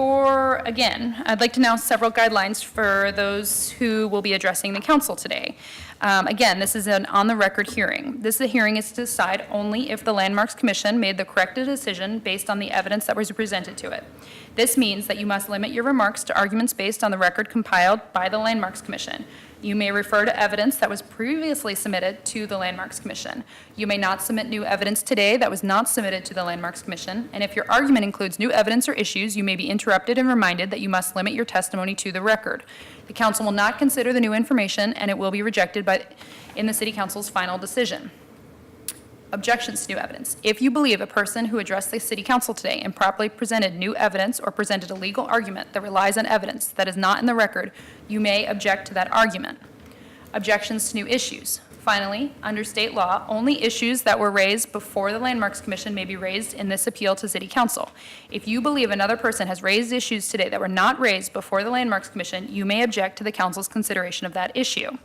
I'd like to announce several guidelines for those who will be addressing the council today. Again, this is an on-the-record hearing. This hearing is to decide only if the Landmarks Commission made the correct decision based on the evidence that was presented to it. This means that you must limit your remarks to arguments based on the record compiled by the Landmarks Commission. You may refer to evidence that was previously submitted to the Landmarks Commission. You may not submit new evidence today that was not submitted to the Landmarks Commission, and if your argument includes new evidence or issues, you may be interrupted and reminded that you must limit your testimony to the record. The council will not consider the new information, and it will be rejected in the City Council's final decision. Objections to new evidence. If you believe a person who addressed the City Council today improperly presented new evidence or presented a legal argument that relies on evidence that is not in the record, you may object to that argument. Objections to new issues. Finally, under state law, only issues that were raised before the Landmarks Commission may be raised in this appeal to City Council. If you believe another person has raised issues today that were not raised before the Landmarks Commission, you may object to the Council's consideration of that issue.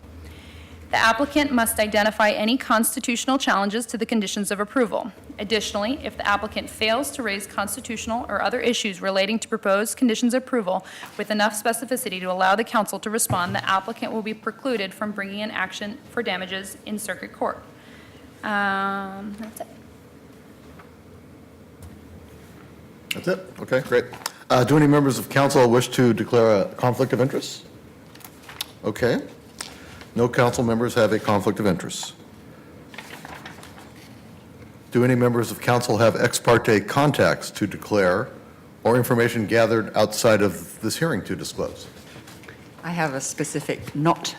The applicant must identify any constitutional challenges to the conditions of approval. Additionally, if the applicant fails to raise constitutional or other issues relating to proposed conditions of approval with enough specificity to allow the council to respond, the applicant will be precluded from bringing an action for damages in circuit court. That's it. That's it? Okay, great. Do any members of council wish to declare a conflict of interest? Okay. No council members have a conflict of interest. Do any members of council have ex parte contacts to declare or information gathered outside of this hearing to disclose? I have a specific not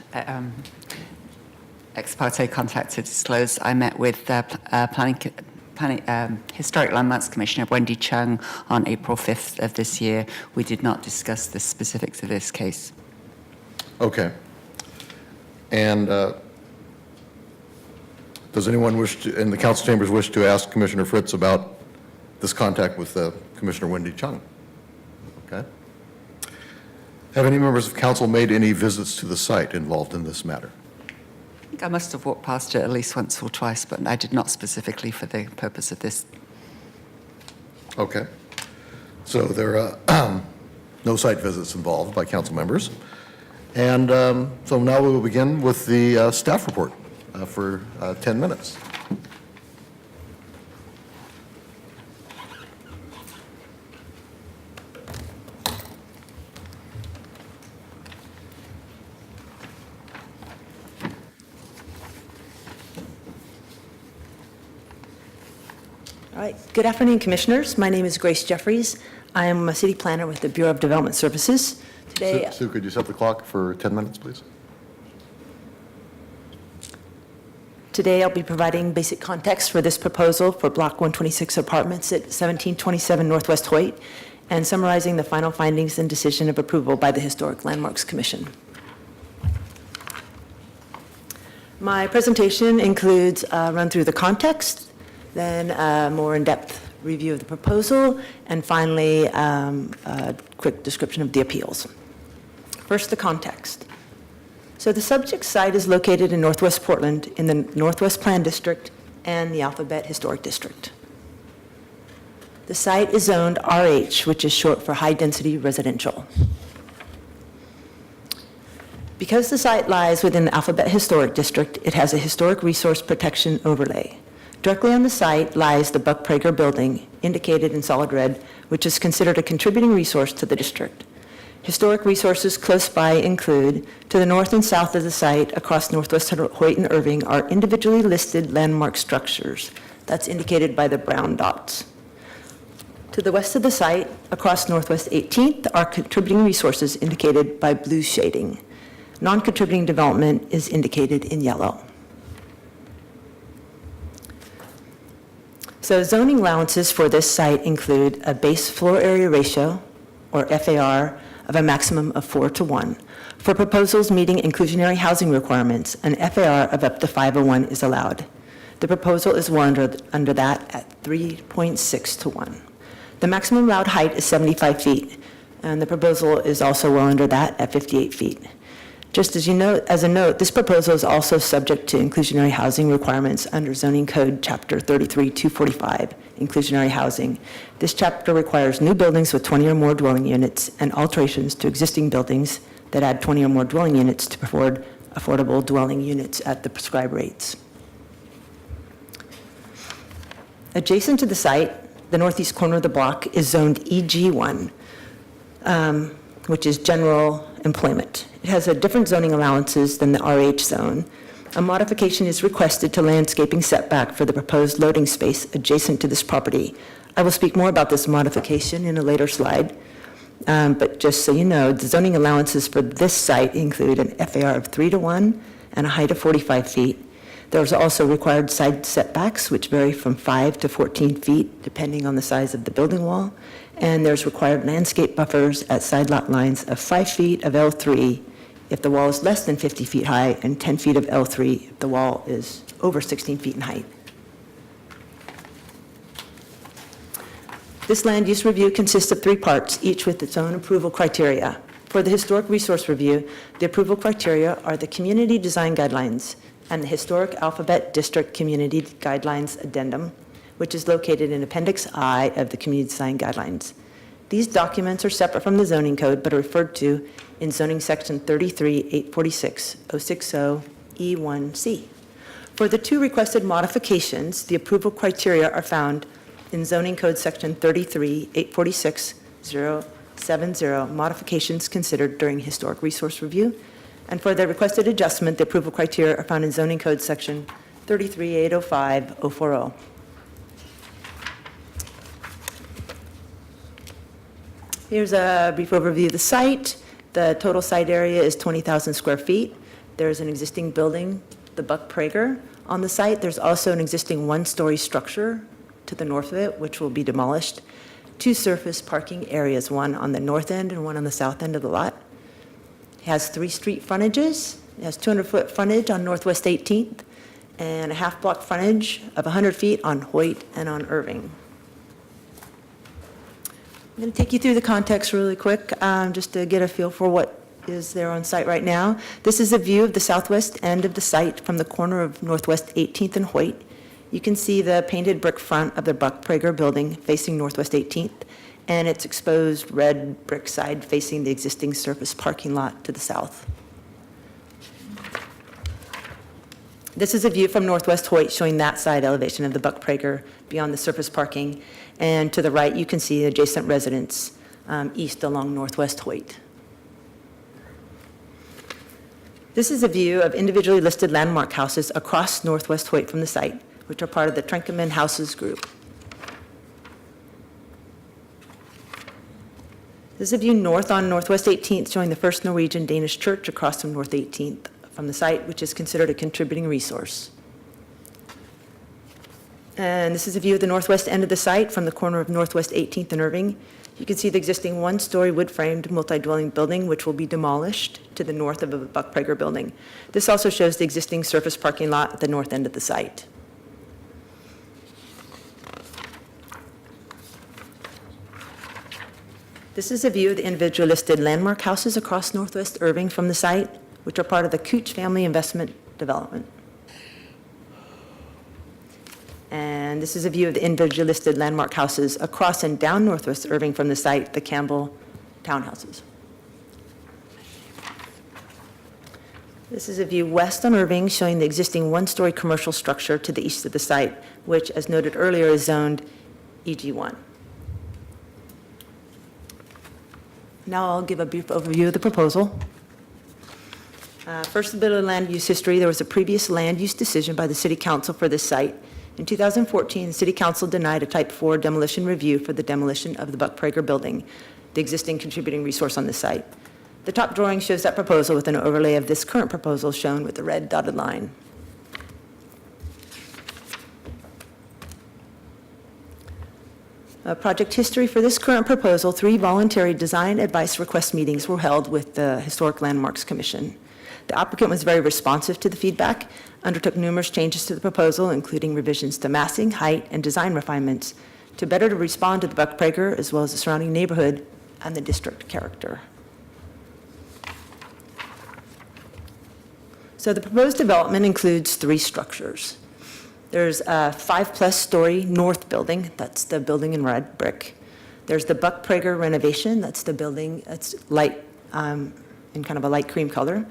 ex parte contact to disclose. I met with Historic Landmarks Commissioner Wendy Chung on April 5th of this year. We did not discuss the specifics of this case. Okay. And does anyone wish to, in the council chambers, wish to ask Commissioner Fritz about this contact with Commissioner Wendy Chung? Okay. Have any members of council made any visits to the site involved in this matter? I think I must have walked past it at least once or twice, but I did not specifically for the purpose of this. Okay. So there are no site visits involved by council members. And so now we will begin with the staff report for 10 minutes. All right. Good afternoon, Commissioners. My name is Grace Jeffries. I am a city planner with the Bureau of Development Services. Today, Sue, could you set the clock for 10 minutes, please? Today, I'll be providing basic context for this proposal for Block 126 apartments at 1727 Northwest Hoyt and summarizing the final findings and decision of approval by the Historic Landmarks Commission. My presentation includes a run through the context, then a more in-depth review of the proposal, and finally, a quick description of the appeals. First, the context. So the subject site is located in Northwest Portland in the Northwest Plan District and the Alphabet Historic District. The site is zoned RH, which is short for High Density Residential. Because the site lies within the Alphabet Historic District, it has a historic resource protection overlay. Directly on the site lies the Buck Prager building, indicated in solid red, which is considered a contributing resource to the district. Historic resources close by include, to the north and south of the site, across Northwest Hoyt and Irving, are individually listed landmark structures. That's indicated by the brown dots. To the west of the site, across Northwest 18th, are contributing resources indicated by blue shading. Non-contributing development is indicated in yellow. So zoning allowances for this site include a base floor area ratio, or FAR, of a maximum of 4:1. For proposals meeting inclusionary housing requirements, an FAR of up to 5:1 is allowed. The proposal is well under that at 3.6:1. The maximum allowed height is 75 feet, and the proposal is also well under that at 58 feet. Just as you know, as a note, this proposal is also subject to inclusionary housing requirements under Zoning Code Chapter 33-245, inclusionary housing. This chapter requires new buildings with 20 or more dwelling units and alterations to existing buildings that add 20 or more dwelling units to afford affordable dwelling units at the prescribed rates. Adjacent to the site, the northeast corner of the block is zoned EG1, which is general employment. It has a different zoning allowances than the RH zone. A modification is requested to landscaping setback for the proposed loading space adjacent to this property. I will speak more about this modification in a later slide, but just so you know, the zoning allowances for this site include an FAR of 3:1 and a height of 45 feet. There's also required side setbacks, which vary from 5 to 14 feet, depending on the size of the building wall. And there's required landscape buffers at side lot lines of 5 feet of L3 if the wall is less than 50 feet high, and 10 feet of L3 if the wall is over 16 feet in height. This land use review consists of 3 parts, each with its own approval criteria. For the historic resource review, the approval criteria are the community design guidelines and the Historic Alphabet District Community Guidelines Addendum, which is located in Appendix I of the Community Design Guidelines. These documents are separate from the zoning code but are referred to in zoning section 33-846-060E1C. For the 2 requested modifications, the approval criteria are found in zoning code section 33-846-070, modifications considered during historic resource review. And for the requested adjustment, the approval criteria are found in zoning code section 33-805-040. Here's a brief overview of the site. The total site area is 20,000 square feet. There's an existing building, the Buck Prager. On the site, there's also an existing 1-story structure to the north of it, which will be demolished. 2 surface parking areas, one on the north end and one on the south end of the lot. It has 3 street frontages. It has 200-foot frontage on Northwest 18th and a half-block frontage of 100 feet on Hoyt and on Irving. I'm going to take you through the context really quick, just to get a feel for what is there on site right now. This is a view of the southwest end of the site from the corner of Northwest 18th and Hoyt. You can see the painted brick front of the Buck Prager building facing Northwest 18th, and its exposed red brick side facing the existing surface parking lot to the south. This is a view from Northwest Hoyt showing that side elevation of the Buck Prager beyond the surface parking. And to the right, you can see adjacent residents east along Northwest Hoyt. This is a view of individually listed landmark houses across Northwest Hoyt from the site, which are part of the Trenkeman Houses group. This is a view north on Northwest 18th showing the First Norwegian Danish Church across from North 18th from the site, which is considered a contributing resource. And this is a view of the northwest end of the site from the corner of Northwest 18th and Irving. You can see the existing 1-story wood-framed multi-dwelling building, which will be demolished to the north of the Buck Prager building. This also shows the existing surface parking lot at the north end of the site. This is a view of the individual listed landmark houses across Northwest Irving from the site, which are part of the Cooch Family Investment Development. And this is a view of the individual listed landmark houses across and down Northwest Irving from the site, the Campbell townhouses. This is a view west on Irving showing the existing 1-story commercial structure to the east of the site, which, as noted earlier, is zoned EG1. Now I'll give a brief overview of the proposal. First, a bit of land use history. There was a previous land use decision by the City Council for this site. In 2014, the City Council denied a Type 4 demolition review for the demolition of the Buck Prager building, the existing contributing resource on the site. The top drawing shows that proposal with an overlay of this current proposal shown with the red dotted line. Project history for this current proposal: 3 voluntary design advice request meetings were held with the Historic Landmarks Commission. The applicant was very responsive to the feedback, undertook numerous changes to the proposal, including revisions to massing, height, and design refinements to better respond to the Buck Prager as well as the surrounding neighborhood and the district character. So the proposed development includes 3 structures. There's a 5-plus story north building, that's the building in red brick. There's the Buck Prager renovation, that's the building, that's light, in kind of a light cream color.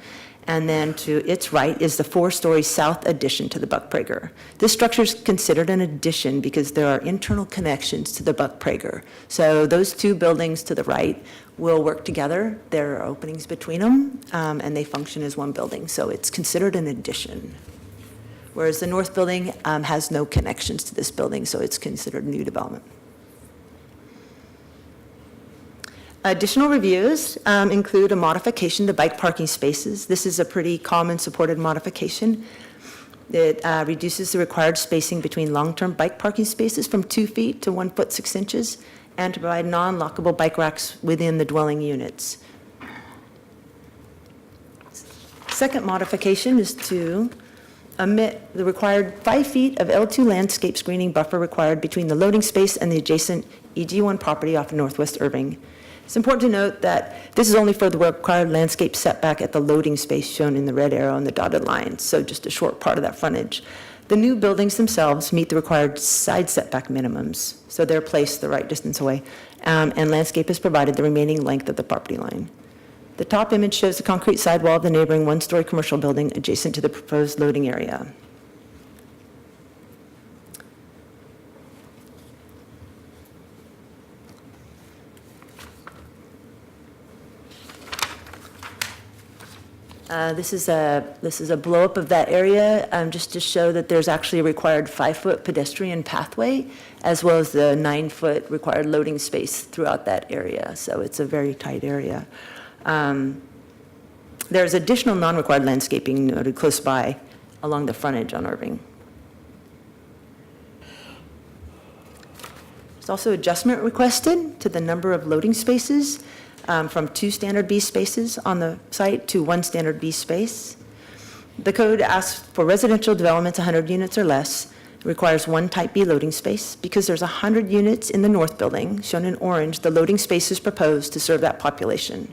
And then to its right is the 4-story south addition to the Buck Prager. This structure is considered an addition because there are internal connections to the Buck Prager. So those 2 buildings to the right will work together. There are openings between them, and they function as one building. So it's considered an addition. Whereas the north building has no connections to this building, so it's considered new development. Additional reviews include a modification to bike parking spaces. This is a pretty common supported modification. It reduces the required spacing between long-term bike parking spaces from 2 feet to 1 foot 6 inches, and to provide non-lockable bike racks within the dwelling units. Second modification is to omit the required 5 feet of L2 landscape screening buffer required between the loading space and the adjacent EG1 property off of Northwest Irving. It's important to note that this is only for the required landscape setback at the loading space shown in the red arrow and the dotted line, so just a short part of that frontage. The new buildings themselves meet the required side setback minimums, so they're placed the right distance away, and landscape is provided the remaining length of the property line. The top image shows the concrete sidewall of the neighboring 1-story commercial building adjacent to the proposed loading area. This is a blow-up of that area, just to show that there's actually a required 5-foot pedestrian pathway, as well as the 9-foot required loading space throughout that area. So it's a very tight area. There's additional non-required landscaping noted close by along the frontage on Irving. There's also adjustment requested to the number of loading spaces, from 2 standard B spaces on the site to 1 standard B space. The code asks for residential developments 100 units or less. It requires 1 type B loading space. Because there's 100 units in the north building, shown in orange, the loading space is proposed to serve that population.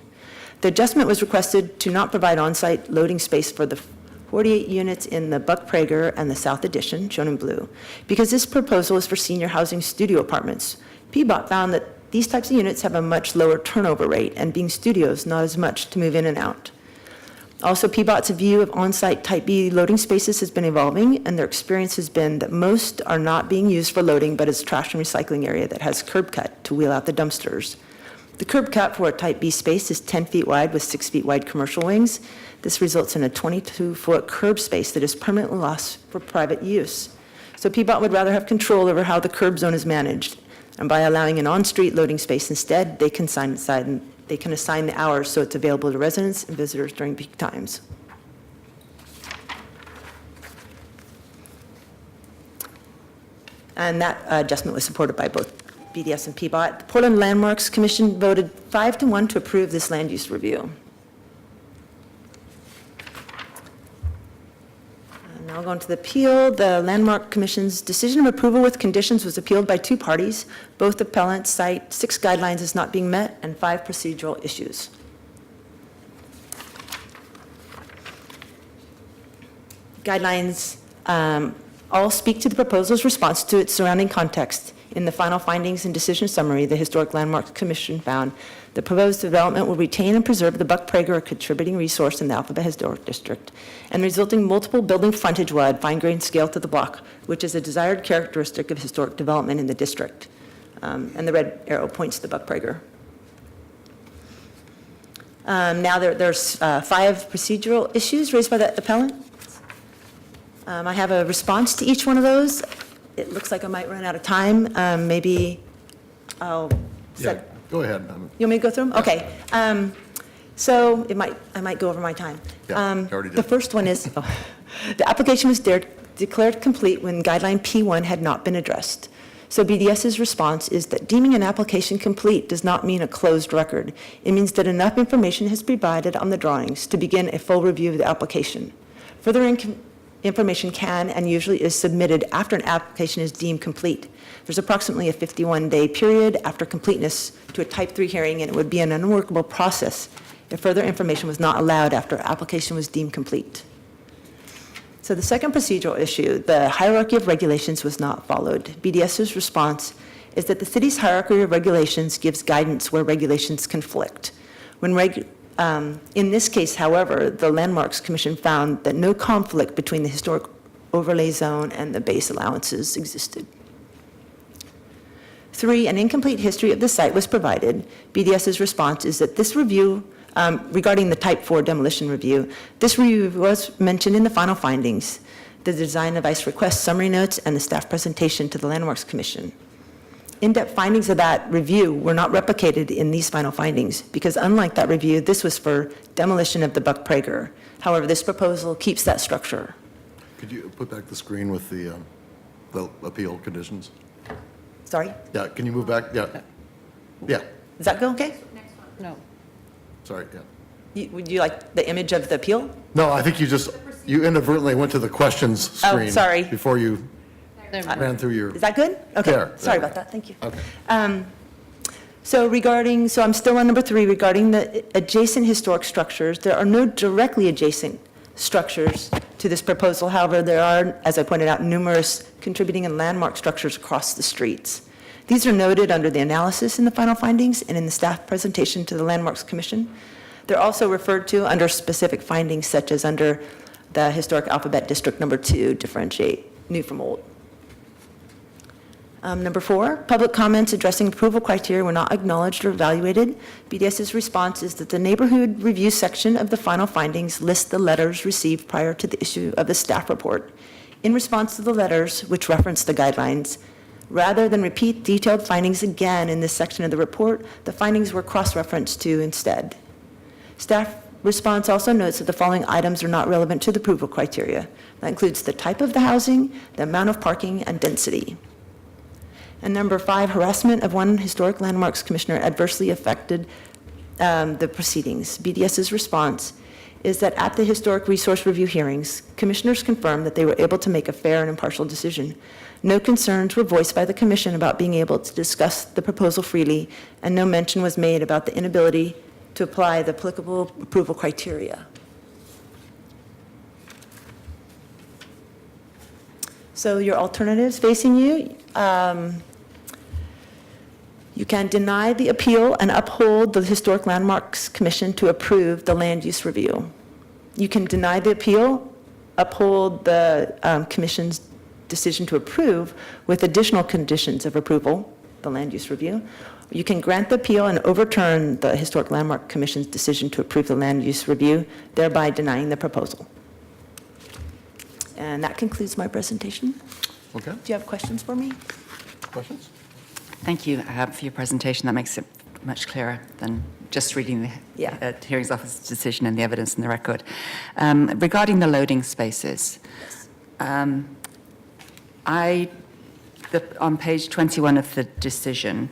The adjustment was requested to not provide on-site loading space for the 48 units in the Buck Prager and the South Addition, shown in blue. Because this proposal is for senior housing studio apartments, PBOT found that these types of units have a much lower turnover rate, and being studios, not as much to move in and out. Also, PBOT's view of on-site Type B loading spaces has been evolving, and their experience has been that most are not being used for loading, but as trash and recycling area that has curb cut to wheel out the dumpsters. The curb cut for a Type B space is 10 feet wide with 6 feet wide commercial wings. This results in a 22-foot curb space that is permanently lost for private use. So PBOT would rather have control over how the curb zone is managed. And by allowing an on-street loading space instead, they can assign the hours so it's available to residents and visitors during peak times. And that adjustment was supported by both BDS and PBOT. The Portland Landmarks Commission voted 5-1 to approve this land use review. Now we'll go into the appeal. The Landmark Commission's decision of approval with conditions was appealed by 2 parties. Both appellants cite 6 guidelines as not being met and 5 procedural issues. Guidelines all speak to the proposal's response to its surrounding context. In the final findings and decision summary, the Historic Landmarks Commission found the proposed development will retain and preserve the Buck Prager, a contributing resource in the Alphabet Historic District, and resulting multiple building frontage will add fine-grained scale to the block, which is a desired characteristic of historic development in the district. And the red arrow points to the Buck Prager. Now there's 5 procedural issues raised by the appellant. I have a response to each one of those. It looks like I might run out of time. Maybe I'll set. Yeah, go ahead. You want me to go through them? Okay. So I might go over my time. Yeah, you already did. The first one is, the application was declared complete when guideline P1 had not been addressed. So BDS's response is that deeming an application complete does not mean a closed record. It means that enough information has been provided on the drawings to begin a full review of the application. Further information can and usually is submitted after an application is deemed complete. There's approximately a 51-day period after completeness to a Type 3 hearing, and it would be an unworkable process if further information was not allowed after application was deemed complete. So the second procedural issue, the hierarchy of regulations was not followed. BDS's response is that the city's hierarchy of regulations gives guidance where regulations conflict. In this case, however, the Landmarks Commission found that no conflict between the historic overlay zone and the base allowances existed. 3, an incomplete history of the site was provided. BDS's response is that this review, regarding the Type 4 demolition review, this review was mentioned in the final findings, the design device request summary notes, and the staff presentation to the Landmarks Commission. In-depth findings of that review were not replicated in these final findings because unlike that review, this was for demolition of the Buck Prager. However, this proposal keeps that structure. Could you put back the screen with the appeal conditions? Sorry? Yeah, can you move back? Yeah. Yeah, Does that go okay? No. sorry, yeah. Would you like the image of the appeal? No, I think you inadvertently went to the questions screen. sorry. Before you There we go. ran through your, Is that good? Okay, There. sorry about that, thank you. okay. So I'm still on number 3, regarding the adjacent historic structures. There are no directly adjacent structures to this proposal. However, there are, as I pointed out, numerous contributing and landmark structures across the streets. These are noted under the analysis in the final findings and in the staff presentation to the Landmarks Commission. They're also referred to under specific findings, such as under the Historic Alphabet District Number 2, differentiate new from old. Number 4, public comments addressing approval criteria were not acknowledged or evaluated. BDS's response is that the neighborhood review section of the final findings lists the letters received prior to the issue of the staff report. In response to the letters, which reference the guidelines, rather than repeat detailed findings again in this section of the report, the findings were cross-referenced to instead. Staff response also notes that the following items are not relevant to the approval criteria. That includes the type of the housing, the amount of parking, and density. And number 5, harassment of one historic landmarks commissioner adversely affected the proceedings. BDS's response is that at the historic resource review hearings, commissioners confirmed that they were able to make a fair and impartial decision. No concerns were voiced by the commission about being able to discuss the proposal freely, and no mention was made about the inability to apply the applicable approval criteria. So your alternatives facing you, you can deny the appeal and uphold the Historic Landmarks Commission to approve the land use review. You can deny the appeal, uphold the commission's decision to approve with additional conditions of approval, the land use review. You can grant the appeal and overturn the Historic Landmark Commission's decision to approve the land use review, thereby denying the proposal. And that concludes my presentation. Okay, Do you have questions for me? questions? Thank you for your presentation. That makes it much clearer than just reading the Yeah. hearings officer's decision and the evidence in the record. Regarding the loading spaces, on page 21 of the decision,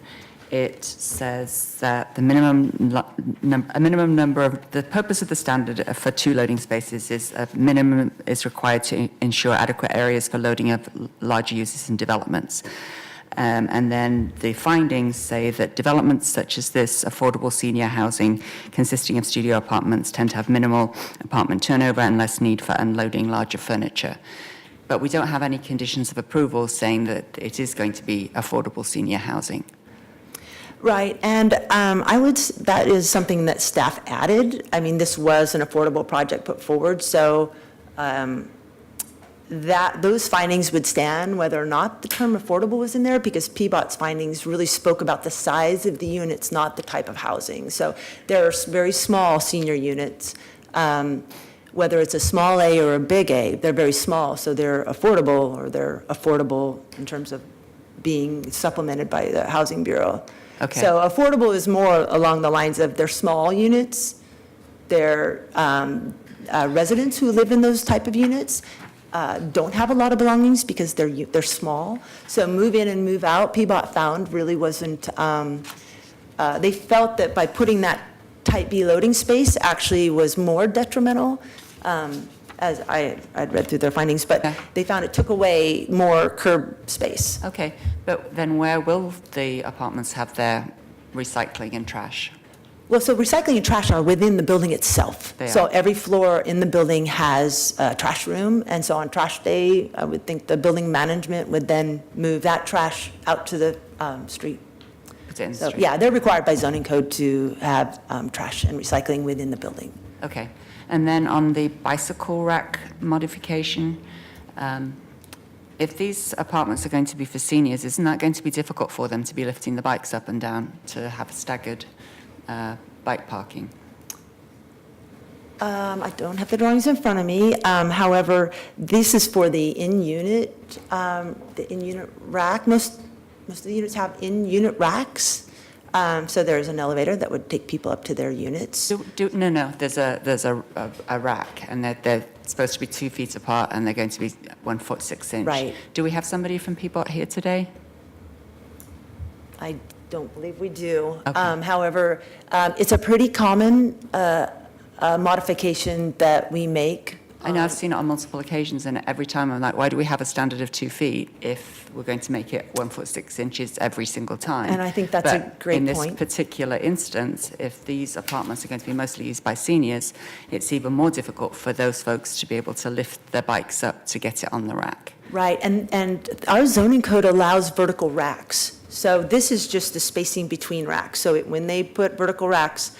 it says that the a minimum number of, the purpose of the standard for 2 loading spaces is a minimum is required to ensure adequate areas for loading of larger uses and developments. And then the findings say that developments such as this, affordable senior housing consisting of studio apartments, tend to have minimal apartment turnover and less need for unloading larger furniture. But we don't have any conditions of approval saying that it is going to be affordable senior housing. Right, and that is something that staff added. I mean, this was an affordable project put forward, so those findings would stand whether or not the term affordable was in there, because PBOT's findings really spoke about the size of the units, not the type of housing. So there are very small senior units, whether it's a small A or a big A, they're very small, so they're affordable, or they're affordable in terms of being supplemented by the Housing Bureau. Okay. So affordable is more along the lines of they're small units, they're residents who live in those type of units don't have a lot of belongings because they're small. So move in and move out, PBOT found really wasn't, they felt that by putting that type B loading space actually was more detrimental, as I'd read through their findings, but Okay. they found it took away more curb space. Okay, but then where will the apartments have their recycling and trash? Well, so recycling and trash are within the building itself. They So are. every floor in the building has a trash room, and so on trash day, I would think the building management would then move that trash out to the street. Put it in the So, street? yeah, they're required by zoning code to have trash and recycling within the building. Okay. And then on the bicycle rack modification, if these apartments are going to be for seniors, isn't that going to be difficult for them to be lifting the bikes up and down to have staggered bike parking? I don't have the drawings in front of me. However, this is for the in-unit rack. Most of the units have in-unit racks. So there's an elevator that would take people up to their units. No, there's a rack, and they're supposed to be 2 feet apart, and they're going to be 1 foot 6 inch. Right. Do we have somebody from Peabot here today? I don't believe we do. Okay. However, it's a pretty common modification that we make. I know I've seen it on multiple occasions, and every time I'm like, why do we have a standard of 2 feet if we're going to make it 1 foot 6 inches every single time? And I think that's a But great in this point. particular instance, if these apartments are going to be mostly used by seniors, it's even more difficult for those folks to be able to lift their bikes up to get it on the rack. Right, and our zoning code allows vertical racks. So this is just the spacing between racks. So when they put vertical racks,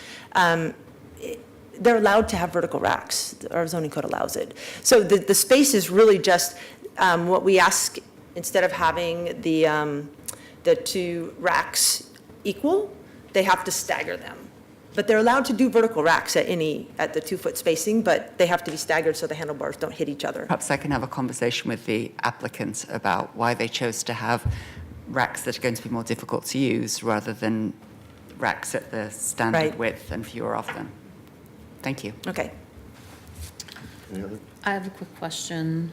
they're allowed to have vertical racks. Our zoning code allows it. So the space is really just what we ask, instead of having the 2 racks equal, they have to stagger them. But they're allowed to do vertical racks at the 2-foot spacing, but they have to be staggered so the handlebars don't hit each other. Perhaps I can have a conversation with the applicant about why they chose to have racks that are going to be more difficult to use rather than racks at the standard Right. width and fewer of them. Thank you. Okay. Any other? I have a quick question.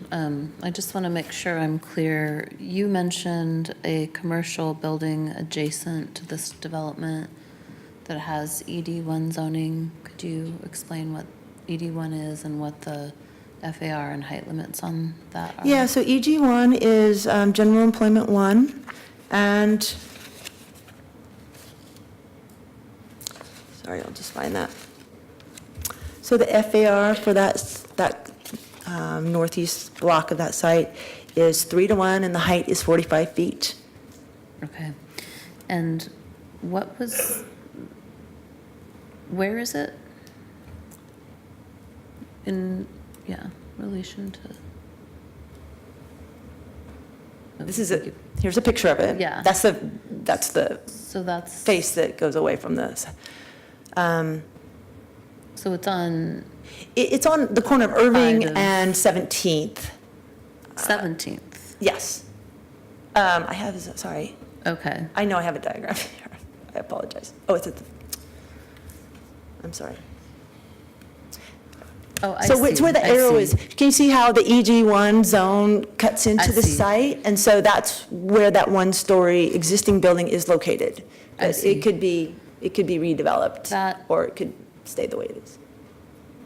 I just want to make sure I'm clear. You mentioned a commercial building adjacent to this development that has ED1 zoning. Could you explain what ED1 is and what the FAR and height limits on that are? Yeah, so EG1 is General Employment 1, and, sorry, I'll just find that. So the FAR for that northeast block of that site is 3-to-1, and the height is 45 feet. Okay. And where is it? In, relation to? Here's a picture of it. Yeah. That's the So that's, face that goes away from this. so it's on It's on the corner of Irving Side of- and 17th. 17th. Yes. Sorry, Okay. I know I have a diagram here. I apologize. Oh, it's at the, I'm sorry. Oh, I see. So it's where the I arrow see. is. Can you see how the EG1 zone cuts into I the see. site? And so that's where that 1-story existing building is located. I But see. it could be redeveloped. That- Or it could stay the way it is.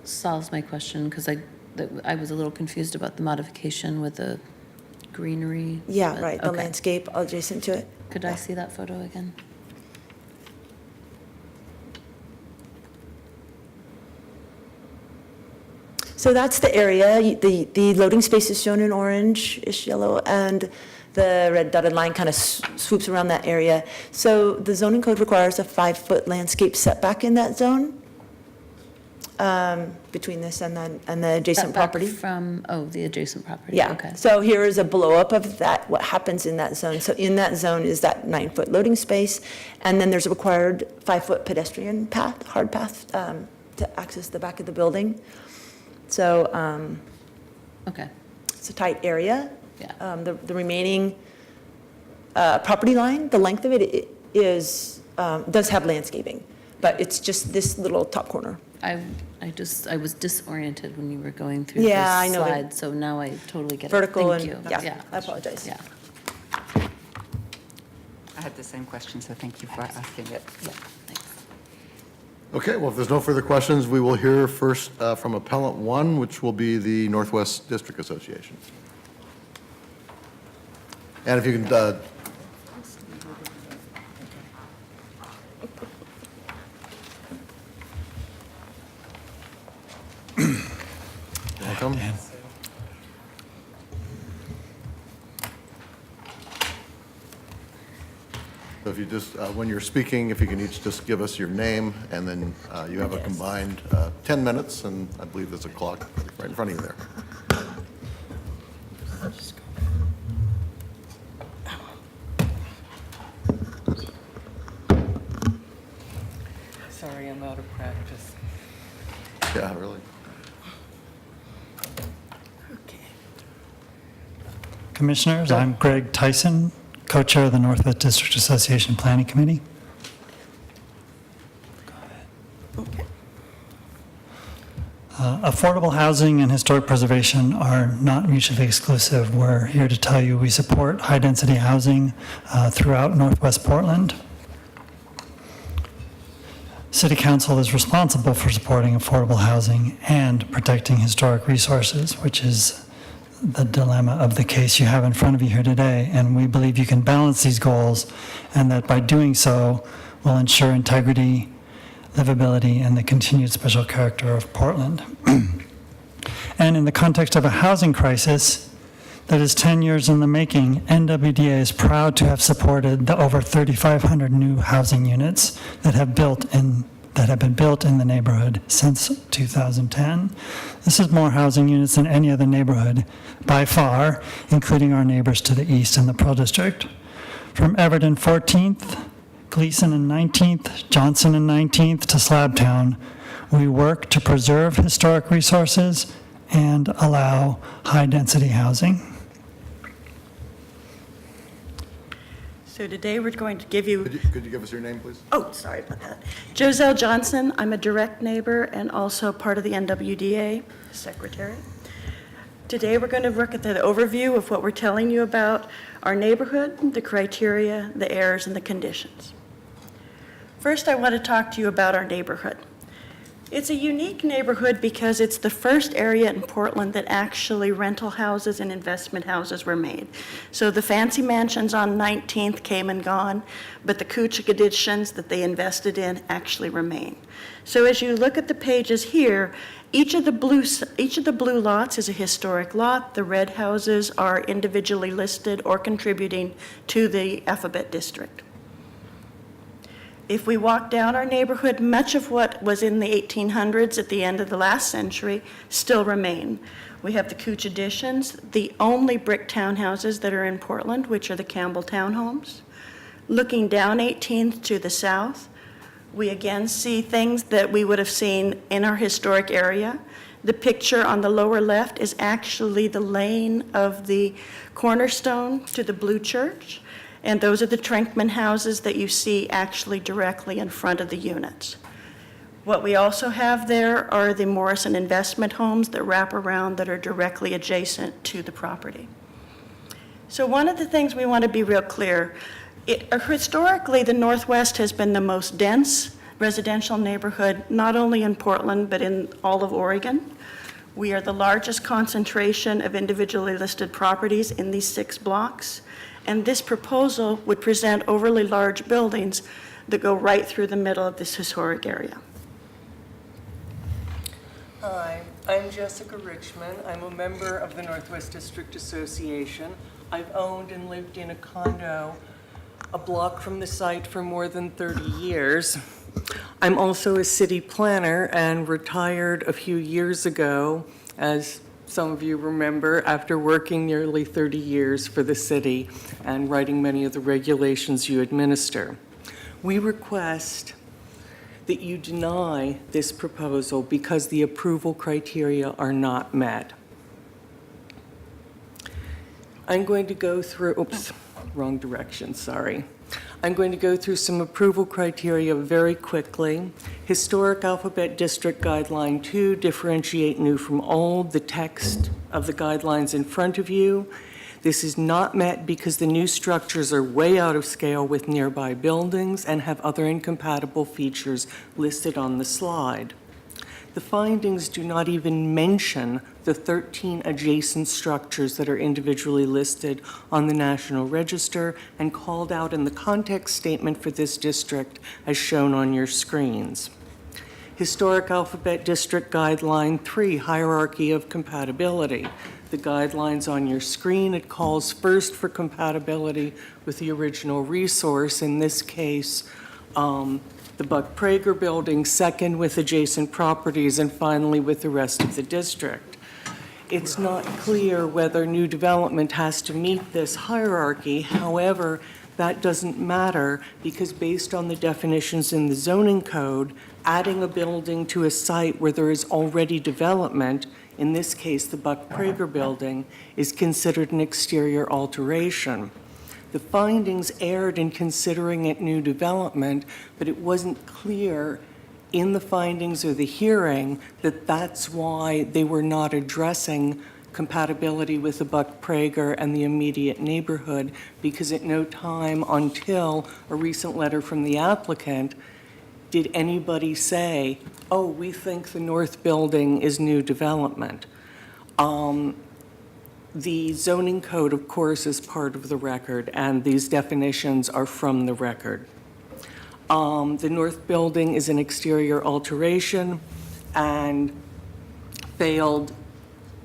Solves my question, because I was a little confused about the modification with the greenery. Yeah, but- right, the okay. landscape adjacent to it. Could I see that photo again? So that's the area. The loading space is shown in orange-ish yellow, and the red dotted line kind of swoops around that area. So the zoning code requires a 5-foot landscape setback in that zone, between this and the adjacent Setback property. From, the adjacent property. Yeah, Okay. so here is a blow-up of that, what happens in that zone. So in that zone is that 9-foot loading space, and then there's a required 5-foot pedestrian path, hard path, to access the back of the building. So Okay. it's a tight area. Yeah. The remaining property line, the length of it does have landscaping, but it's just this little top corner. I was disoriented when you were going through Yeah, I this know. slide, so now I totally get it. Vertical Thank and, you. yeah, I apologize. Yeah, I had the same question, so thank you for asking it. yeah, thanks. Okay, well, if there's no further questions, we will hear first from Appellant 1, which will be the Northwest District Association. And if you can, welcome. So if you just, when you're speaking, if you can each just give us your name, and then you have a combined 10 minutes, and I believe there's a clock right in front of you there. Sorry, I'm out of practice. Yeah, really. Commissioners, I'm Greg Tyson, co-chair of the Northwest District Association Planning Committee. Affordable housing and historic preservation are not mutually exclusive. We're here to tell you we support high-density housing throughout Northwest Portland. City Council is responsible for supporting affordable housing and protecting historic resources, which is the dilemma of the case you have in front of you here today. And we believe you can balance these goals, and that by doing so will ensure integrity, livability, and the continued special character of Portland. And in the context of a housing crisis that is 10 years in the making, NWDA is proud to have supported the over 3,500 new housing units that have been built in the neighborhood since 2010. This is more housing units than any other neighborhood by far, including our neighbors to the east in the Pearl District. From Everton 14th, Gleason and 19th, Johnson and 19th to Slabtown, we work to preserve historic resources and allow high-density housing. So today we're going to give you, Could you give us your name, please? oh, sorry about that. Joselle Johnson, I'm a direct neighbor and also part of the NWDA secretary. Today we're going to look at the overview of what we're telling you about our neighborhood, the criteria, the errors, and the conditions. First, I want to talk to you about our neighborhood. It's a unique neighborhood because it's the first area in Portland that actually rental houses and investment houses were made. So the fancy mansions on 19th came and gone, but the Kuchik additions that they invested in actually remain. So as you look at the pages here, each of the blue lots is a historic lot. The red houses are individually listed or contributing to the Alphabet District. If we walk down our neighborhood, much of what was in the 1800s at the end of the last century still remain. We have the Cooch additions, the only brick townhouses that are in Portland, which are the Campbell Townhomes. Looking down 18th to the south, we again see things that we would have seen in our historic area. The picture on the lower left is actually the lane of the Cornerstone to the Blue Church. And those are the Trenkman houses that you see actually directly in front of the units. What we also have there are the Morrison investment homes that wrap around that are directly adjacent to the property. So one of the things we want to be real clear, historically the Northwest has been the most dense residential neighborhood, not only in Portland, but in all of Oregon. We are the largest concentration of individually listed properties in these 6 blocks. And this proposal would present overly large buildings that go right through the middle of this historic area. Hi, I'm Jessica Richmond. I'm a member of the Northwest District Association. I've owned and lived in a condo a block from the site for more than 30 years. I'm also a city planner and retired a few years ago, as some of you remember, after working nearly 30 years for the city and writing many of the regulations you administer. We request that you deny this proposal because the approval criteria are not met. I'm going to go through, oops, wrong direction, sorry. I'm going to go through some approval criteria very quickly. Historic Alphabet District Guideline 2, differentiate new from old, the text of the guidelines in front of you. This is not met because the new structures are way out of scale with nearby buildings and have other incompatible features listed on the slide. The findings do not even mention the 13 adjacent structures that are individually listed on the National Register and called out in the context statement for this district as shown on your screens. Historic Alphabet District Guideline 3, Hierarchy of Compatibility. The guidelines on your screen, it calls first for compatibility with the original resource, in this case, the Buck Prager building, second with adjacent properties, and finally with the rest of the district. It's not clear whether new development has to meet this hierarchy. However, that doesn't matter because based on the definitions in the zoning code, adding a building to a site where there is already development, in this case the Buck Prager building, is considered an exterior alteration. The findings erred in considering it new development, but it wasn't clear in the findings or the hearing that that's why they were not addressing compatibility with the Buck Prager and the immediate neighborhood, because at no time until a recent letter from the applicant did anybody say, oh, we think the north building is new development. The zoning code, of course, is part of the record, and these definitions are from the record. The north building is an exterior alteration and failed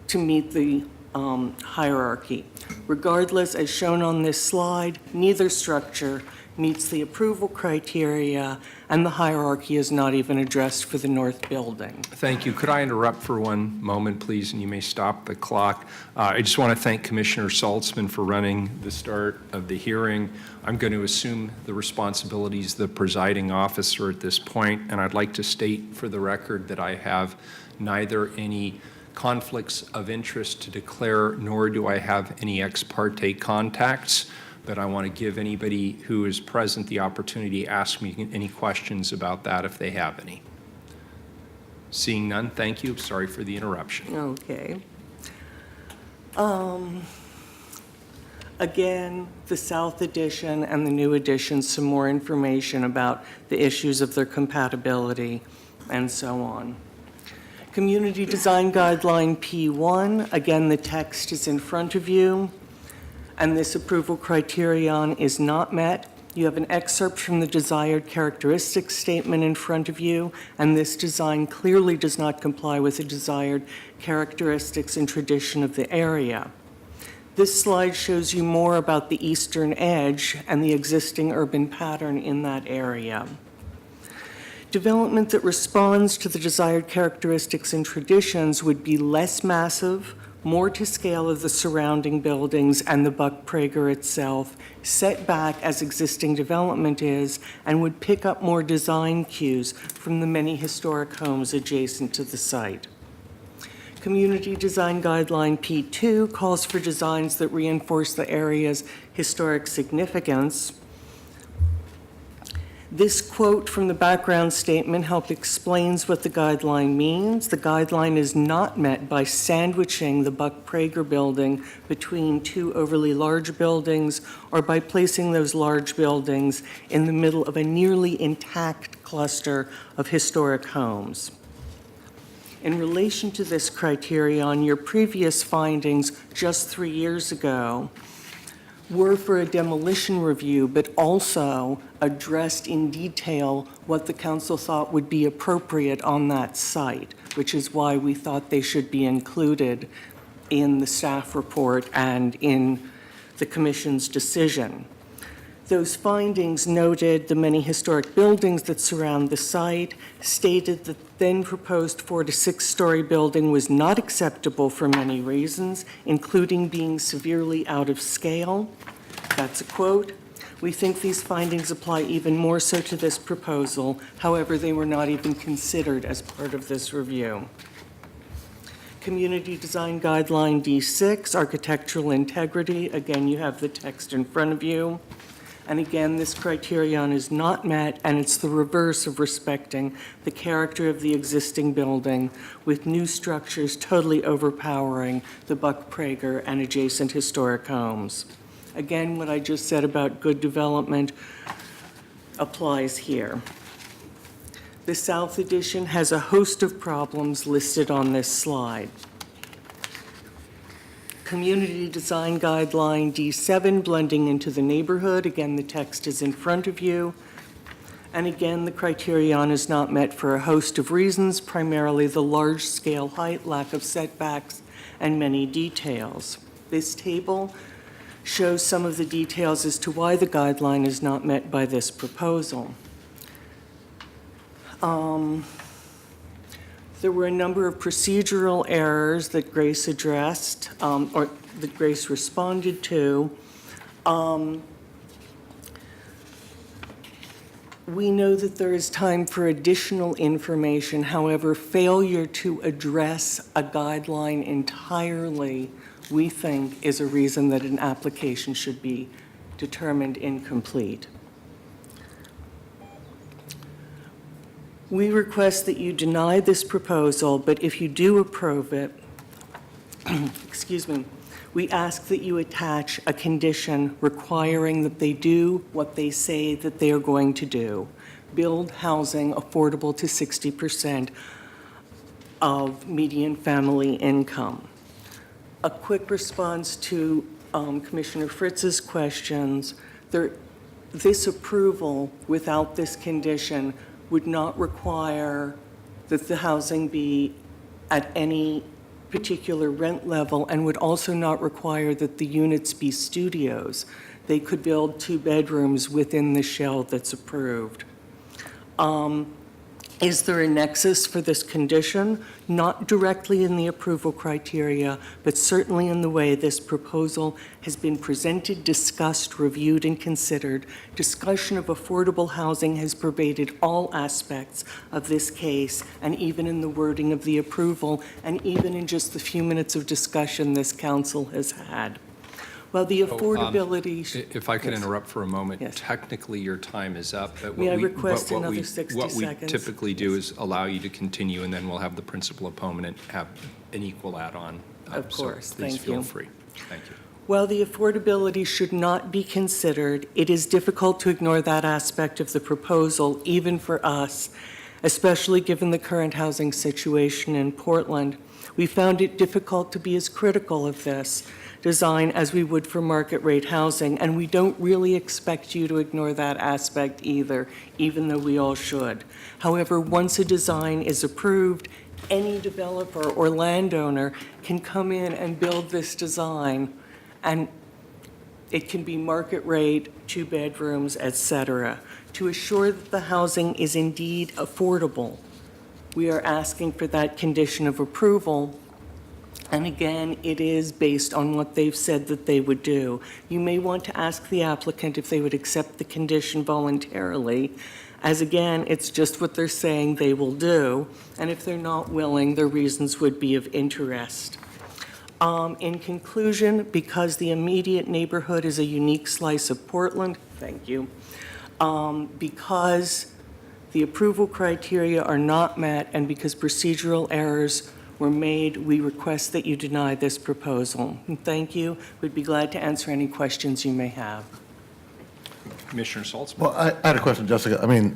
to meet the hierarchy. Regardless, as shown on this slide, neither structure meets the approval criteria, and the hierarchy is not even addressed for the north building. Thank you. Could I interrupt for one moment, please, and you may stop the clock? I just want to thank Commissioner Saltzman for running the start of the hearing. I'm going to assume the responsibilities of the presiding officer at this point, and I'd like to state for the record that I have neither any conflicts of interest to declare, nor do I have any ex parte contacts. But I want to give anybody who is present the opportunity to ask me any questions about that if they have any. Seeing none, thank you. Sorry for the interruption. Okay. Again, the South Edition and the new edition, some more information about the issues of their compatibility and so on. Community Design Guideline P1, again, the text is in front of you, and this approval criterion is not met. You have an excerpt from the desired characteristics statement in front of you, and this design clearly does not comply with the desired characteristics and tradition of the area. This slide shows you more about the eastern edge and the existing urban pattern in that area. Development that responds to the desired characteristics and traditions would be less massive, more to scale of the surrounding buildings and the Buck Prager itself, set back as existing development is, and would pick up more design cues from the many historic homes adjacent to the site. Community Design Guideline P2 calls for designs that reinforce the area's historic significance. This quote from the background statement helps explains what the guideline means. The guideline is not met by sandwiching the Buck Prager building between two overly large buildings or by placing those large buildings in the middle of a nearly intact cluster of historic homes. In relation to this criterion, your previous findings just 3 years ago were for a demolition review, but also addressed in detail what the council thought would be appropriate on that site, which is why we thought they should be included in the staff report and in the commission's decision. Those findings noted the many historic buildings that surround the site, stated that the then proposed 4 to 6 story building was not acceptable for many reasons, including being severely out of scale. That's a quote. We think these findings apply even more so to this proposal. However, they were not even considered as part of this review. Community Design Guideline D6, Architectural Integrity. Again, you have the text in front of you. And again, this criterion is not met, and it's the reverse of respecting the character of the existing building, with new structures totally overpowering the Buck Prager and adjacent historic homes. Again, what I just said about good development applies here. The South Edition has a host of problems listed on this slide. Community Design Guideline D7, blending into the neighborhood. Again, the text is in front of you. And again, the criterion is not met for a host of reasons, primarily the large-scale height, lack of setbacks, and many details. This table shows some of the details as to why the guideline is not met by this proposal. There were a number of procedural errors that Grace addressed, or that Grace responded to. We know that there is time for additional information. However, failure to address a guideline entirely, we think, is a reason that an application should be determined incomplete. We request that you deny this proposal, but if you do approve it, excuse me, we ask that you attach a condition requiring that they do what they say that they are going to do, build housing affordable to 60% of median family income. A quick response to Commissioner Fritz's questions. This approval without this condition would not require that the housing be at any particular rent level and would also not require that the units be studios. They could build 2 bedrooms within the shell that's approved. Is there a nexus for this condition? Not directly in the approval criteria, but certainly in the way this proposal has been presented, discussed, reviewed, and considered. Discussion of affordable housing has pervaded all aspects of this case, and even in the wording of the approval, and even in just the few minutes of discussion this council has had. Well, the affordability. If I could Yes. interrupt for a moment. Yes. Technically, your time is up. But May I what we- request but what another we- 60 What we seconds? typically do is allow you to continue, and then we'll have the principal opponent have an equal add-on. Of So course. please Thank feel you. free. Thank you. While the affordability should not be considered, it is difficult to ignore that aspect of the proposal, even for us, especially given the current housing situation in Portland. We found it difficult to be as critical of this design as we would for market rate housing, and we don't really expect you to ignore that aspect either, even though we all should. However, once a design is approved, any developer or landowner can come in and build this design, and it can be market rate, 2 bedrooms, et cetera. To assure that the housing is indeed affordable, we are asking for that condition of approval. And again, it is based on what they've said that they would do. You may want to ask the applicant if they would accept the condition voluntarily, as again, it's just what they're saying they will do. And if they're not willing, their reasons would be of interest. In conclusion, because the immediate neighborhood is a unique slice of Portland, thank you, because the approval criteria are not met and because procedural errors were made, we request that you deny this proposal. Thank you. We'd be glad to answer any questions you may have. Commissioner Saltzman? Well, I had a question, Jessica. I mean,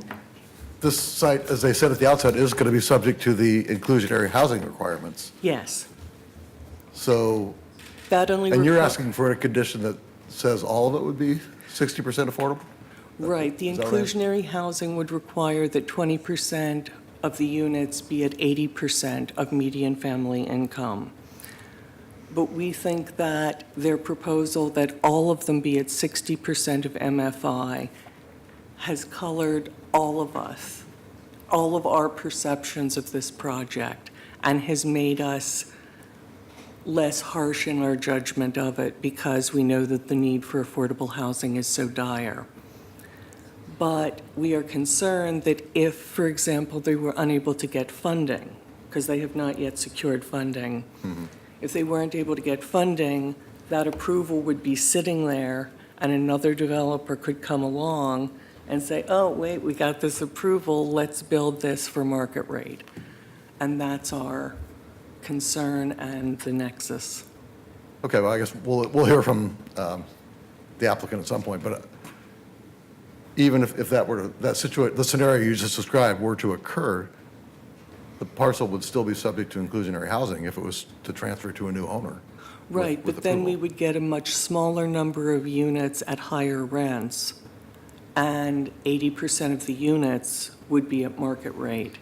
this site, as they said at the outset, is going to be subject to the inclusionary housing requirements. Yes, So, that only. and you're requi- asking for a condition that says all of it would be 60% affordable? Right, the Is that right? inclusionary housing would require that 20% of the units be at 80% of median family income. But we think that their proposal that all of them be at 60% of MFI has colored all of us, all of our perceptions of this project, and has made us less harsh in our judgment of it because we know that the need for affordable housing is so dire. But we are concerned that if, for example, they were unable to get funding, because they have not yet secured funding, if they weren't able to get funding, that approval would be sitting there, and another developer could come along and say, oh, wait, we got this approval, let's build this for market rate. And that's our concern and the nexus. Okay, well, I guess we'll hear from the applicant at some point, but even if that were, the scenario you just described were to occur, the parcel would still be subject to inclusionary housing if it was to transfer to a new owner. Right, with but then we approval. would get a much smaller number of units at higher rents. and 80% of the units would be at market rate.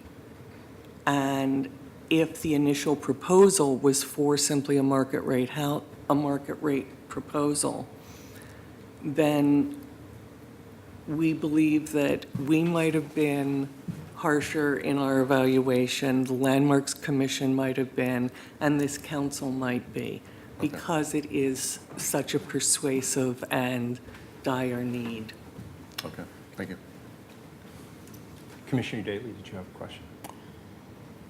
And if the initial proposal was for simply a market rate proposal, then we believe that we might have been harsher in our evaluation, the Landmarks Commission might have been, and this council might be, because it is such a persuasive and dire need. Okay, thank you. Commissioner Daley, did you have a question?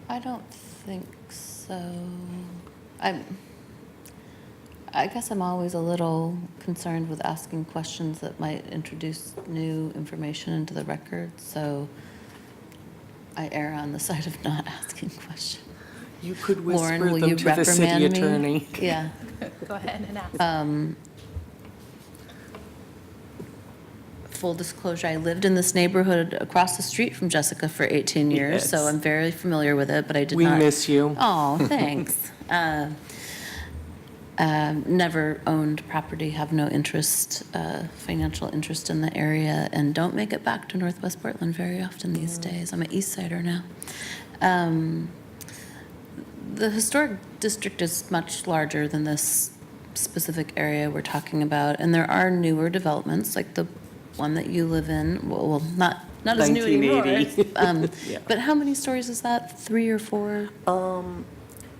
I don't think so. I guess I'm always a little concerned with asking questions that might introduce new information into the record, so I err on the side of not asking questions. You could Lauren, whisper will them you to the city reprimand me? attorney. Yeah. Go ahead and ask. Full disclosure, I lived in this neighborhood across the street from Jessica for 18 years, so Yes. I'm very familiar with it, but I did We not. miss you. Oh, thanks. Never owned property, have no interest, financial interest in the area, and don't make it back to Northwest Portland very often these days. I'm an East Sider now. The historic district is much larger than this specific area we're talking about, and there are newer developments, like the one that you live in, well, not as new anymore. 1980. Yeah. But how many stories is that? 3 or 4?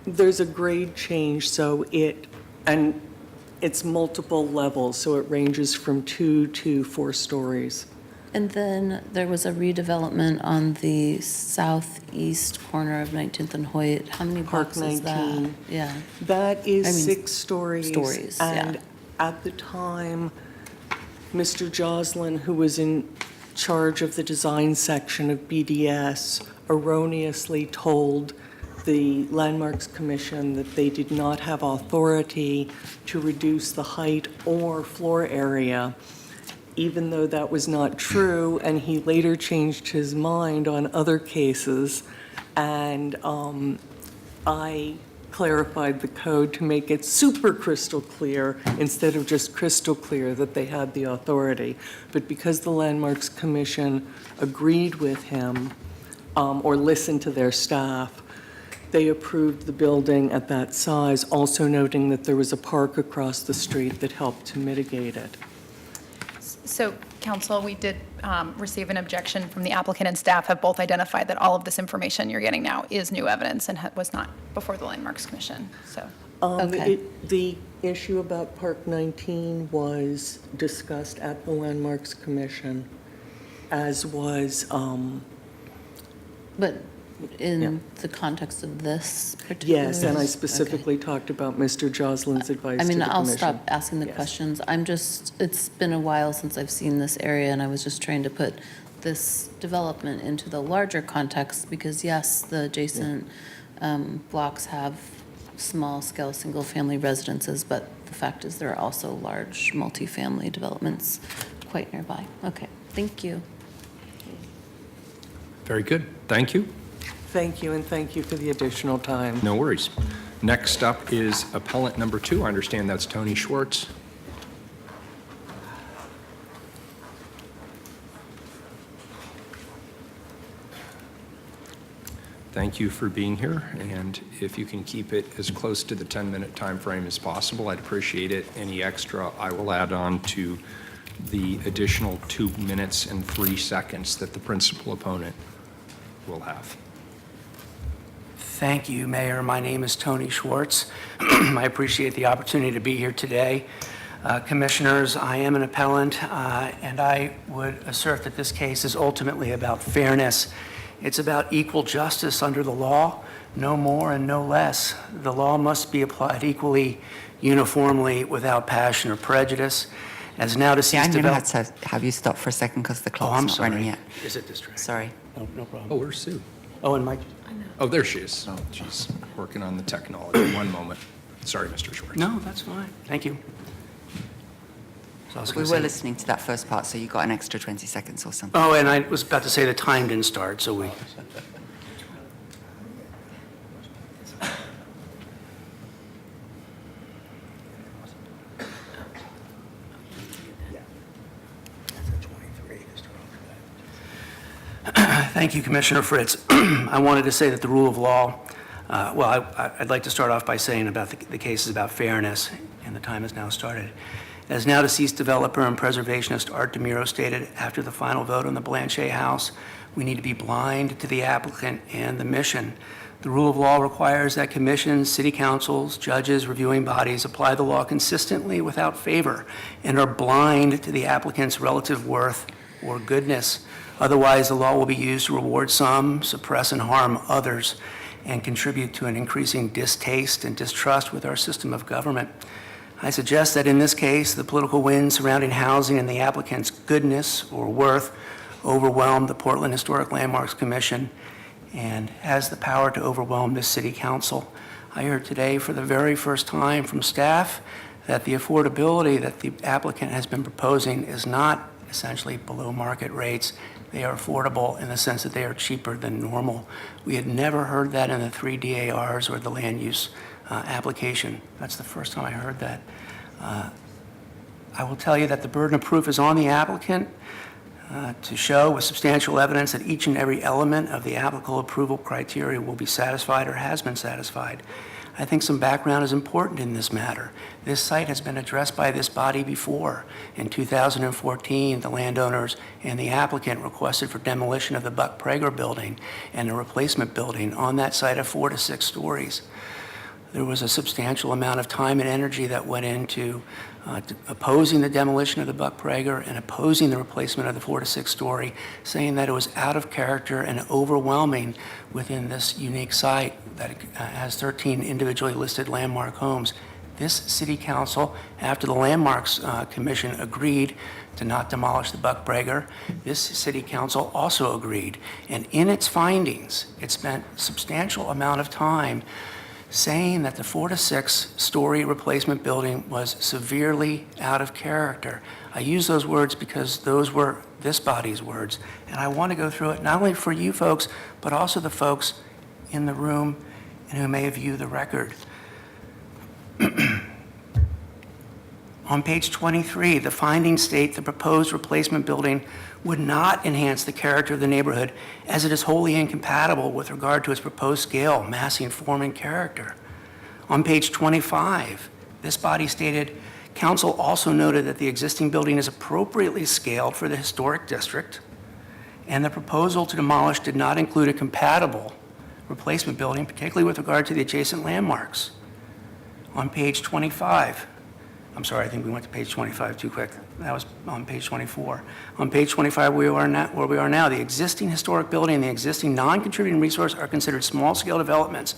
There's a grade change, so it's multiple levels, so it ranges from 2 to 4 stories. And then there was a redevelopment on the southeast corner of 19th and Hoyt. How many Park blocks is that? 19. Yeah. That is I mean, 6 stories. stories, yeah. And at the time, Mr. Joslin, who was in charge of the design section of BDS, erroneously told the Landmarks Commission that they did not have authority to reduce the height or floor area, even though that was not true, and he later changed his mind on other cases, and I clarified the code to make it super crystal clear instead of just crystal clear that they had the authority. But because the Landmarks Commission agreed with him or listened to their staff, they approved the building at that size, also noting that there was a park across the street that helped to mitigate it. So, council, we did receive an objection from the applicant, and staff have both identified that all of this information you're getting now is new evidence and was not before the Landmarks Commission, so. Okay. The issue about Park 19 was discussed at the Landmarks Commission, as was, But Yeah. in the context of this particular? yes, and I Okay. specifically talked about Mr. Joslin's advice I to the mean, commission. I'll stop asking the Yes. questions. It's been a while since I've seen this area, and I was just trying to put this development into the larger context, because yes, the adjacent blocks have small-scale, single-family residences, but the fact is there are also large multifamily developments quite nearby. Okay, thank you. Very good. Thank you. Thank you, and thank you for the additional time. No worries. Next up is appellant number 2. I understand that's Tony Schwartz. Thank you for being here, and if you can keep it as close to the 10-minute time frame as possible, I'd appreciate it. Any extra, I will add on to the additional 2 minutes and 3 seconds that the principal opponent will have. Thank you, Mayor. My name is Tony Schwartz. I appreciate the opportunity to be here today. Commissioners, I am an appellant, and I would assert that this case is ultimately about fairness. It's about equal justice under the law, no more and no less. The law must be applied equally, uniformly, without passion or prejudice. As now Yeah, deceased I'm going to develop... have to have you stop for a second because the Oh, clock's I'm not running sorry. yet. Is it distracting? Sorry. No problem. Oh, where's Sue? Oh, and Mike? Oh, there she is. Oh, she's working on the technology. One moment. Sorry, Mr. Schwartz. No, that's fine. Thank you. So I was We gonna were say- listening to that first part, so you got an extra 20 seconds or something. Oh, and I was about to say the time didn't start, so we... Thank you, Commissioner Fritz. I wanted to say that the rule of law, I'd like to start off by saying about the case is about fairness, and the time has now started. As now deceased developer and preservationist Art DeMiro stated after the final vote on the Blanchet House, we need to be blind to the applicant and the mission. The rule of law requires that commissions, city councils, judges, reviewing bodies apply the law consistently without favor and are blind to the applicant's relative worth or goodness. Otherwise, the law will be used to reward some, suppress and harm others, and contribute to an increasing distaste and distrust with our system of government. I suggest that in this case, the political winds surrounding housing and the applicant's goodness or worth overwhelm the Portland Historic Landmarks Commission and has the power to overwhelm the City Council. I heard today for the very first time from staff that the affordability that the applicant has been proposing is not essentially below market rates. They are affordable in the sense that they are cheaper than normal. We had never heard that in the 3 DARs or the land use application. That's the first time I heard that. I will tell you that the burden of proof is on the applicant to show with substantial evidence that each and every element of the applicable approval criteria will be satisfied or has been satisfied. I think some background is important in this matter. This site has been addressed by this body before. In 2014, the landowners and the applicant requested for demolition of the Buck Prager building and a replacement building on that site of 4 to 6 stories. There was a substantial amount of time and energy that went into opposing the demolition of the Buck Prager and opposing the replacement of the 4 to 6 story, saying that it was out of character and overwhelming within this unique site that has 13 individually listed landmark homes. This city council, after the Landmarks Commission agreed to not demolish the Buck Prager, this city council also agreed. And in its findings, it spent a substantial amount of time saying that the 4 to 6 story replacement building was severely out of character. I use those words because those were this body's words. And I want to go through it not only for you folks, but also the folks in the room and who may view the record. On page 23, the findings state the proposed replacement building would not enhance the character of the neighborhood as it is wholly incompatible with regard to its proposed scale, massing, form, and character. On page 25, this body stated, council also noted that the existing building is appropriately scaled for the historic district, and the proposal to demolish did not include a compatible replacement building, particularly with regard to the adjacent landmarks. On page 25, I'm sorry, I think we went to page 25 too quick. That was on page 24. On page 25, where we are now, the existing historic building and the existing non-contributing resource are considered small-scale developments.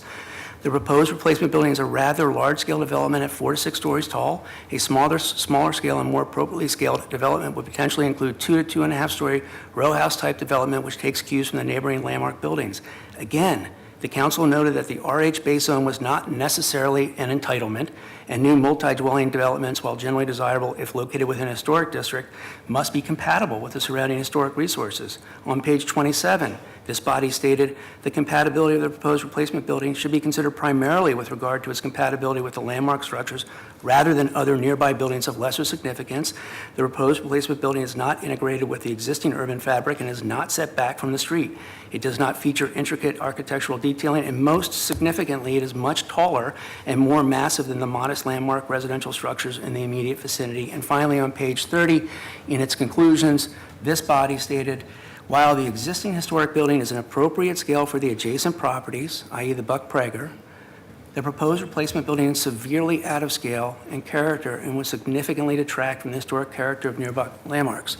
The proposed replacement building is a rather large-scale development at 4 to 6 stories tall. A smaller scale and more appropriately scaled development would potentially include 2 to 2.5-story row house-type development, which takes cues from the neighboring landmark buildings. Again, the council noted that the RH Bay Zone was not necessarily an entitlement, and new multi-dwelling developments, while generally desirable if located within a historic district, must be compatible with the surrounding historic resources. On page 27, this body stated the compatibility of the proposed replacement building should be considered primarily with regard to its compatibility with the landmark structures rather than other nearby buildings of lesser significance. The proposed replacement building is not integrated with the existing urban fabric and is not set back from the street. It does not feature intricate architectural detailing, and most significantly, it is much taller and more massive than the modest landmark residential structures in the immediate vicinity. And finally, on page 30, in its conclusions, this body stated, while the existing historic building is an appropriate scale for the adjacent properties, i.e. the Buck Prager, the proposed replacement building is severely out of scale and character and would significantly detract from the historic character of nearby landmarks.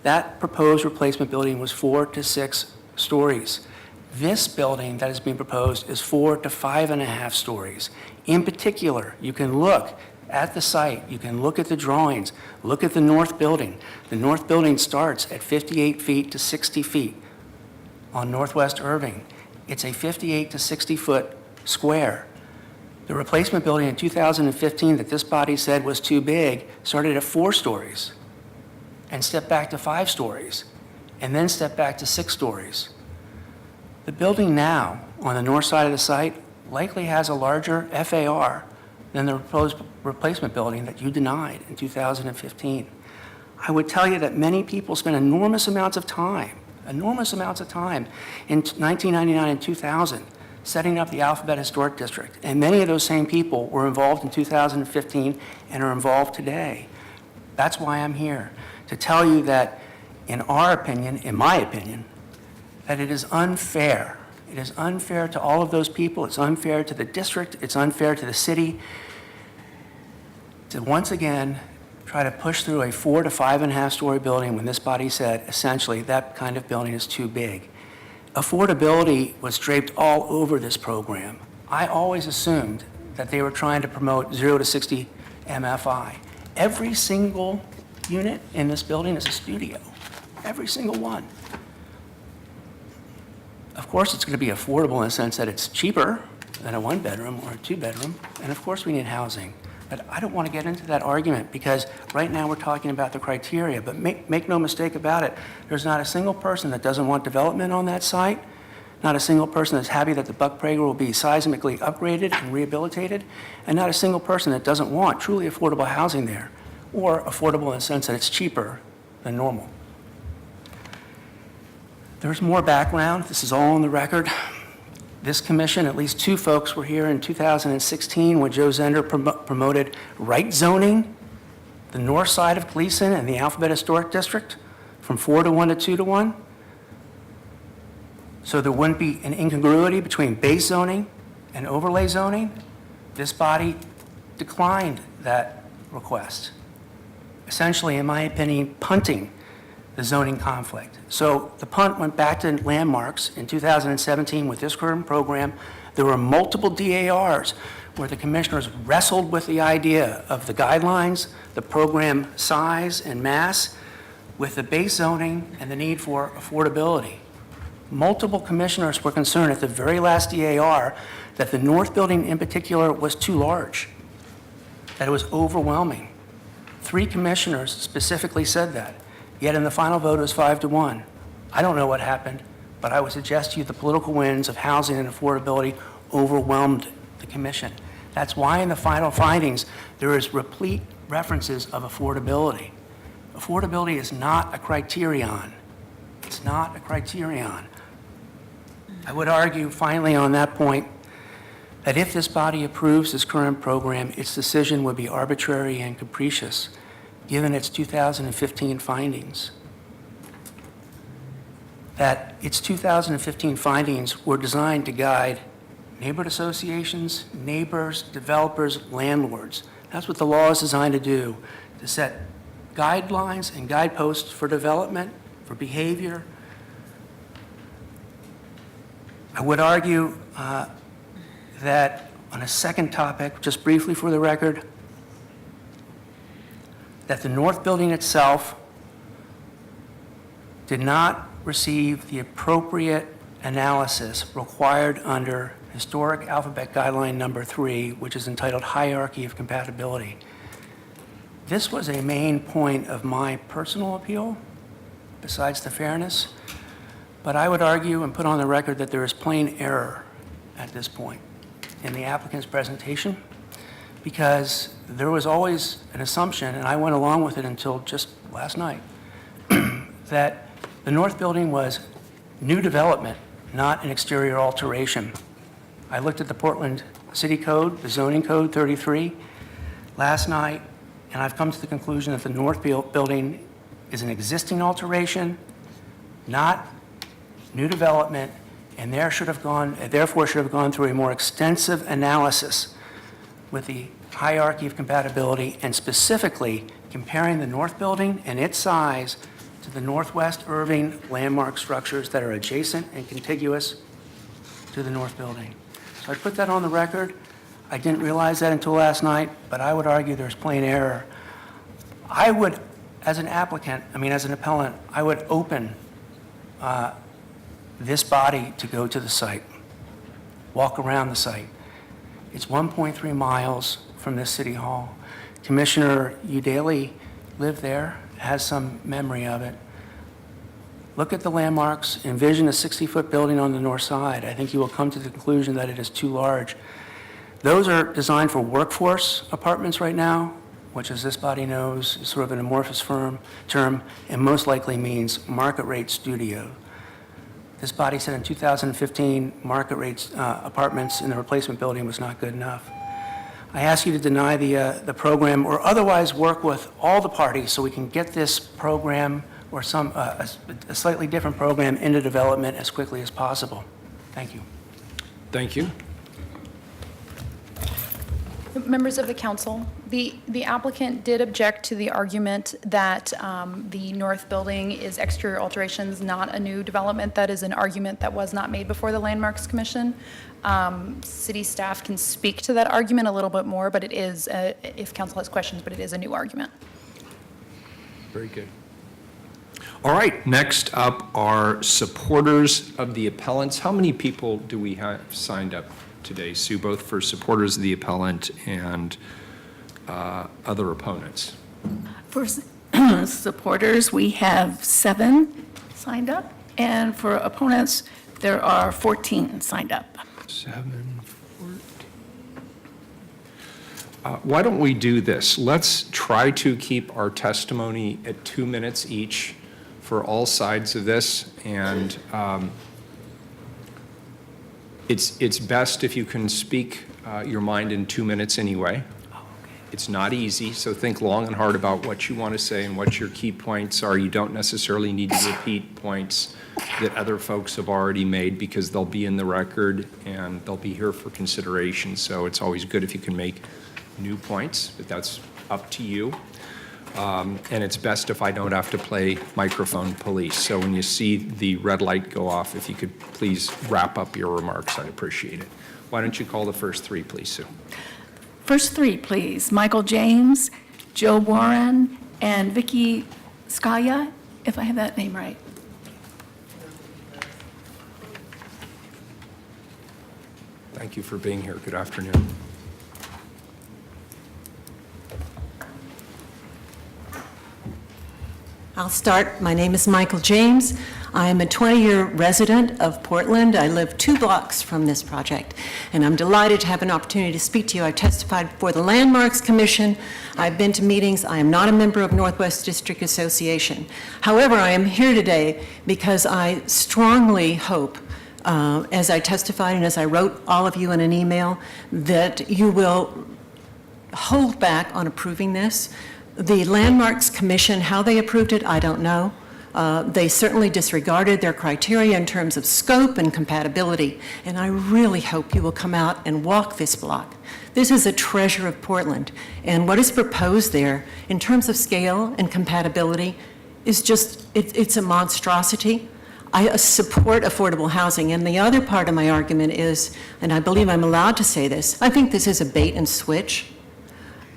That proposed replacement building was 4 to 6 stories. This building that is being proposed is 4 to 5.5 stories. In particular, you can look at the site, you can look at the drawings, look at the north building. The north building starts at 58 feet to 60 feet on Northwest Irving. It's a 58 to 60 foot square. The replacement building in 2015 that this body said was too big started at 4 stories and stepped back to 5 stories and then stepped back to 6 stories. The building now on the north side of the site likely has a larger FAR than the proposed replacement building that you denied in 2015. I would tell you that many people spend enormous amounts of time enormous amounts of time in 1999 and 2000 setting up the Alphabet Historic District. And many of those same people were involved in 2015 and are involved today. That's why I'm here, to tell you that in our opinion, in my opinion, that it is unfair. It is unfair to all of those people. It's unfair to the district. It's unfair to the city to once again try to push through a 4 to 5.5 story building when this body said essentially that kind of building is too big. Affordability was draped all over this program. I always assumed that they were trying to promote 0 to 60 MFI. Every single unit in this building is a studio. Every single one. Of course, it's going to be affordable in the sense that it's cheaper than a 1-bedroom or a 2-bedroom, and of course we need housing. But I don't want to get into that argument because right now we're talking about the criteria, but make no mistake about it, there's not a single person that doesn't want development on that site, not a single person that's happy that the Buck Prager will be seismically upgraded and rehabilitated, and not a single person that doesn't want truly affordable housing there, or affordable in the sense that it's cheaper than normal. There's more background. This is all on the record. This commission, at least 2 folks were here in 2016 when Joe Zender promoted right zoning, the north side of Gleason and the Alphabet Historic District from 4 to 1 to 2 to 1. So there wouldn't be an incongruity between base zoning and overlay zoning. This body declined that request, essentially, in my opinion, punting the zoning conflict. So the punt went back to landmarks in 2017 with this current program. There were multiple DARs where the commissioners wrestled with the idea of the guidelines, the program size and mass, with the base zoning and the need for affordability. Multiple commissioners were concerned at the very last DAR that the north building in particular was too large, that it was overwhelming. 3 commissioners specifically said that. Yet in the final vote, it was 5 to 1. I don't know what happened, but I would suggest to you the political winds of housing and affordability overwhelmed the commission. That's why in the final findings, there is replete references of affordability. Affordability is not a criterion. It's not a criterion. I would argue finally on that point that if this body approves this current program, its decision would be arbitrary and capricious, given its 2015 findings. That its 2015 findings were designed to guide neighborhood associations, neighbors, developers, landlords. That's what the law is designed to do, to set guidelines and guideposts for development, for behavior. I would argue that on a second topic, just briefly for the record, that the north building itself did not receive the appropriate analysis required under Historic Alphabet Guideline number 3, which is entitled Hierarchy of Compatibility. This was a main point of my personal appeal, besides the fairness, but I would argue and put on the record that there is plain error at this point in the applicant's presentation, because there was always an assumption, and I went along with it until just last night, that the north building was new development, not an exterior alteration. I looked at the Portland City Code, the zoning code 33, last night, and I've come to the conclusion that the north building is an existing alteration, not new development, and therefore should have gone through a more extensive analysis with the hierarchy of compatibility, and specifically comparing the north building and its size to the Northwest Irving landmark structures that are adjacent and contiguous to the north building. So I put that on the record. I didn't realize that until last night, but I would argue there's plain error. I would, as an appellant, I would open this body to go to the site, walk around the site. It's 1.3 miles from this city hall. Commissioner Udaley lived there, has some memory of it. Look at the landmarks, envision a 60-foot building on the north side. I think you will come to the conclusion that it is too large. Those are designed for workforce apartments right now, which, as this body knows, is sort of an amorphous term and most likely means market rate studio. This body said in 2015, market rates apartments in the replacement building was not good enough. I ask you to deny the program or otherwise work with all the parties so we can get this program or a slightly different program into development as quickly as possible. Thank you. Thank you. Members of the council, the applicant did object to the argument that the north building is exterior alterations, not a new development. That is an argument that was not made before the Landmarks Commission. City staff can speak to that argument a little bit more, but it is, if council has questions, but it is a new argument. Very good. All right, next up are supporters of the appellants. How many people do we have signed up today, Sue, both for supporters of the appellant and other opponents? For supporters, we have 7 signed up, and for opponents, there are 14 signed up. 7, 14. Why don't we do this? Let's try to keep our testimony at 2 minutes each for all sides of this, and it's best if you can speak your mind in 2 minutes anyway. It's not easy, so think long and hard about what you want to say and what your key points are. You don't necessarily need to repeat points that other folks have already made because they'll be in the record and they'll be here for consideration. So it's always good if you can make new points, but that's up to you. And it's best if I don't have to play microphone police. So when you see the red light go off, if you could please wrap up your remarks, I'd appreciate it. Why don't you call the first 3, please, Sue? First 3, please. Michael James, Joe Warren, and Vicky Skaya, if I have that name right. Thank you for being here. Good afternoon. I'll start. My name is Michael James. I am a 20-year resident of Portland. I live 2 blocks from this project, and I'm delighted to have an opportunity to speak to you. I testified before the Landmarks Commission. I've been to meetings. I am not a member of Northwest District Association. However, I am here today because I strongly hope, as I testified and as I wrote all of you in an email, that you will hold back on approving this. The Landmarks Commission, how they approved it, I don't know. They certainly disregarded their criteria in terms of scope and compatibility, and I really hope you will come out and walk this block. This is a treasure of Portland, and what is proposed there in terms of scale and compatibility is just, it's a monstrosity. I support affordable housing, and the other part of my argument is, and I believe I'm allowed to say this, I think this is a bait and switch.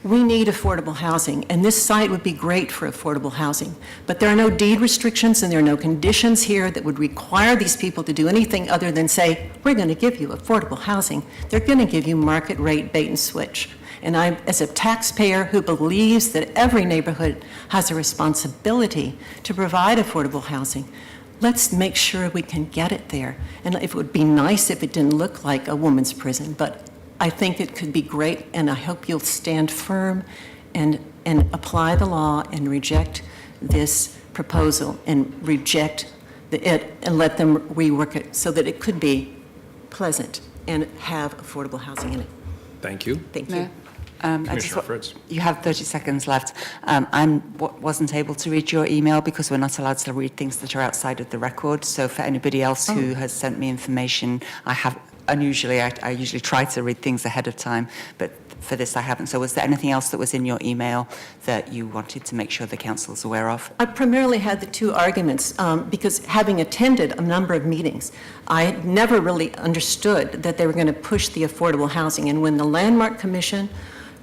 We need affordable housing, and this site would be great for affordable housing. But there are no deed restrictions and there are no conditions here that would require these people to do anything other than say, we're going to give you affordable housing. They're going to give you market rate bait and switch. And I, as a taxpayer who believes that every neighborhood has a responsibility to provide affordable housing, let's make sure we can get it there. And it would be nice if it didn't look like a woman's prison, but I think it could be great, and I hope you'll stand firm and apply the law and reject this proposal and reject it and let them rework it so that it could be pleasant and have affordable housing in it. Thank you. Thank you. Commissioner Fritz. You have 30 seconds left. I wasn't able to read your email because we're not allowed to read things that are outside of the record. So for anybody else who has sent me information, I usually try to read things ahead of time, but for this I haven't. So was there anything else that was in your email that you wanted to make sure the council is aware of? I primarily had the 2 arguments because having attended a number of meetings, I never really understood that they were going to push the affordable housing. And when the Landmark Commission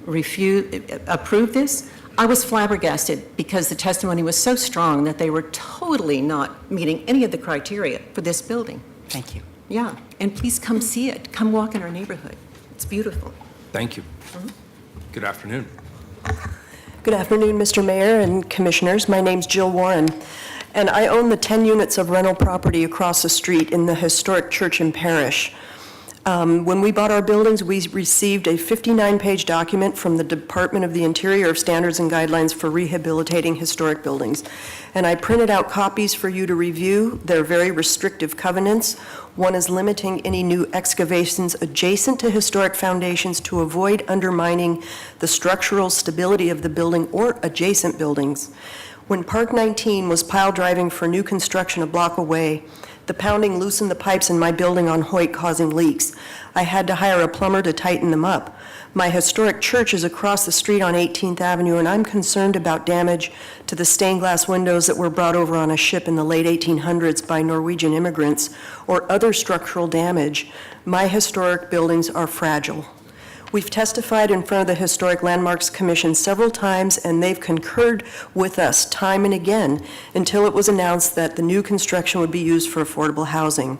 approved this, I was flabbergasted because the testimony was so strong that they were totally not meeting any of the criteria for this building. Thank you. Yeah, and please come see it. Come walk in our neighborhood. It's beautiful. Thank you. Good afternoon. Good afternoon, Mr. Mayor and Commissioners. My name's Jill Warren, and I own the 10 units of rental property across the street in the historic church and parish. When we bought our buildings, we received a 59-page document from the Department of the Interior of Standards and Guidelines for Rehabilitating Historic Buildings. And I printed out copies for you to review. They're very restrictive covenants. One is limiting any new excavations adjacent to historic foundations to avoid undermining the structural stability of the building or adjacent buildings. When Park 19 was pile driving for new construction a block away, the pounding loosened the pipes in my building on Hoyt, causing leaks. I had to hire a plumber to tighten them up. My historic church is across the street on 18th Avenue, and I'm concerned about damage to the stained glass windows that were brought over on a ship in the late 1800s by Norwegian immigrants, or other structural damage. My historic buildings are fragile. We've testified in front of the Historic Landmarks Commission several times, and they've concurred with us time and again until it was announced that the new construction would be used for affordable housing.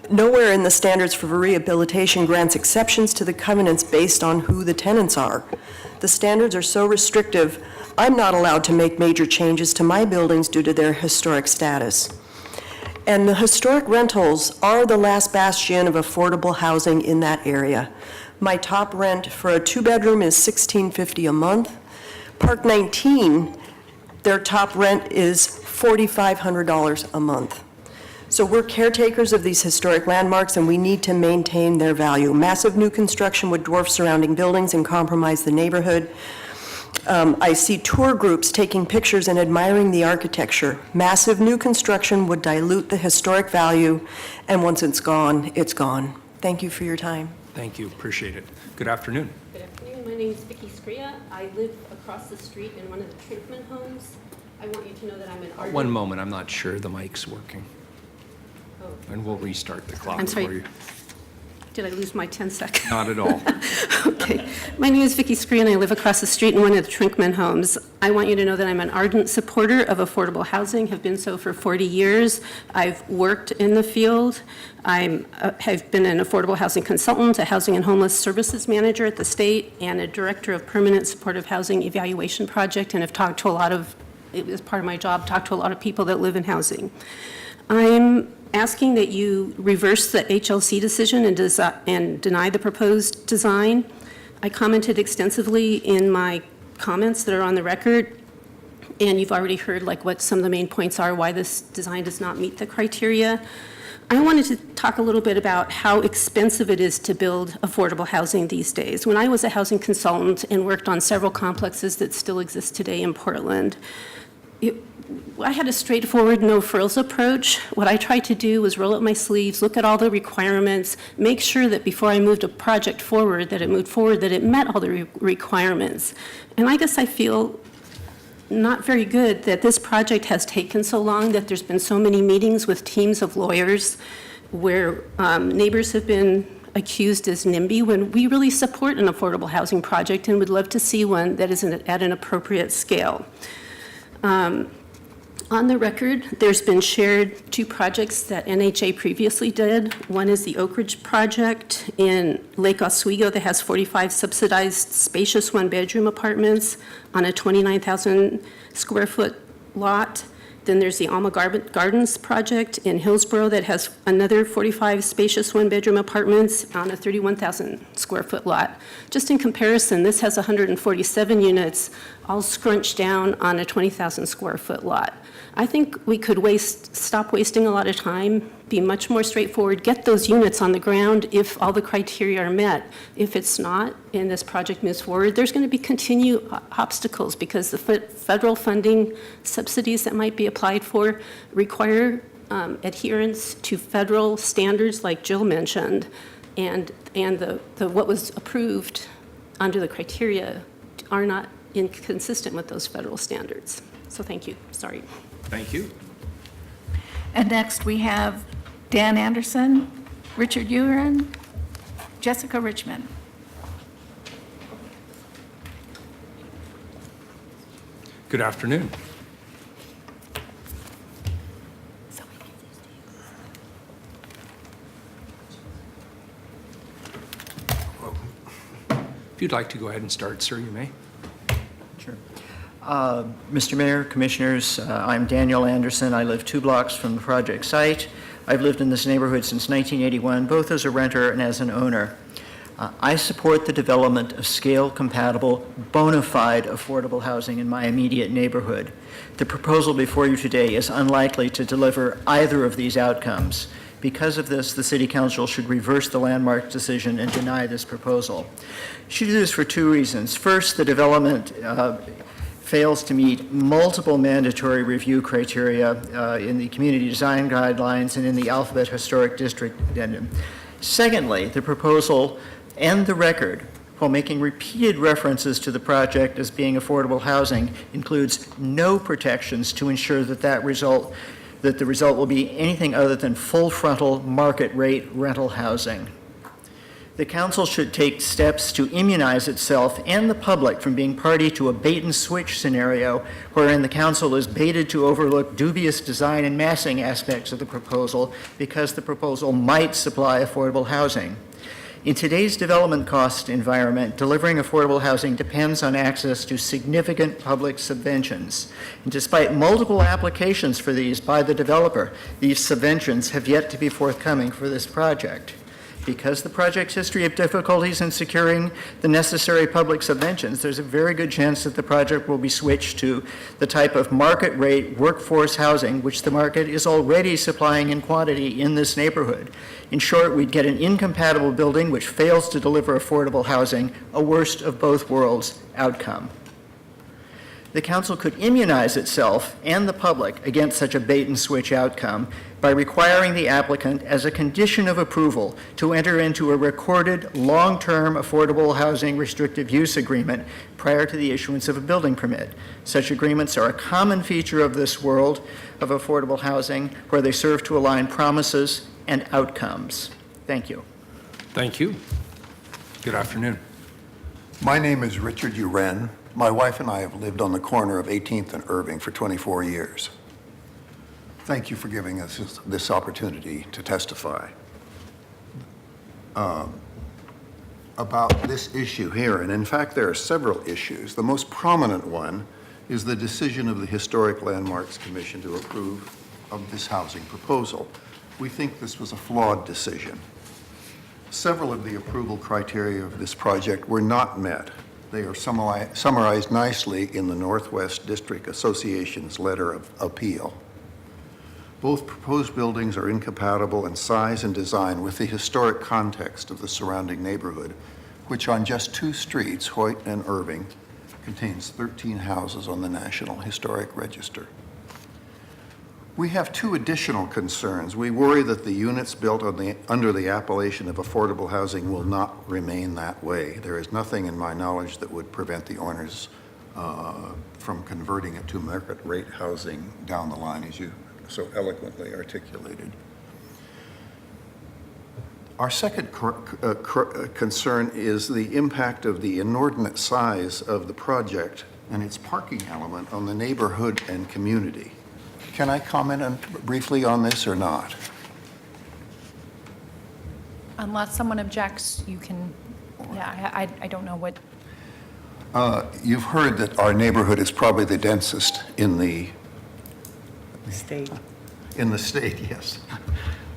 Nowhere in the standards for rehabilitation grants exceptions to the covenants based on who the tenants are. The standards are so restrictive, I'm not allowed to make major changes to my buildings due to their historic status. And the historic rentals are the last bastion of affordable housing in that area. My top rent for a two-bedroom is $1,650 a month. Park 19, their top rent is $4,500 a month. So we're caretakers of these historic landmarks, and we need to maintain their value. Massive new construction would dwarf surrounding buildings and compromise the neighborhood. I see tour groups taking pictures and admiring the architecture. Massive new construction would dilute the historic value, and once it's gone, it's gone. Thank you for your time. Thank you, appreciate it. Good afternoon. Good afternoon, my name is Vicki Scria. I live across the street in one of the Trinkman homes. I want you to know that I'm an ardent... One moment, I'm not sure the mic's working. Oh. And we'll restart the clock I'm for sorry. you. Did I lose my 10 seconds? Not at all. Okay. My name is Vicki Scria, and I live across the street in one of the Trinkman homes. I want you to know that I'm an ardent supporter of affordable housing, have been so for 40 years. I've worked in the field. I have been an affordable housing consultant, a housing and homeless services manager at the state, and a director of permanent supportive housing evaluation project, and have talked to a lot of, it was part of my job, talked to a lot of people that live in housing. I'm asking that you reverse the HLC decision and deny the proposed design. I commented extensively in my comments that are on the record, and you've already heard like what some of the main points are, why this design does not meet the criteria. I wanted to talk a little bit about how expensive it is to build affordable housing these days. When I was a housing consultant and worked on several complexes that still exist today in Portland, I had a straightforward, no-frills approach. What I tried to do was roll up my sleeves, look at all the requirements, make sure that before I moved a project forward, that it moved forward, that it met all the requirements. And I guess I feel not very good that this project has taken so long, that there's been so many meetings with teams of lawyers where neighbors have been accused as NIMBY when we really support an affordable housing project and would love to see one that is at an appropriate scale. On the record, there's been shared two projects that NHA previously did. One is the Oak Ridge project in Lake Oswego that has 45 subsidized spacious one-bedroom apartments on a 29,000 square foot lot. Then there's the Alma Gardens project in Hillsborough that has another 45 spacious one-bedroom apartments on a 31,000 square foot lot. Just in comparison, this has 147 units, all scrunched down on a 20,000 square foot lot. I think we could stop wasting a lot of time, be much more straightforward, get those units on the ground if all the criteria are met. If it's not, and this project moves forward, there's going to be continued obstacles because the federal funding subsidies that might be applied for require adherence to federal standards like Jill mentioned, and what was approved under the criteria are not inconsistent with those federal standards. So thank you. Sorry. Thank you. And next, we have Dan Anderson, Richard Uren, Jessica Richmond. Good afternoon. If you'd like to go ahead and start, sir, you may. Sure. Mr. Mayor, Commissioners, I'm Daniel Anderson. I live 2 blocks from the project site. I've lived in this neighborhood since 1981, both as a renter and as an owner. I support the development of scale-compatible, bona fide affordable housing in my immediate neighborhood. The proposal before you today is unlikely to deliver either of these outcomes. Because of this, the City Council should reverse the landmark decision and deny this proposal. You should do this for two reasons. First, the development fails to meet multiple mandatory review criteria in the community design guidelines and in the Alphabet Historic District addendum. Secondly, the proposal and the record, while making repeated references to the project as being affordable housing, includes no protections to ensure that the result will be anything other than full frontal market rate rental housing. The council should take steps to immunize itself and the public from being party to a bait and switch scenario wherein the council is baited to overlook dubious design and massing aspects of the proposal because the proposal might supply affordable housing. In today's development cost environment, delivering affordable housing depends on access to significant public subventions. And despite multiple applications for these by the developer, these subventions have yet to be forthcoming for this project. Because the project's history of difficulties in securing the necessary public subventions, there's a very good chance that the project will be switched to the type of market rate workforce housing which the market is already supplying in quantity in this neighborhood. In short, we'd get an incompatible building which fails to deliver affordable housing, a worst of both worlds outcome. The council could immunize itself and the public against such a bait-and-switch outcome by requiring the applicant, as a condition of approval, to enter into a recorded long-term affordable housing restrictive use agreement prior to the issuance of a building permit. Such agreements are a common feature of this world of affordable housing, where they serve to align promises and outcomes. Thank you. Thank you. Good afternoon. My name is Richard Uren. My wife and I have lived on the corner of 18th and Irving for 24 years. Thank you for giving us this opportunity to testify about this issue here. And in fact, there are several issues. The most prominent one is the decision of the Historic Landmarks Commission to approve of this housing proposal. We think this was a flawed decision. Several of the approval criteria of this project were not met. They are summarized nicely in the Northwest District Association's letter of appeal. Both proposed buildings are incompatible in size and design with the historic context of the surrounding neighborhood, which on just 2 streets, Hoyt and Irving, contains 13 houses on the National Historic Register. We have 2 additional concerns. We worry that the units built under the appellation of affordable housing will not remain that way. There is nothing in my knowledge that would prevent the owners from converting it to market rate housing down the line, as you so eloquently articulated. Our second concern is the impact of the inordinate size of the project and its parking element on the neighborhood and community. Can I comment briefly on this or not? Unless someone objects, you can, yeah, I don't know what. You've heard that our neighborhood is probably the densest in the State. In the state, yes.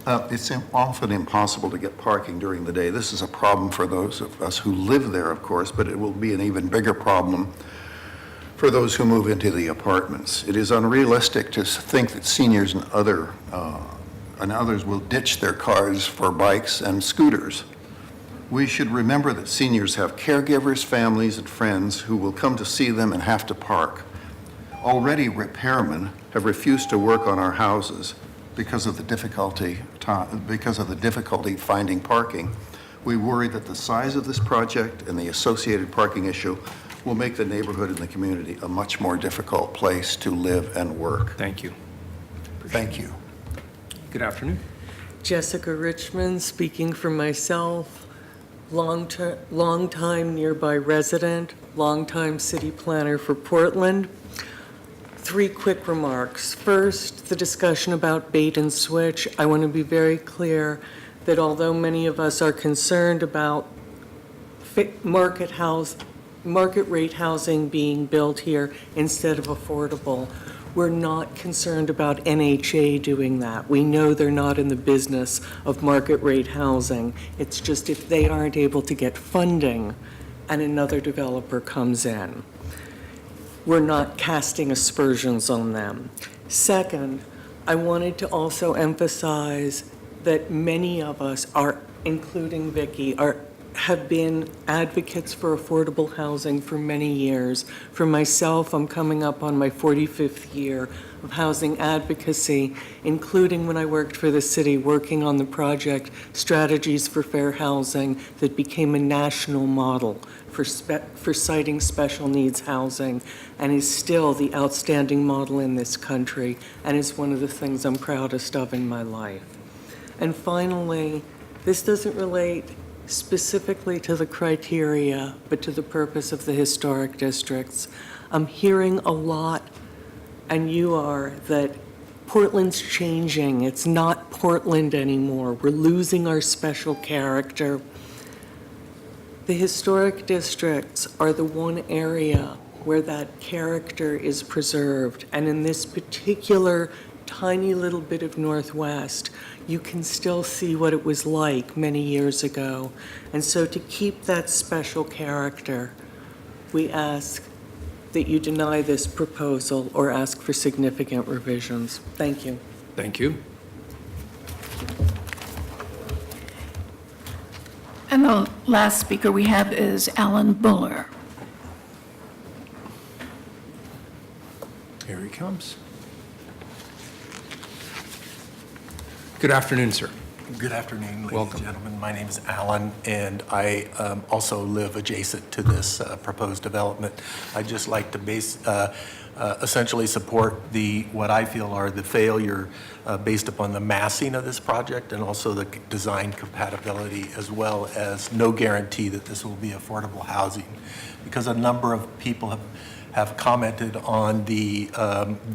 It's often impossible to get parking during the day. This is a problem for those of us who live there, of course, but it will be an even bigger problem for those who move into the apartments. It is unrealistic to think that seniors and others will ditch their cars for bikes and scooters. We should remember that seniors have caregivers, families, and friends who will come to see them and have to park. Already, repairmen have refused to work on our houses because of the difficulty finding parking. We worry that the size of this project and the associated parking issue will make the neighborhood and the community a much more difficult place to live and work. Thank you. Thank you. Good afternoon. Jessica Richmond, speaking for myself, long-time nearby resident, long-time city planner for Portland. 3 quick remarks. First, the discussion about bait and switch. I want to be very clear that although many of us are concerned about market rate housing being built here instead of affordable, We're not concerned about NHA doing that. We know they're not in the business of market rate housing. It's just if they aren't able to get funding and another developer comes in, we're not casting aspersions on them. Second, I wanted to also emphasize that many of us are, including Vicki, have been advocates for affordable housing for many years. For myself, I'm coming up on my 45th year of housing advocacy, including when I worked for the city, working on the project Strategies for Fair Housing that became a national model for citing special needs housing, and is still the outstanding model in this country, and is one of the things I'm proudest of in my life. And finally, this doesn't relate specifically to the criteria, but to the purpose of the historic districts. I'm hearing a lot, and you are, that Portland's changing. It's not Portland anymore. We're losing our special character. The historic districts are the one area where that character is preserved. And in this particular tiny little bit of Northwest, you can still see what it was like many years ago. And so to keep that special character, we ask that you deny this proposal or ask for significant revisions. Thank you. Thank you. And the last speaker we have is Alan Buller. Here he comes. Good afternoon, sir. Good afternoon, ladies Welcome. and gentlemen. My name is Alan, and I also live adjacent to this proposed development. I'd just like to essentially support what I feel are the failure based upon the massing of this project and also the design compatibility, as well as no guarantee that this will be affordable housing. Because a number of people have commented on the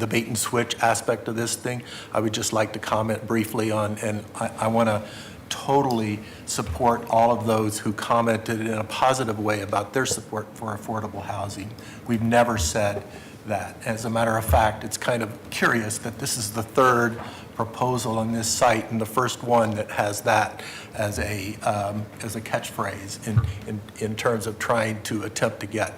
bait and switch aspect of this thing. I would just like to comment briefly on, and I want to totally support all of those who commented in a positive way about their support for affordable housing. We've never said that. As a matter of fact, it's kind of curious that this is the third proposal on this site and the first one that has that as a catchphrase in terms of trying to attempt to get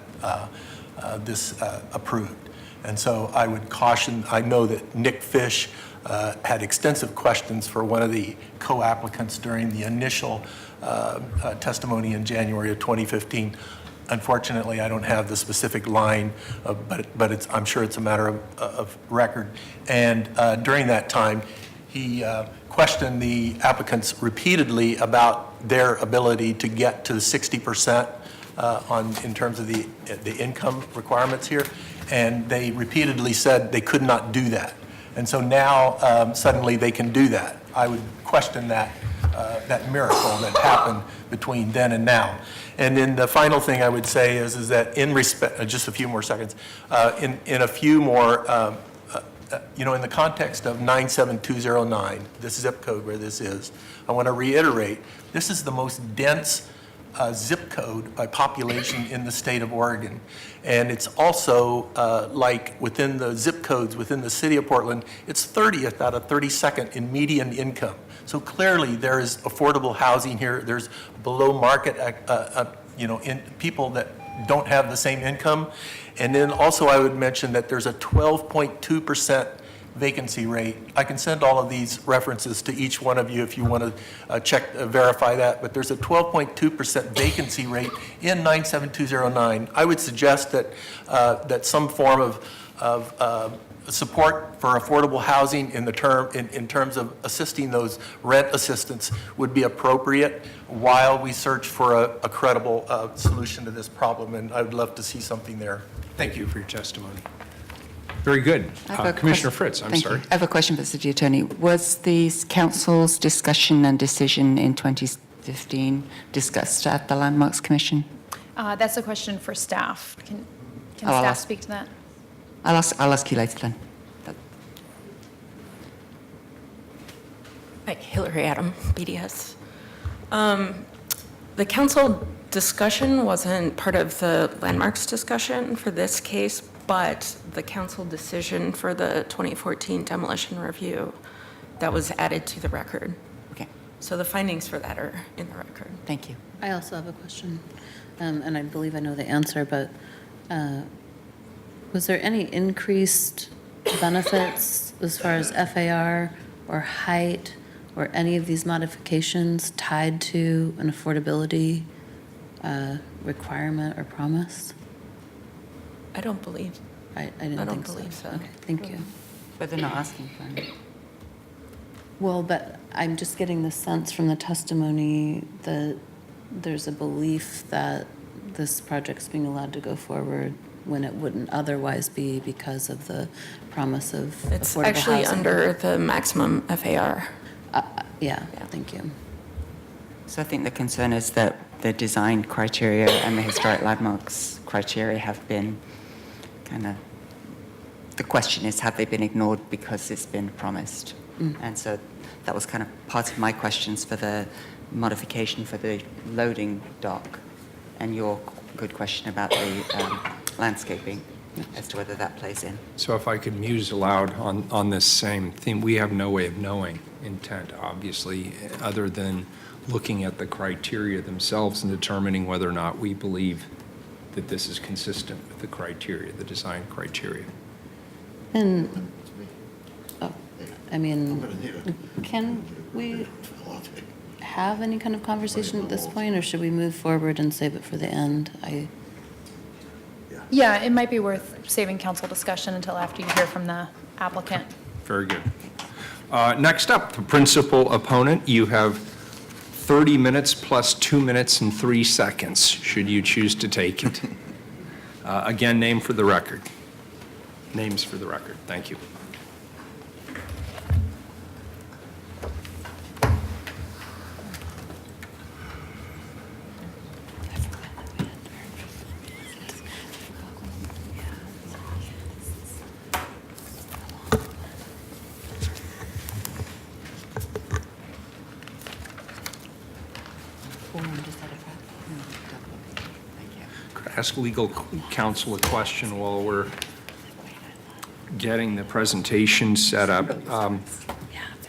this approved. And so I would caution, I know that Nick Fish had extensive questions for one of the co-applicants during the initial testimony in January of 2015. Unfortunately, I don't have the specific line, but I'm sure it's a matter of record. And during that time, he questioned the applicants repeatedly about their ability to get to the 60% in terms of the income requirements here, and they repeatedly said they could not do that. And so now suddenly they can do that. I would question that miracle that happened between then and now. And then the final thing I would say is that in respect, just a few more seconds, in a few more, in the context of 97209, this zip code where this is, I want to reiterate, this is the most dense zip code by population in the state of Oregon. And it's also like within the zip codes within the city of Portland, it's 30th out of 32nd in median income. So clearly there is affordable housing here. There's below market, in people that don't have the same income. And then also I would mention that there's a 12.2% vacancy rate. I can send all of these references to each one of you if you want to verify that, but there's a 12.2% vacancy rate in 97209. I would suggest that some form of support for affordable housing in terms of assisting those rent assistants would be appropriate while we search for a credible solution to this problem, and I would love to see something there. Thank you for your testimony. Very good. Commissioner Fritz, I'm sorry. I have a question for the city attorney. Was the council's discussion and decision in 2015 discussed at the Landmarks Commission? That's a question for staff. Can I'll staff ask. speak to that? I'll ask you later then. Hi, Hillary Adam, BDS. The council discussion wasn't part of the Landmarks discussion for this case, but the council decision for the 2014 demolition review, that was added to the record. Okay, So the findings for that are in the record. thank you. I also have a question, and I believe I know the answer, but was there any increased benefits as far as FAR or height or any of these modifications tied to an affordability requirement or promise? I don't believe, I didn't I don't think so. believe so. Okay, thank you. But they're not asking for any. Well, but I'm just getting the sense from the testimony that there's a belief that this project's being allowed to go forward when it wouldn't otherwise be because of the promise of affordable housing. it's actually under the maximum FAR. Yeah, thank you. So I think the concern is that the design criteria and the historic landmarks criteria have been kind of, the question is, have they been ignored because it's been promised? And so that was kind of part of my questions for the modification for the loading dock, and your good question about the landscaping as to whether that plays in. So if I could muse aloud on this same theme, we have no way of knowing intent, obviously, other than looking at the criteria themselves and determining whether or not we believe that this is consistent with the criteria, the design criteria. And, I mean, can we have any kind of conversation at this point, or should we move forward and save it for the end? Yeah, it might be worth saving council discussion until after you hear from the applicant. Very good. Next up, the principal opponent. You have 30 minutes plus 2 minutes and 3 seconds, should you choose to take it. Again, name for the record. Names for the record. Thank you. Could I ask legal counsel a question while we're getting the presentation set up?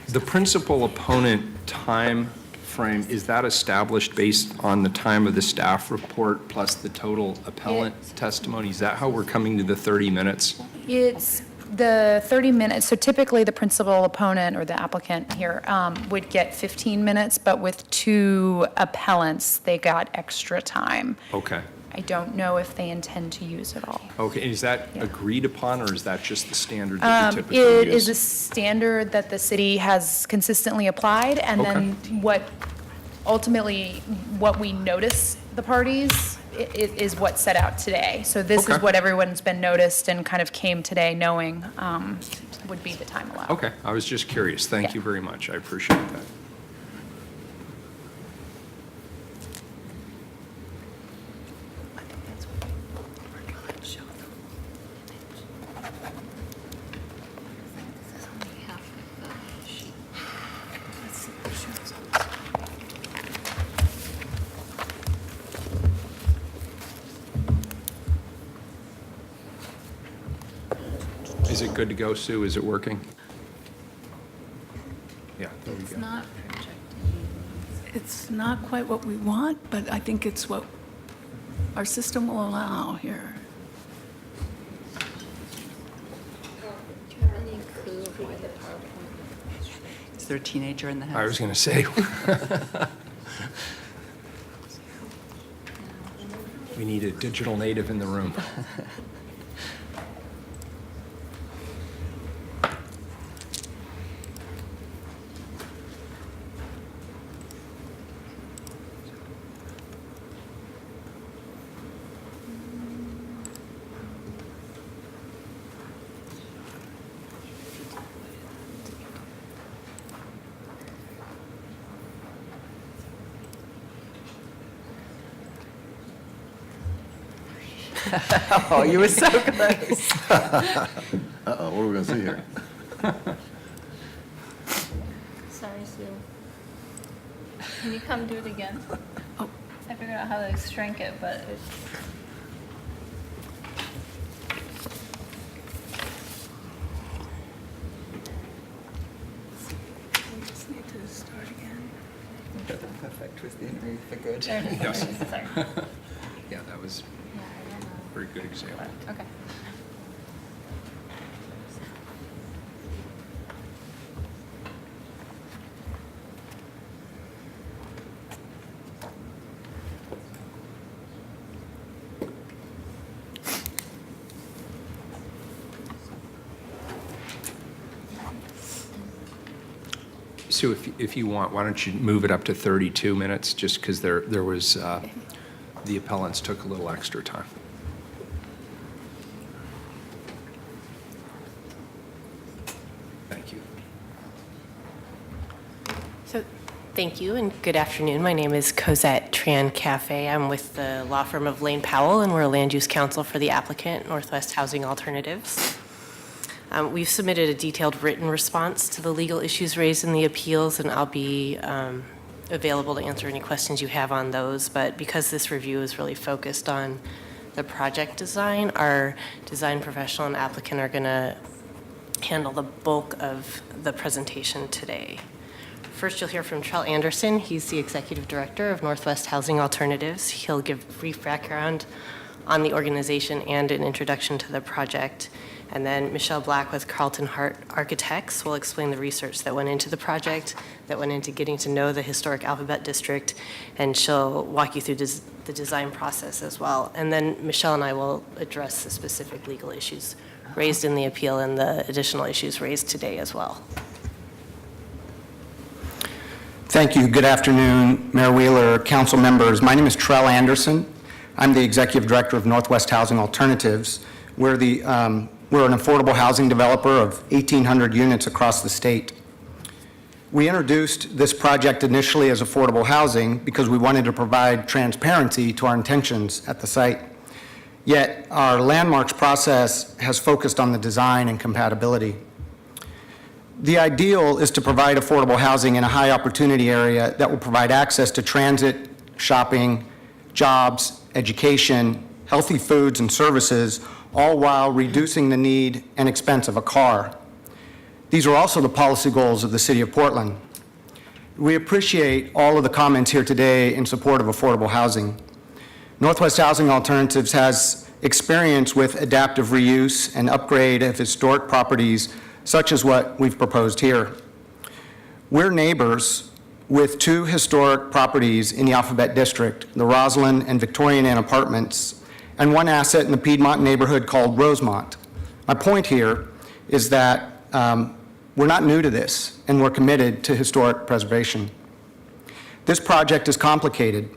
The principal opponent time frame, is that established based on the time of the staff report plus the total appellant testimony? Is that how we're coming to the 30 minutes? It's the 30 minutes, so typically the principal opponent or the applicant here would get 15 minutes, but with 2 appellants, they got extra time. Okay. I don't know if they intend to use it all. Okay, is that agreed upon, or is that just the standard that you typically use? It is a standard that the city has consistently applied, and then what we notice the parties is what's set out today. So this is what everyone's been noticed and kind of came today knowing would be the time allowed. Okay, I was just curious. Thank you very much. I appreciate that. Is it good to go, Sue? Is it working? Yeah, there we go. It's not quite what we want, but I think it's what our system will allow here. Is there a teenager in the house? I was going to say. We need a digital native in the room. Oh, you were so close. Uh-oh, what are we going to see here? Sorry, Sue. Can you come do it again? Oh. I figured out how to shrink it, but for good. There it is. Yes. Sorry. Yeah, that was a very good example. Okay. Sue, if you want, why don't you move it up to 32 minutes, just because there was, the appellants took a little extra time. Thank you. So, thank you and good afternoon. My name is Cosette Tran Cafe. I'm with the law firm of Lane Powell, and we're a land use counsel for the applicant, Northwest Housing Alternatives. We've submitted a detailed written response to the legal issues raised in the appeals, and I'll be available to answer any questions you have on those. But because this review is really focused on the project design, our design professional and applicant are going to handle the bulk of the presentation today. First, you'll hear from Trell Anderson. He's the executive director of Northwest Housing Alternatives. He'll give a brief background on the organization and an introduction to the project. And then Michelle Black with Carlton Hart Architects will explain the research that went into the project, that went into getting to know the historic Alphabet District, and she'll walk you through the design process as well. And then Michelle and I will address the specific legal issues raised in the appeal and the additional issues raised today as well. Thank you. Good afternoon, Mayor Wheeler, council members. My name is Trell Anderson. I'm the executive director of Northwest Housing Alternatives. We're an affordable housing developer of 1,800 units across the state. We introduced this project initially as affordable housing because we wanted to provide transparency to our intentions at the site. Yet our landmarks process has focused on the design and compatibility. The ideal is to provide affordable housing in a high opportunity area that will provide access to transit, shopping, jobs, education, healthy foods and services, all while reducing the need and expense of a car. These are also the policy goals of the City of Portland. We appreciate all of the comments here today in support of affordable housing. Northwest Housing Alternatives has experience with adaptive reuse and upgrade of historic properties such as what we've proposed here. We're neighbors with two historic properties in the Alphabet District, the Roslyn and Victorian Inn Apartments, and one asset in the Piedmont neighborhood called Rosemont. My point here is that we're not new to this, and we're committed to historic preservation. This project is complicated,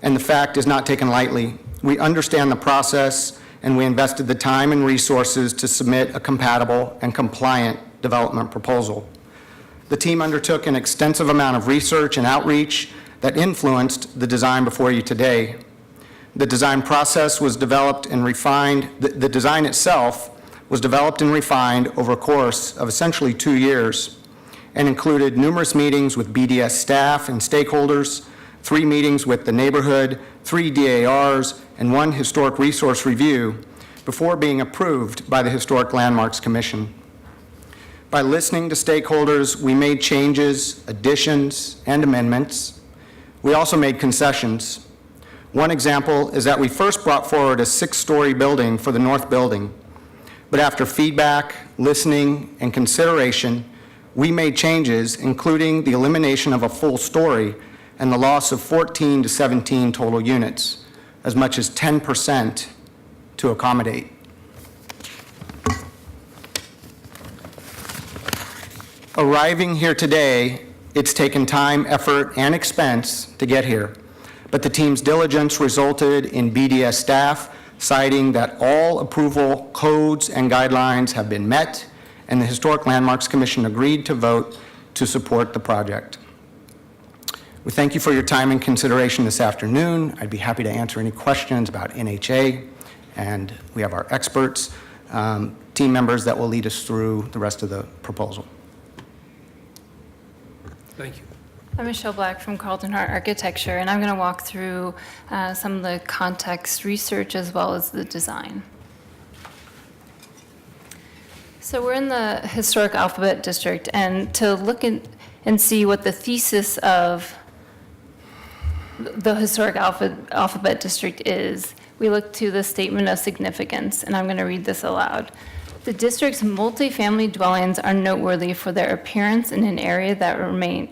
and the fact is not taken lightly. We understand the process, and we invested the time and resources to submit a compatible and compliant development proposal. The team undertook an extensive amount of research and outreach that influenced the design before you today. The design process was developed and refined. The design itself was developed and refined over a course of essentially 2 years and included numerous meetings with BDS staff and stakeholders, 3 meetings with the neighborhood, 3 DARs, and 1 historic resource review before being approved by the Historic Landmarks Commission. By listening to stakeholders, we made changes, additions, and amendments. We also made concessions. One example is that we first brought forward a 6-story building for the north building, but after feedback, listening, and consideration, we made changes, including the elimination of a full story and the loss of 14 to 17 total units, as much as 10% to accommodate. Arriving here today, it's taken time, effort, and expense to get here. But the team's diligence resulted in BDS staff citing that all approval codes and guidelines have been met, and the Historic Landmarks Commission agreed to vote to support the project. We thank you for your time and consideration this afternoon. I'd be happy to answer any questions about NHA, and we have our experts, team members that will lead us through the rest of the proposal. Thank you. I'm Michelle Black from Carlton Hart Architecture, and I'm going to walk through some of the context research as well as the design. So we're in the historic Alphabet District, and to look and see what the thesis of the historic alphabet district is, we look to the statement of significance, and I'm going to read this aloud. The district's multifamily dwellings are noteworthy for their appearance in an area that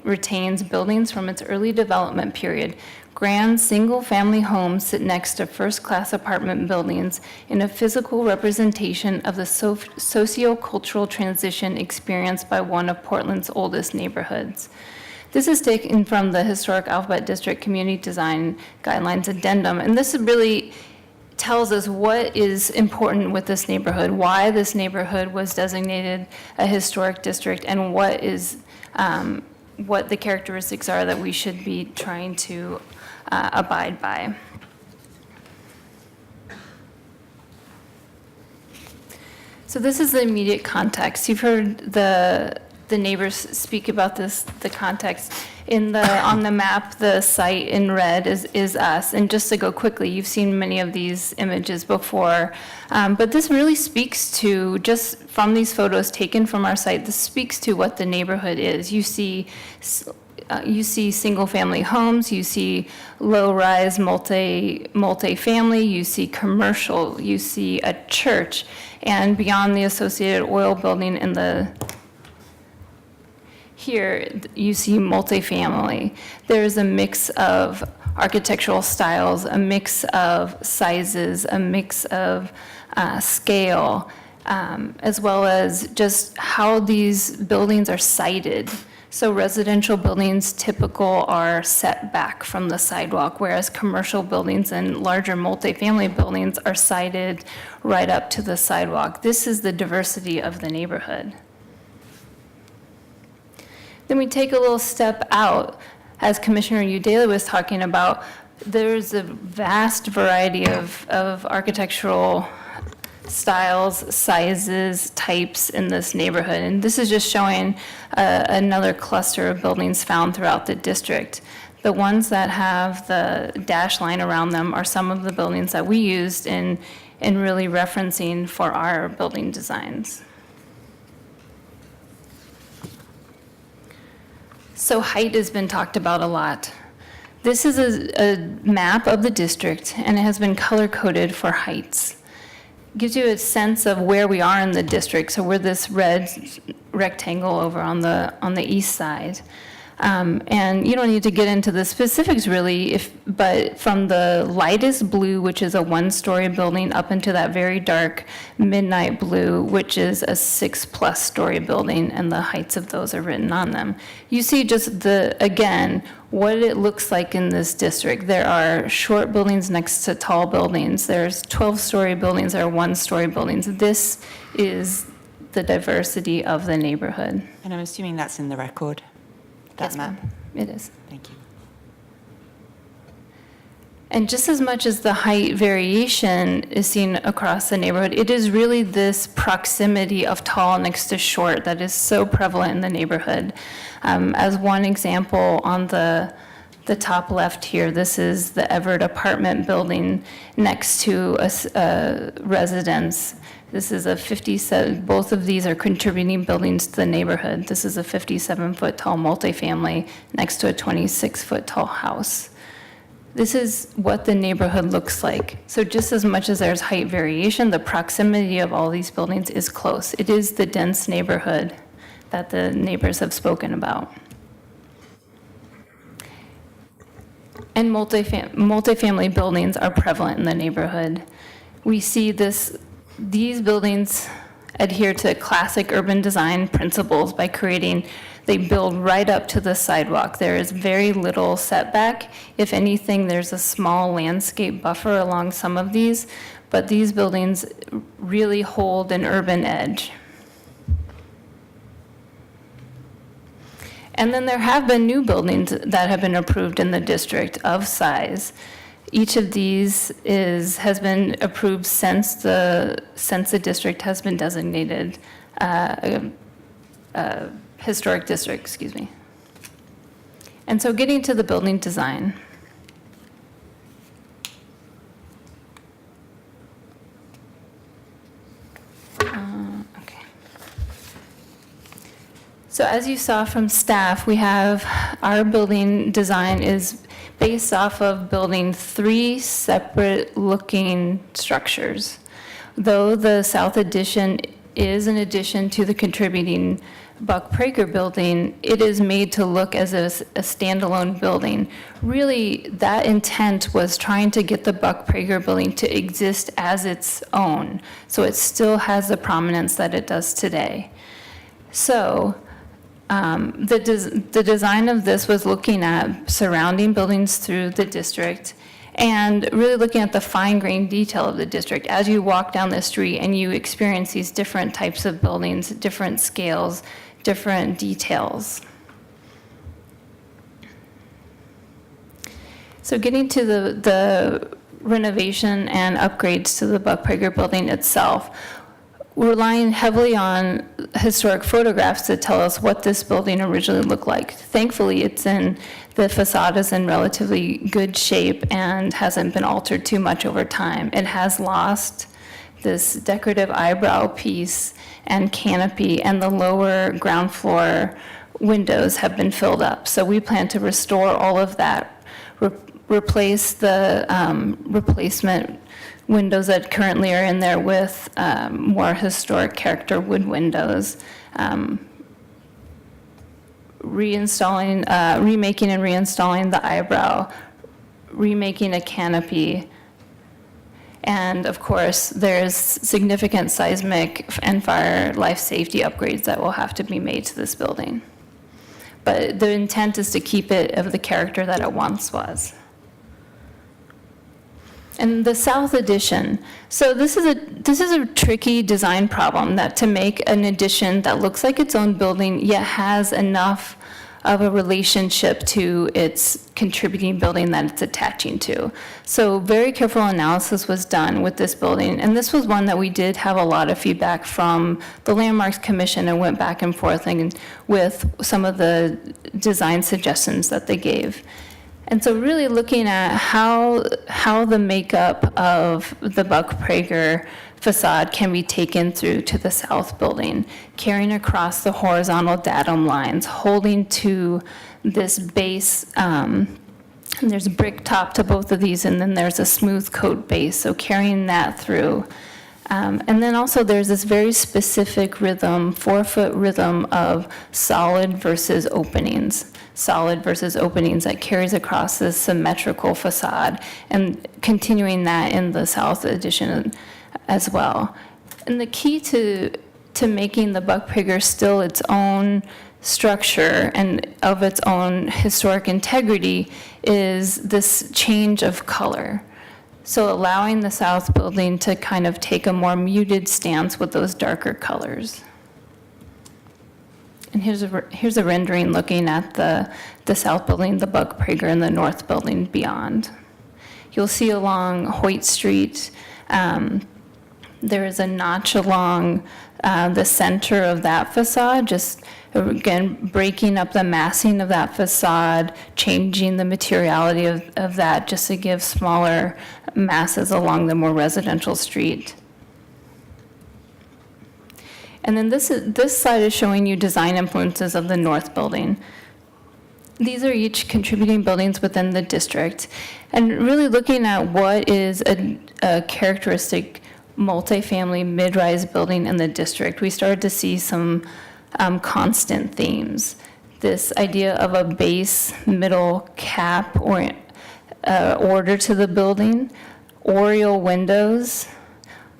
retains buildings from its early development period. Grand single-family homes sit next to first-class apartment buildings in a physical representation of the socio-cultural transition experienced by one of Portland's oldest neighborhoods. This is taken from the Historic Alphabet District Community Design Guidelines Addendum, and this really tells us what is important with this neighborhood, why this neighborhood was designated a historic district, and what the characteristics are that we should be trying to abide by. So this is the immediate context. You've heard the neighbors speak about this, the context. On the map, the site in red is us. And just to go quickly, you've seen many of these images before. But this really speaks to, just from these photos taken from our site, this speaks to what the neighborhood is. You see single-family homes, you see low-rise multi-family, you see commercial, you see a church, and beyond the Associated Oil building in the here, you see multifamily. There's a mix of architectural styles, a mix of sizes, a mix of scale, as well as just how these buildings are sited. So residential buildings typical are set back from the sidewalk, whereas commercial buildings and larger multifamily buildings are sited right up to the sidewalk. This is the diversity of the neighborhood. Then we take a little step out, as Commissioner Udala was talking about, there's a vast variety of architectural styles, sizes, types in this neighborhood. And this is just showing another cluster of buildings found throughout the district. The ones that have the dash line around them are some of the buildings that we used in really referencing for our building designs. So height has been talked about a lot. This is a map of the district, and it has been color-coded for heights. Gives you a sense of where we are in the district. So we're this red rectangle over on the east side. And you don't need to get into the specifics really, but from the lightest blue, which is a one-story building, up into that very dark midnight blue, which is a 6+ story building, and the heights of those are written on them. You see just again, what it looks like in this district. There are short buildings next to tall buildings. There's 12-story buildings, there are one-story buildings. This is the diversity of the neighborhood. And I'm assuming that's in the record? Yes, ma'am. It is. Thank you. And just as much as the height variation is seen across the neighborhood, it is really this proximity of tall next to short that is so prevalent in the neighborhood. As one example, on the top left here, this is the Everett apartment building next to a residence. This is a 57, both of these are contributing buildings to the neighborhood. This is a 57-foot tall multifamily next to a 26-foot tall house. This is what the neighborhood looks like. So just as much as there's height variation, the proximity of all these buildings is close. It is the dense neighborhood that the neighbors have spoken about. And multifamily buildings are prevalent in the neighborhood. We see these buildings adhere to classic urban design principles by they build right up to the sidewalk. There is very little setback. If anything, there's a small landscape buffer along some of these, but these buildings really hold an urban edge. And then there have been new buildings that have been approved in the district of size. Each of these has been approved since the district has been designated historic district, excuse me. And so getting to the building design. Okay. So as you saw from staff, we have our building design is based off of building 3 separate-looking structures. Though the south addition is an addition to the contributing Buck Prager building, it is made to look as a standalone building. Really, that intent was trying to get the Buck Prager building to exist as its own, so it still has the prominence that it does today. So the design of this was looking at surrounding buildings through the district and really looking at the fine-grained detail of the district as you walk down the street and you experience these different types of buildings, different scales, different details. So getting to the renovation and upgrades to the Buck Prager building itself, we're relying heavily on historic photographs to tell us what this building originally looked like. Thankfully, the facade is in relatively good shape and hasn't been altered too much over time. It has lost this decorative eyebrow piece and canopy, and the lower ground floor windows have been filled up. So we plan to restore all of that, replace the replacement windows that currently are in there with more historic character wood windows, remaking and reinstalling the eyebrow, remaking a canopy, and of course, there's significant seismic and fire life safety upgrades that will have to be made to this building. But the intent is to keep it of the character that it once was. And the south addition. So this is a tricky design problem, that to make an addition that looks like its own building yet has enough of a relationship to its contributing building that it's attaching to. So very careful analysis was done with this building, and this was one that we did have a lot of feedback from the Landmarks Commission and went back and forth with some of the design suggestions that they gave. And so really looking at how the makeup of the Buck Prager facade can be taken through to the south building, carrying across the horizontal datum lines, holding to this base. And there's a brick top to both of these, and then there's a smooth coat base, so carrying that through. And then also there's this very specific rhythm, 4-foot rhythm of solid versus openings that carries across this symmetrical facade, and continuing that in the south addition as well. And the key to making the Buck Prager still its own structure and of its own historic integrity is this change of color. So allowing the south building to kind of take a more muted stance with those darker colors. And here's a rendering looking at the south building, the Buck Prager, and the north building beyond. You'll see along Hoyt Street, there is a notch along the center of that facade, just again, breaking up the massing of that facade, changing the materiality of that just to give smaller masses along the more residential street. And then this slide is showing you design influences of the north building. These are each contributing buildings within the district, and really looking at what is a characteristic multifamily mid-rise building in the district. We started to see some constant themes. This idea of a base, middle, cap, or order to the building, oriel windows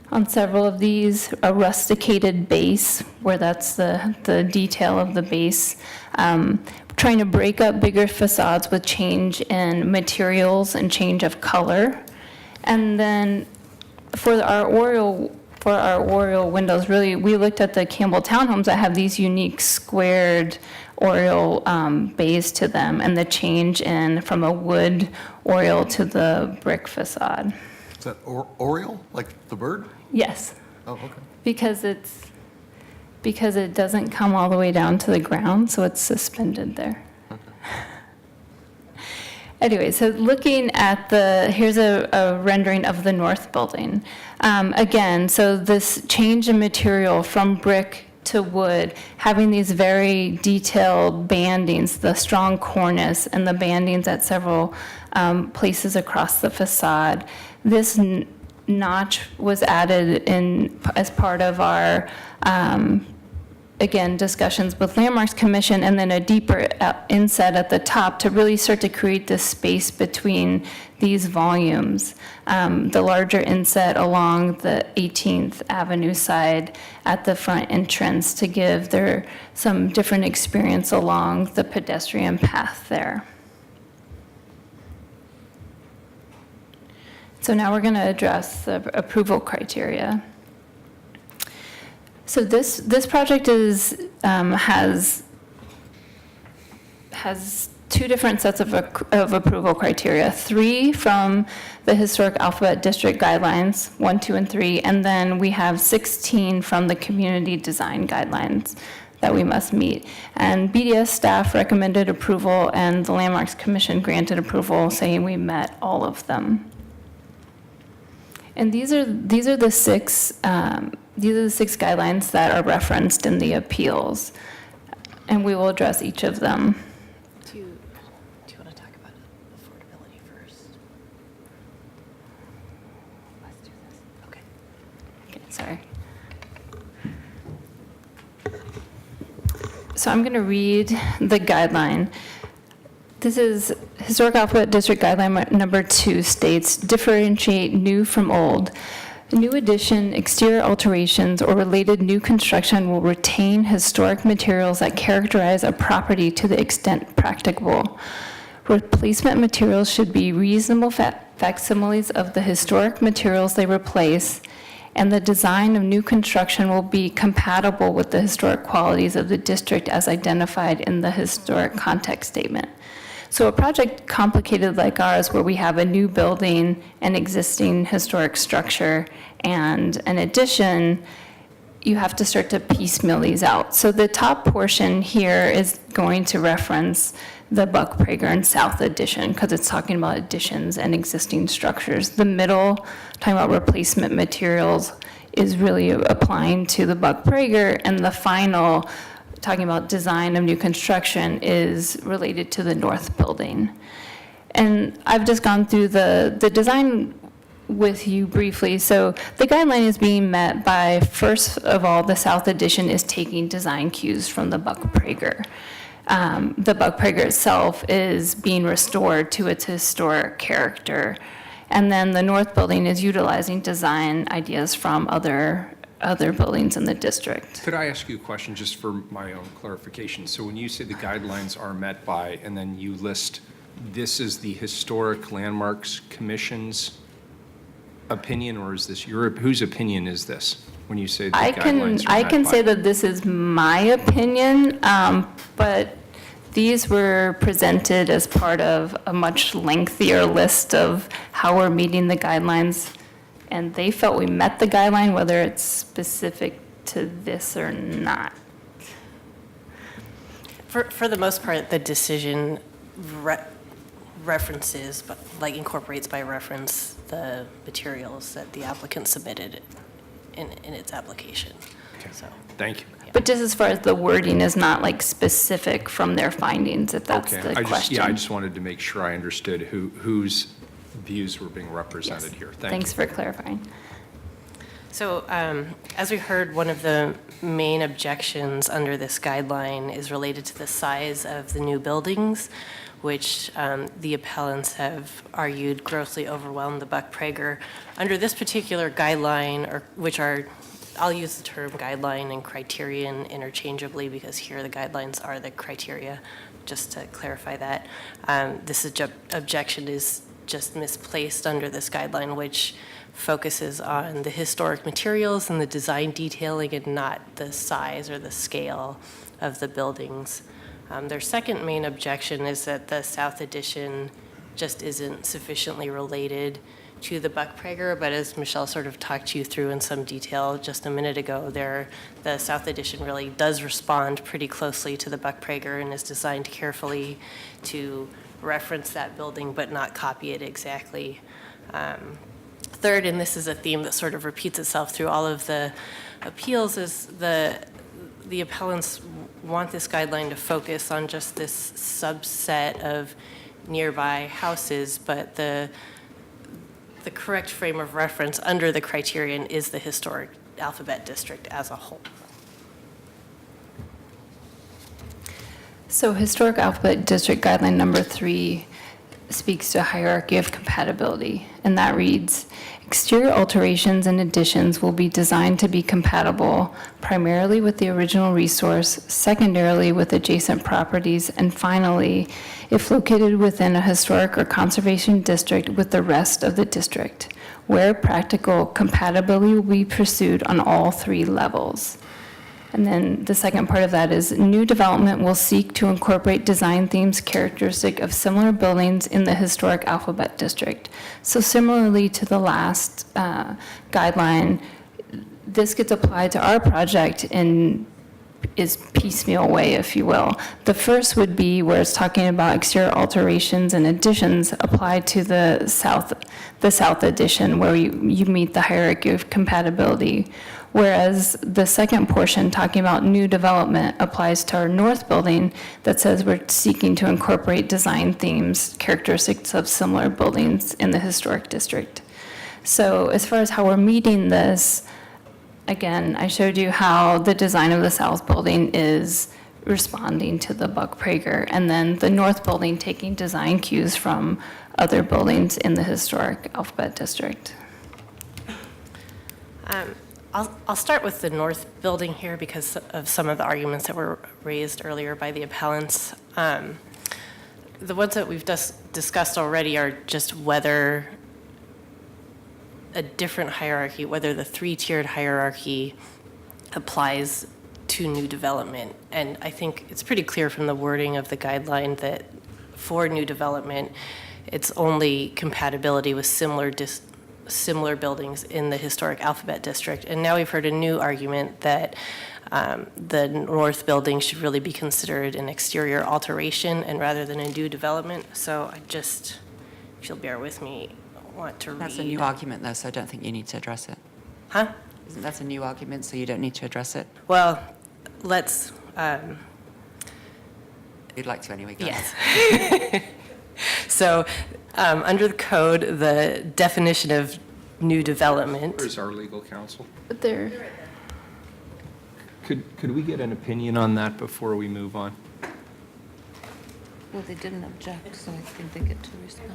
on several of these, a rusticated base, where that's the detail of the base, trying to break up bigger facades with change in materials and change of color. And then for our oriel windows, really, we looked at the Campbell townhomes that have these unique squared oriel bays to them, and the change in from a wood oriel to the brick facade. Is that oriole, like the bird? Yes. Oh, okay. Because it doesn't come all the way down to the ground, so it's suspended there. Anyway, so looking at here's a rendering of the north building. Again, so this change in material from brick to wood, having these very detailed bandings, the strong cornice and the bandings at several places across the facade. This notch was added in as part of our, again, discussions with Landmarks Commission, and then a deeper inset at the top to really start to create this space between these volumes. The larger inset along the 18th Avenue side at the front entrance to give there some different experience along the pedestrian path there. So now we're going to address the approval criteria. So this project has two different sets of approval criteria, 3 from the Historic Alphabet District Guidelines, 1, 2, and 3, and then we have 16 from the Community Design Guidelines that we must meet. And BDS staff recommended approval, and the Landmarks Commission granted approval, saying we met all of them. And these are the 6 guidelines that are referenced in the appeals, and we will address each of them. Do you want to talk about affordability first? Let's do this. Okay. Okay, sorry. So I'm going to read the guideline. This is Historic Alphabet District Guideline number 2 states, differentiate new from old. New addition, exterior alterations, or related new construction will retain historic materials that characterize a property to the extent practicable. Replacement materials should be reasonable facsimiles of the historic materials they replace, and the design of new construction will be compatible with the historic qualities of the district as identified in the historic context statement. So a project complicated like ours, where we have a new building, an existing historic structure, and an addition, you have to start to piecemeal these out. So the top portion here is going to reference the Buck Prager and South addition, because it's talking about additions and existing structures. The middle, talking about replacement materials, is really applying to the Buck Prager, and the final, talking about design of new construction, is related to the north building. And I've just gone through the design with you briefly. So the guideline is being met by, first of all, the south addition is taking design cues from the Buck Prager. The Buck Prager itself is being restored to its historic character. And then the north building is utilizing design ideas from other buildings in the district. Could I ask you a question just for my own clarification? So when you say the guidelines are met by, and then you list, this is the Historic Landmarks Commission's opinion, or is this whose opinion is this when you say the guidelines are I met can by? say that this is my opinion, but these were presented as part of a much lengthier list of how we're meeting the guidelines, and they felt we met the guideline, whether it's specific to this or not. For the most part, the decision references, but like incorporates by reference the materials that the applicant submitted in its application. Okay. So. Thank you. But just as far as the wording is not like specific from their findings, if that's Okay. the question. I just wanted to make sure I understood whose views were being represented here. Thanks for clarifying. So as we heard, one of the main objections under this guideline is related to the size of the new buildings, which the appellants have argued grossly overwhelmed the Buck Prager. Under this particular guideline, I'll use the term guideline and criterion interchangeably, because here the guidelines are the criteria, just to clarify that. This objection is just misplaced under this guideline, which focuses on the historic materials and the design detailing, and not the size or the scale of the buildings. Their second main objection is that the South Addition just isn't sufficiently related to the Buck Prager, but as Michelle sort of talked you through in some detail just a minute ago, the South Addition really does respond pretty closely to the Buck Prager and is designed carefully to reference that building but not copy it exactly. Third, and this is a theme that sort of repeats itself through all of the appeals, is the appellants want this guideline to focus on just this subset of nearby houses, but the correct frame of reference under the criterion is the historic Alphabet District as a whole. So Historic Alphabet District Guideline Number 3 speaks to a hierarchy of compatibility, and that reads, exterior alterations and additions will be designed to be compatible primarily with the original resource, secondarily with adjacent properties, and finally, if located within a historic or conservation district, with the rest of the district. Where practical, compatibility will be pursued on all 3 levels. And then the second part of that is new development will seek to incorporate design themes characteristic of similar buildings in the historic Alphabet District. So similarly to the last guideline, this gets applied to our project in is piecemeal way, if you will. The first would be where it's talking about exterior alterations and additions applied to the south addition, where you meet the hierarchy of compatibility. Whereas the second portion, talking about new development, applies to our north building that says we're seeking to incorporate design themes, characteristics of similar buildings in the historic district. So as far as how we're meeting this, again, I showed you how the design of the south building is responding to the Buck Prager, and then the north building taking design cues from other buildings in the historic Alphabet District. I'll start with the north building here because of some of the arguments that were raised earlier by the appellants. The ones that we've discussed already are just whether a different hierarchy, whether the 3-tiered hierarchy applies to new development. And I think it's pretty clear from the wording of the guideline that for new development, it's only compatibility with similar buildings in the historic Alphabet District. And now we've heard a new argument that the north building should really be considered an exterior alteration and rather than a new development. So I just, if you'll bear with me, want to read. That's a new argument, though, so I don't think you need to address it. Huh? Isn't that a new argument, so you don't need to address it? Well, let's... You'd like to anyway, go Yes. ahead. So, under the code, the definition of new development... Where's our legal counsel? There. Could we get an opinion on that before we move on? Well, they didn't object, so I think they get to respond.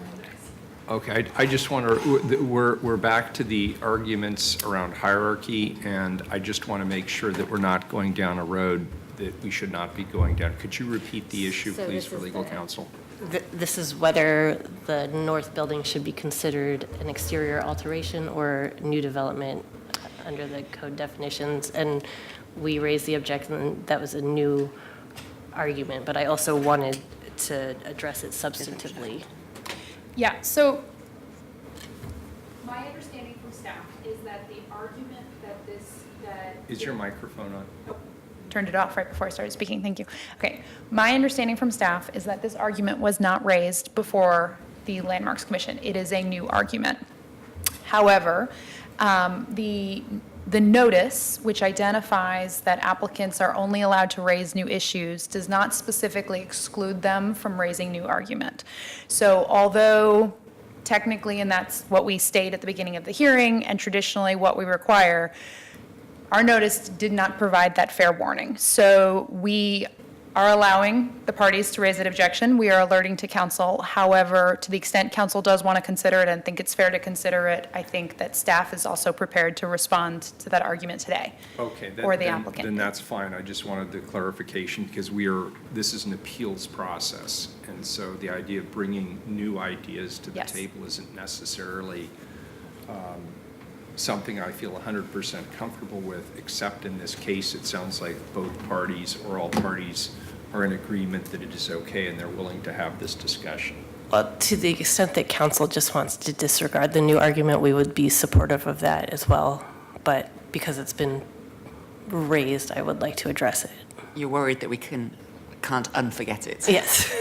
Okay, I just want to, we're back to the arguments around hierarchy, and I just want to make sure that we're not going down a road that we should not be going down. Could you repeat the issue, So please, this for is legal the- counsel? This is whether the north building should be considered an exterior alteration or new development under the code definitions. And we raised the objection that was a new argument, but I also wanted to address it substantively. Yeah, so my understanding from staff is that the argument that Is your microphone on? turned it off right before I started speaking, thank you. Okay, my understanding from staff is that this argument was not raised before the Landmarks Commission. It is a new argument. However, the notice, which identifies that applicants are only allowed to raise new issues, does not specifically exclude them from raising new argument. So although technically, and that's what we state at the beginning of the hearing, and traditionally what we require, our notice did not provide that fair warning. So we are allowing the parties to raise an objection. We are alerting to council. However, to the extent council does want to consider it and think it's fair to consider it, I think that staff is also prepared to respond to that argument today. Okay. Or the then applicant. that's fine. I just wanted the clarification because this is an appeals process. And so the idea of bringing new ideas to the Yes. table isn't necessarily something I feel 100% comfortable with, except in this case, it sounds like both parties or all parties are in agreement that it is okay and they're willing to have this discussion. Well, to the extent that council just wants to disregard the new argument, we would be supportive of that as well. But because it's been raised, I would like to address it. You're worried that we can't unforget it. Yes.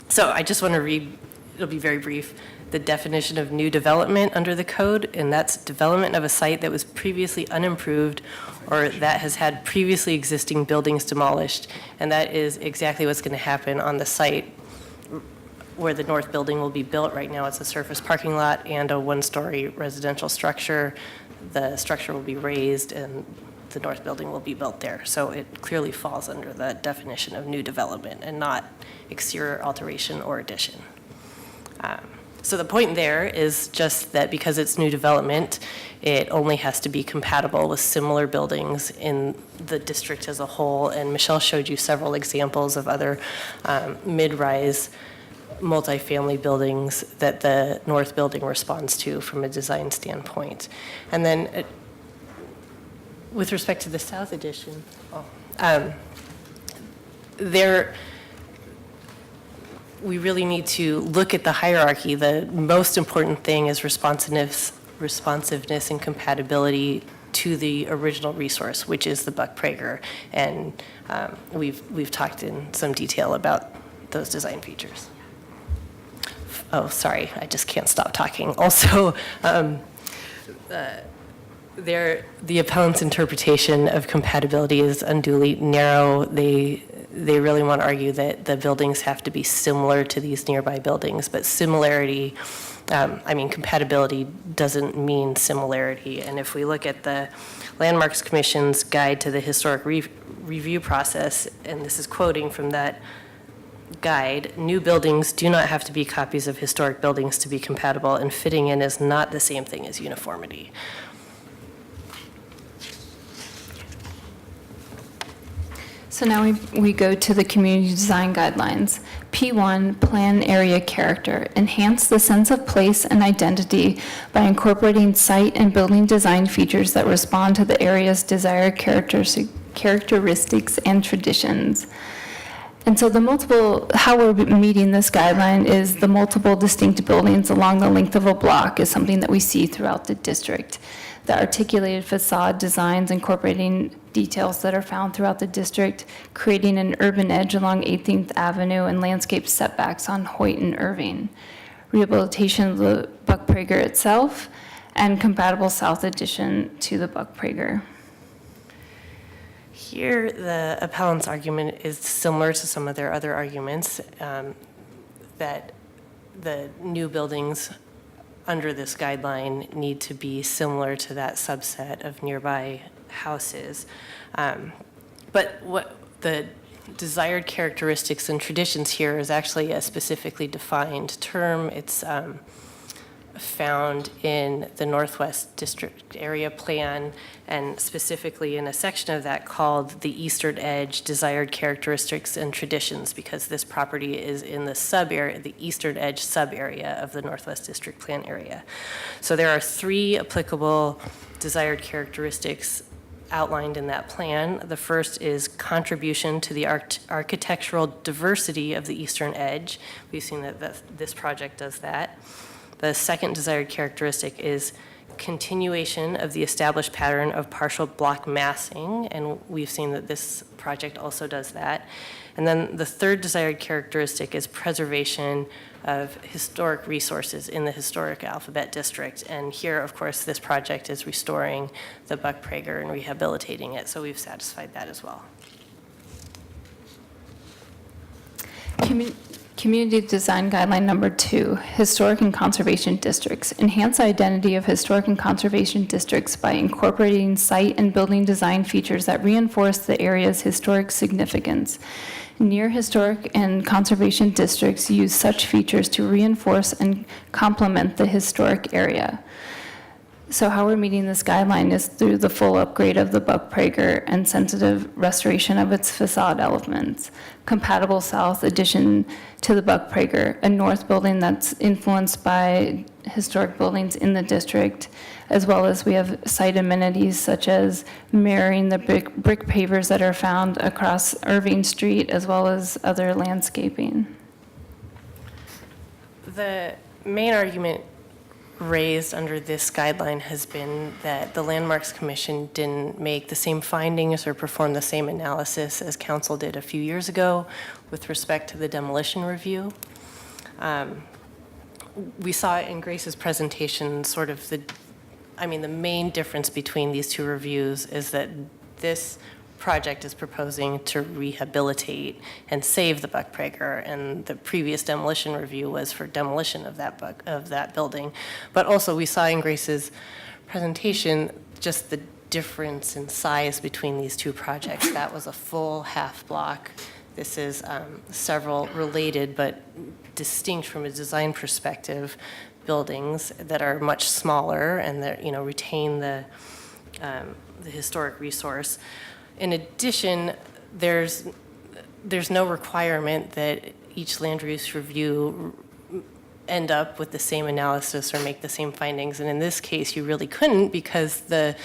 So I just want to read it'll be very brief, the definition of new development under the code, and that's development of a site that was previously unimproved or that has had previously existing buildings demolished. And that is exactly what's going to happen on the site where the north building will be built. Right now, it's a surface parking lot and a one-story residential structure. The structure will be raised and the north building will be built there. So it clearly falls under the definition of new development and not exterior alteration or addition. So the point there is just that because it's new development, it only has to be compatible with similar buildings in the district as a whole. And Michelle showed you several examples of other mid-rise multifamily buildings that the north building responds to from a design standpoint. And then with respect to the south addition, we really need to look at the hierarchy. The most important thing is responsiveness and compatibility to the original resource, which is the Buck Prager. And we've talked in some detail about those design features. Oh, sorry, I just can't stop talking. Also, the appellant's interpretation of compatibility is unduly narrow. They really want to argue that the buildings have to be similar to these nearby buildings, but similarity, compatibility doesn't mean similarity. And if we look at the Landmarks Commission's guide to the historic review process, and this is quoting from that guide, new buildings do not have to be copies of historic buildings to be compatible, and fitting in is not the same thing as uniformity. So now we go to the community design guidelines. P1, plan area character. Enhance the sense of place and identity by incorporating site and building design features that respond to the area's desired characteristics and traditions. And so how we're meeting this guideline is the multiple distinct buildings along the length of a block is something that we see throughout the district. The articulated facade designs incorporating details that are found throughout the district, creating an urban edge along 18th Avenue and landscape setbacks on Hoyt and Irving. Rehabilitation of the Buck Prager itself and compatible south addition to the Buck Prager. Here, the appellant's argument is similar to some of their other arguments, that the new buildings under this guideline need to be similar to that subset of nearby houses. But what the desired characteristics and traditions here is actually a specifically defined term. It's found in the Northwest District Area Plan, and specifically in a section of that called the Eastern Edge Desired Characteristics and Traditions, because this property is in the sub-area, the Eastern Edge sub-area of the Northwest District Plan area. So there are 3 applicable desired characteristics outlined in that plan. The first is contribution to the architectural diversity of the Eastern Edge. We've seen that this project does that. The second desired characteristic is continuation of the established pattern of partial block massing, and we've seen that this project also does that. And then the third desired characteristic is preservation of historic resources in the historic Alphabet District. And here, of course, this project is restoring the Buck Prager and rehabilitating it, so we've satisfied that as well. Community design guideline number 2, historic and conservation districts. Enhance identity of historic and conservation districts by incorporating site and building design features that reinforce the area's historic significance. Near historic and conservation districts use such features to reinforce and complement the historic area. So how we're meeting this guideline is through the full upgrade of the Buck Prager and sensitive restoration of its facade elements. Compatible south addition to the Buck Prager, a north building that's influenced by historic buildings in the district, as well as we have site amenities such as mirroring the brick pavers that are found across Irving Street, as well as other landscaping. The main argument raised under this guideline has been that the Landmarks Commission didn't make the same findings or perform the same analysis as council did a few years ago with respect to the demolition review. we saw in Grace's presentation sort of the main difference between these two reviews is that this project is proposing to rehabilitate and save the Buck Prager, and the previous demolition review was for demolition of that building. But also we saw in Grace's presentation just the difference in size between these two projects. That was a full half block. This is several related but distinct from a design perspective buildings that are much smaller and that retain the historic resource. In addition, there's no requirement that each land use review end up with the same analysis or make the same findings. And in this case, you really couldn't, because the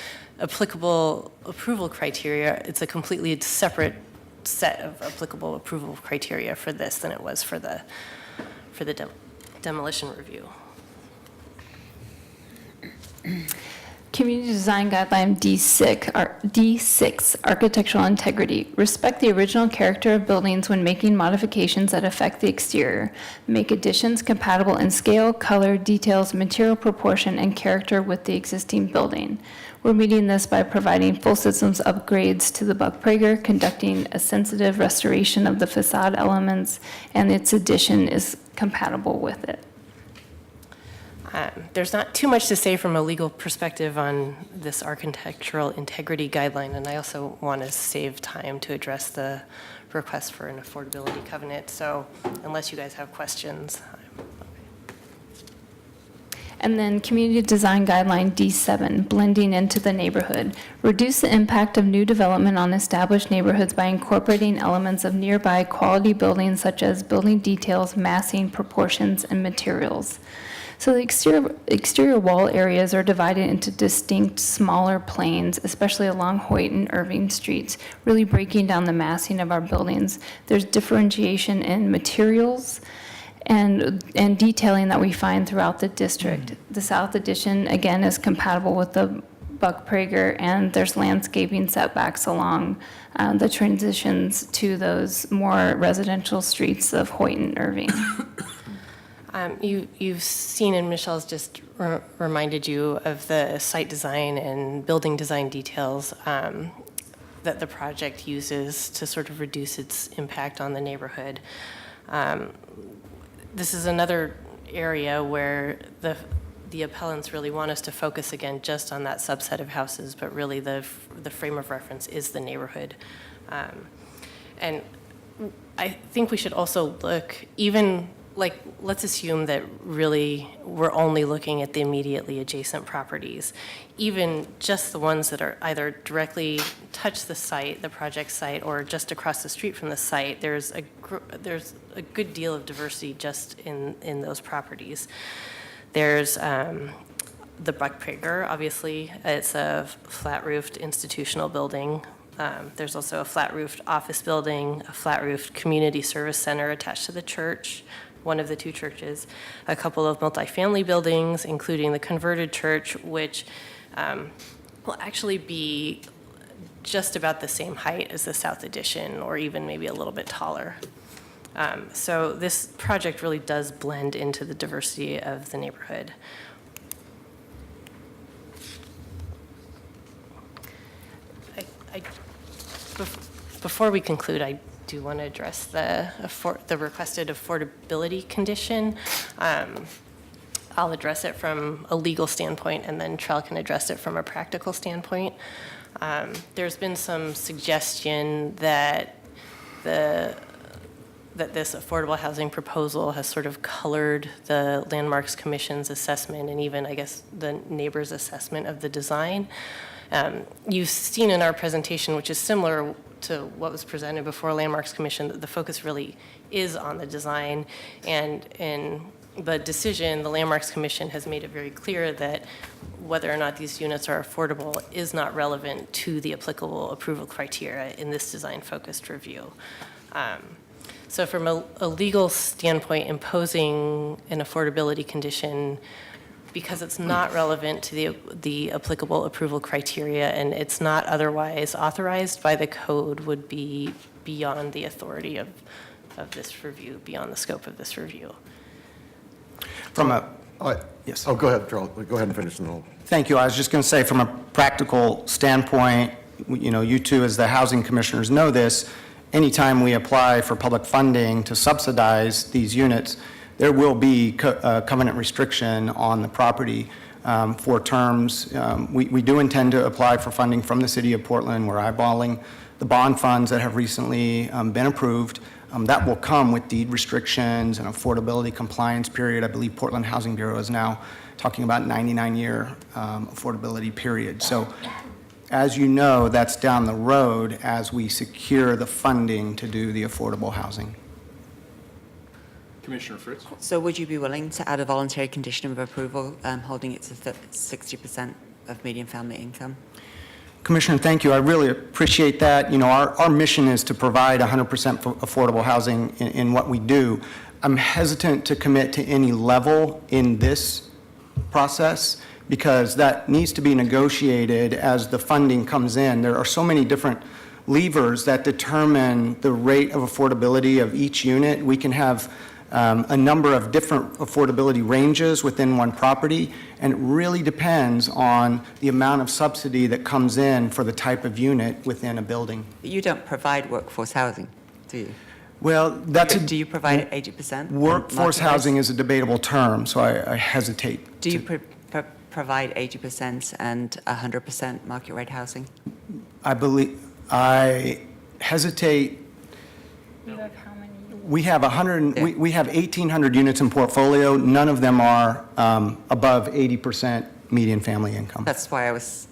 applicable approval criteria, it's a completely separate set of applicable approval criteria for this than it was for the demolition review. Community Design Guideline D6, Architectural Integrity. Respect the original character of buildings when making modifications that affect the exterior. Make additions compatible in scale, color, details, material proportion, and character with the existing building. We're meeting this by providing full systems upgrades to the Buck Prager, conducting a sensitive restoration of the facade elements, and its addition is compatible with it. There's not too much to say from a legal perspective on this architectural integrity guideline, and I also want to save time to address the request for an affordability covenant. So unless you guys have questions. And then Community Design Guideline D7, blending into the neighborhood. Reduce the impact of new development on established neighborhoods by incorporating elements of nearby quality buildings such as building details, massing, proportions, and materials. So the exterior wall areas are divided into distinct smaller planes, especially along Hoyt and Irving streets, really breaking down the massing of our buildings. There's differentiation in materials and detailing that we find throughout the district. The south addition, again, is compatible with the Buck Prager, and there's landscaping setbacks along the transitions to those more residential streets of Hoyt and Irving. You've seen, and Michelle's just reminded you of the site design and building design details that the project uses to sort of reduce its impact on the neighborhood. This is another area where the appellants really want us to focus again just on that subset of houses, but really the frame of reference is the neighborhood. And I think we should also look, even let's assume that really we're only looking at the immediately adjacent properties. Even just the ones that are either directly touch the site, the project site, or just across the street from the site, there's a good deal of diversity just in those properties. There's the Buck Prager, obviously. It's a flat-roofed institutional building. There's also a flat-roofed office building, a flat-roofed community service center attached to the church, one of the two churches, a couple of multifamily buildings, including the converted church, which will actually be just about the same height as the south addition, or even maybe a little bit taller. So this project really does blend into the diversity of the neighborhood. Before we conclude, I do want to address the requested affordability condition. I'll address it from a legal standpoint, and then Trell can address it from a practical standpoint. There's been some suggestion that this affordable housing proposal has sort of colored the Landmarks Commission's assessment, and even, I guess, the neighbors' assessment of the design. You've seen in our presentation, which is similar to what was presented before Landmarks Commission, that the focus really is on the design. And in the decision, the Landmarks Commission has made it very clear that whether or not these units are affordable is not relevant to the applicable approval criteria in this design-focused review. So from a legal standpoint, imposing an affordability condition, because it's not relevant to the applicable approval criteria and it's not otherwise authorized by the code, would be beyond the authority of this review, beyond the scope of this review. From a, Yes. Oh, go ahead, Charles. Go ahead and finish the whole. Thank you. I was just going to say, from a practical standpoint, you two, as the housing commissioners, know this. Anytime we apply for public funding to subsidize these units, there will be covenant restriction on the property for terms. We do intend to apply for funding from the city of Portland. We're eyeballing the bond funds that have recently been approved. That will come with deed restrictions and affordability compliance period. I believe Portland Housing Bureau is now talking about 99-year affordability period. So as you know, that's down the road as we secure the funding to do the affordable housing. Commissioner Fritz? So would you be willing to add a voluntary condition of approval, holding it to 60% of median family income? Commissioner, thank you. I really appreciate that. Our mission is to provide 100% affordable housing in what we do. I'm hesitant to commit to any level in this process because that needs to be negotiated as the funding comes in. There are so many different levers that determine the rate of affordability of each unit. We can have a number of different affordability ranges within one property, and it really depends on the amount of subsidy that comes in for the type of unit within a building. But you don't provide workforce housing, do you? Well, Do you provide 80%? Workforce housing is a debatable term, so I hesitate. Do you provide 80% and 100% market rate housing? I hesitate. We have 1,800 units in portfolio. None of them are above 80% median family income. That's why I was,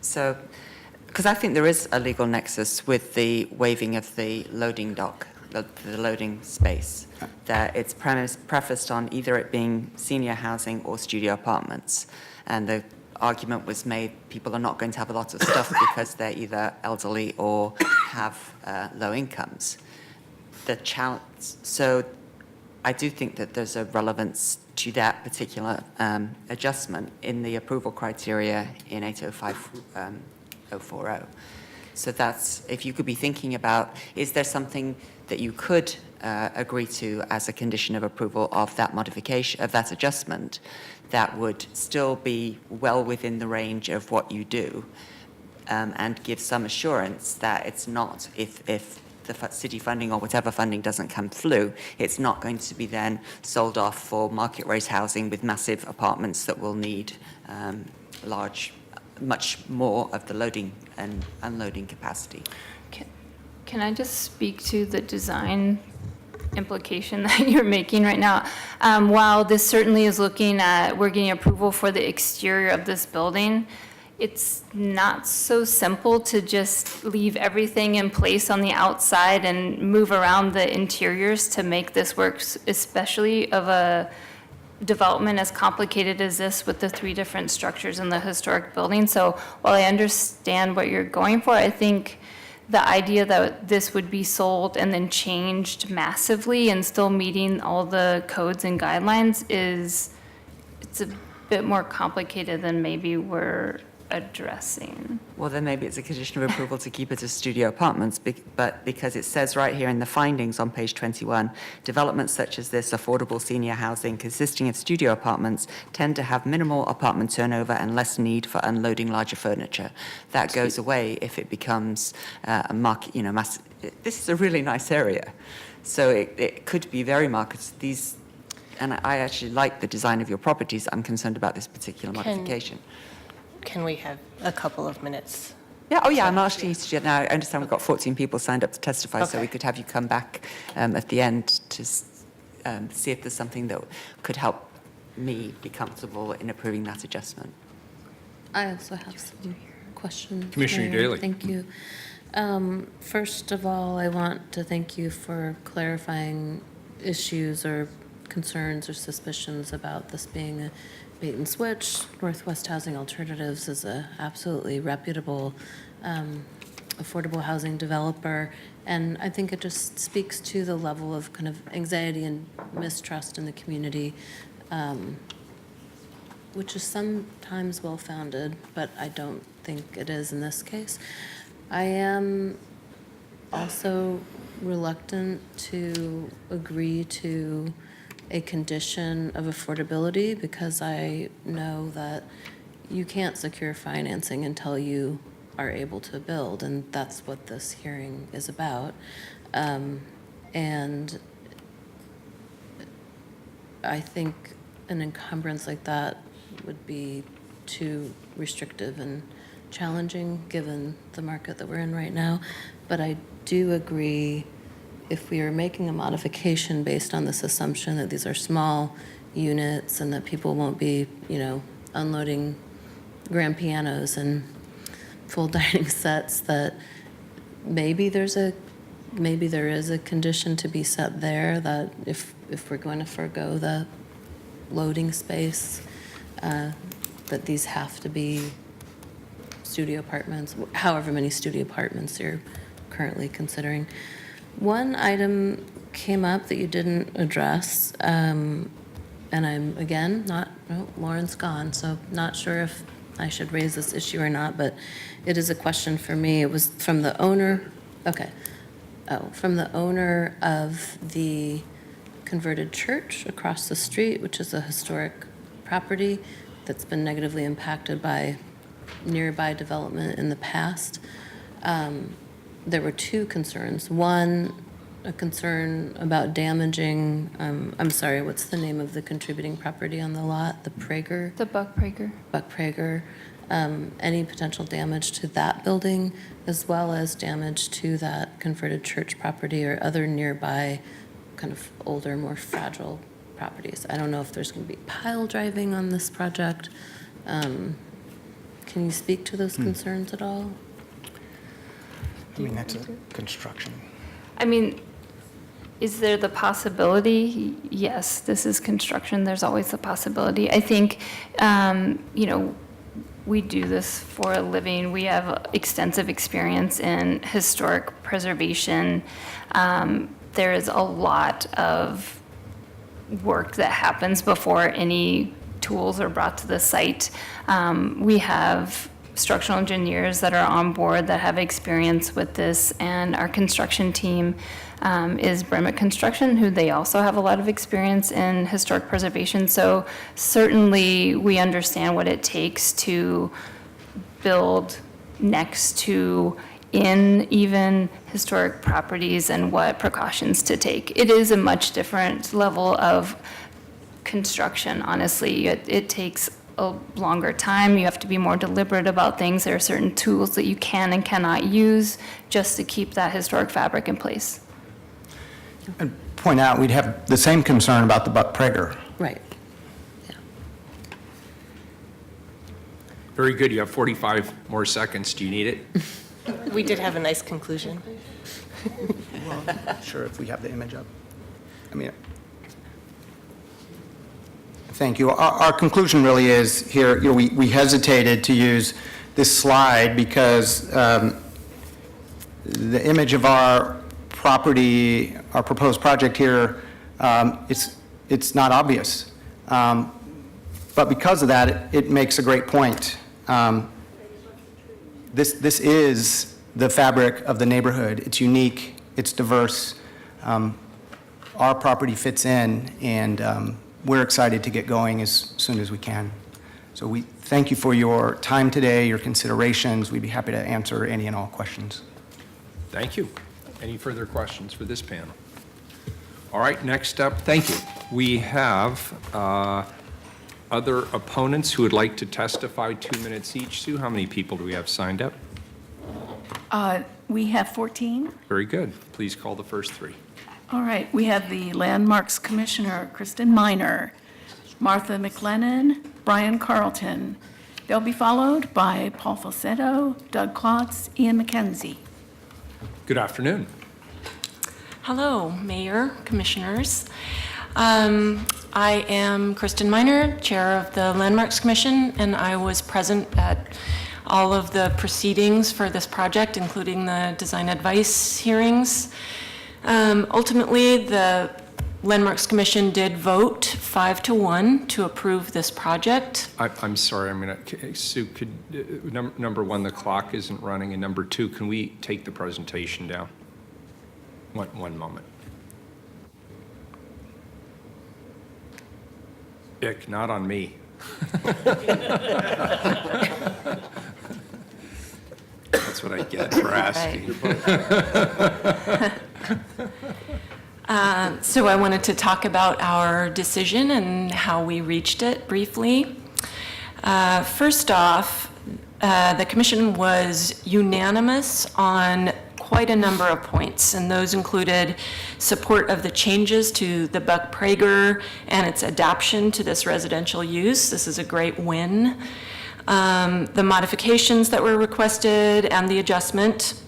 because I think there is a legal nexus with the waiving of the loading dock, the loading space, that it's prefaced on either it being senior housing or studio apartments. And the argument was made, people are not going to have a lot of stuff because they're either elderly or have low incomes. So I do think that there's a relevance to that particular adjustment in the approval criteria in 805040. So that's, if you could be thinking about, is there something that you could agree to as a condition of approval of that modification, of that adjustment, that would still be well within the range of what you do, and give some assurance that it's not, if the city funding or whatever funding doesn't come through, it's not going to be then sold off for market rate housing with massive apartments that will need much more of the loading and unloading capacity. Can I just speak to the design implication that you're making right now? While this certainly is looking at, we're getting approval for the exterior of this building, it's not so simple to just leave everything in place on the outside and move around the interiors to make this work, especially of a development as complicated as this with the 3 different structures in the historic building. So while I understand what you're going for, I think the idea that this would be sold and then changed massively and still meeting all the codes and guidelines it's a bit more complicated than maybe we're addressing. Well, then maybe it's a condition of approval to keep it as studio apartments, but because it says right here in the findings on page 21, developments such as this affordable senior housing consisting of studio apartments tend to have minimal apartment turnover and less need for unloading larger furniture. That goes away if it becomes a market, this is a really nice area. So it could be very marketed. And I actually like the design of your properties. I'm concerned about this particular modification. Can we have a couple of minutes? Yeah, I'm asking you to do it now. I understand we've got 14 people signed up to testify, so Okay. we could have you come back at the end to see if there's something that could help me be comfortable in approving that adjustment. I also have some questions. Commissioner Mayor. Daly. Thank you. First of all, I want to thank you for clarifying issues or concerns or suspicions about this being a bait and switch. Northwest Housing Alternatives is a absolutely reputable affordable housing developer, and I think it just speaks to the level of kind of anxiety and mistrust in the community, which is sometimes well-founded, but I don't think it is in this case. I am also reluctant to agree to a condition of affordability because I know that you can't secure financing until you are able to build, and that's what this hearing is about. And I think an encumbrance like that would be too restrictive and challenging, given the market that we're in right now. But I do agree, if we are making a modification based on this assumption that these are small units and that people won't be, unloading grand pianos and full dining sets, that maybe there is a condition to be set there that if we're going to forego the loading space, that these have to be studio apartments, however many studio apartments you're currently considering. One item came up that you didn't address, and I'm, again, Lauren's gone, so not sure if I should raise this issue or not, but it is a question for me. It was from the owner, from the owner of the converted church across the street, which is a historic property that's been negatively impacted by nearby development in the past. There were two concerns. One, a concern about damaging, I'm sorry, what's the name of the contributing property on the lot? The Prager? The Buck Prager. Buck Prager. Any potential damage to that building, as well as damage to that converted church property or other nearby kind of older, more fragile properties. I don't know if there's going to be pile driving on this project. Can you speak to those concerns at all? I mean, that's a construction. I mean, is there the possibility? Yes, this is construction. There's always the possibility. I think, we do this for a living. We have extensive experience in historic preservation. There is a lot of work that happens before any tools are brought to the site. We have structural engineers that are on board that have experience with this, and our construction team is Bremick Construction, who they also have a lot of experience in historic preservation. So certainly we understand what it takes to build next to in even historic properties and what precautions to take. It is a much different level of construction, honestly. It takes a longer time. You have to be more deliberate about things. There are certain tools that you can and cannot use just to keep that historic fabric in place. And point out, we'd have the same concern about the Buck Prager. Right. Very good. You have 45 more seconds. Do you need it? We did have a nice conclusion. Well, sure, if we have the image up. I mean, thank you. Our conclusion really is here, we hesitated to use this slide because the image of our property, our proposed project here, it's not obvious. But because of that, it makes a great point. This is the fabric of the neighborhood. It's unique, it's diverse. Our property fits in, and we're excited to get going as soon as we can. So we thank you for your time today, your considerations. We'd be happy to answer any and all questions. Thank you. Any further questions for this panel? All right, next up, thank you. We have other opponents who would like to testify, 2 minutes each. Sue, how many people do we have signed up? We have 14. Very good. Please call the first three. All right, we have the Landmarks Commissioner, Kristen Miner, Martha McLennan, Brian Carlton. They'll be followed by Paul Falsetto, Doug Klotz, Ian McKenzie. Good afternoon. Hello, Mayor, Commissioners. I am Kristen Miner, Chair of the Landmarks Commission, and I was present at all of the proceedings for this project, including the design advice hearings. Ultimately, the Landmarks Commission did vote 5-1 to approve this project. I'm sorry, Sue, could, number one, the clock isn't running, and number two, can we take the presentation down? One moment. Ick, not on me. That's what I get for asking. So I wanted to talk about our decision and how we reached it briefly. First off, the commission was unanimous on quite a number of points, and those included support of the changes to the Buck Prager and its adaptation to this residential use. This is a great win. The modifications that were requested and the adjustment,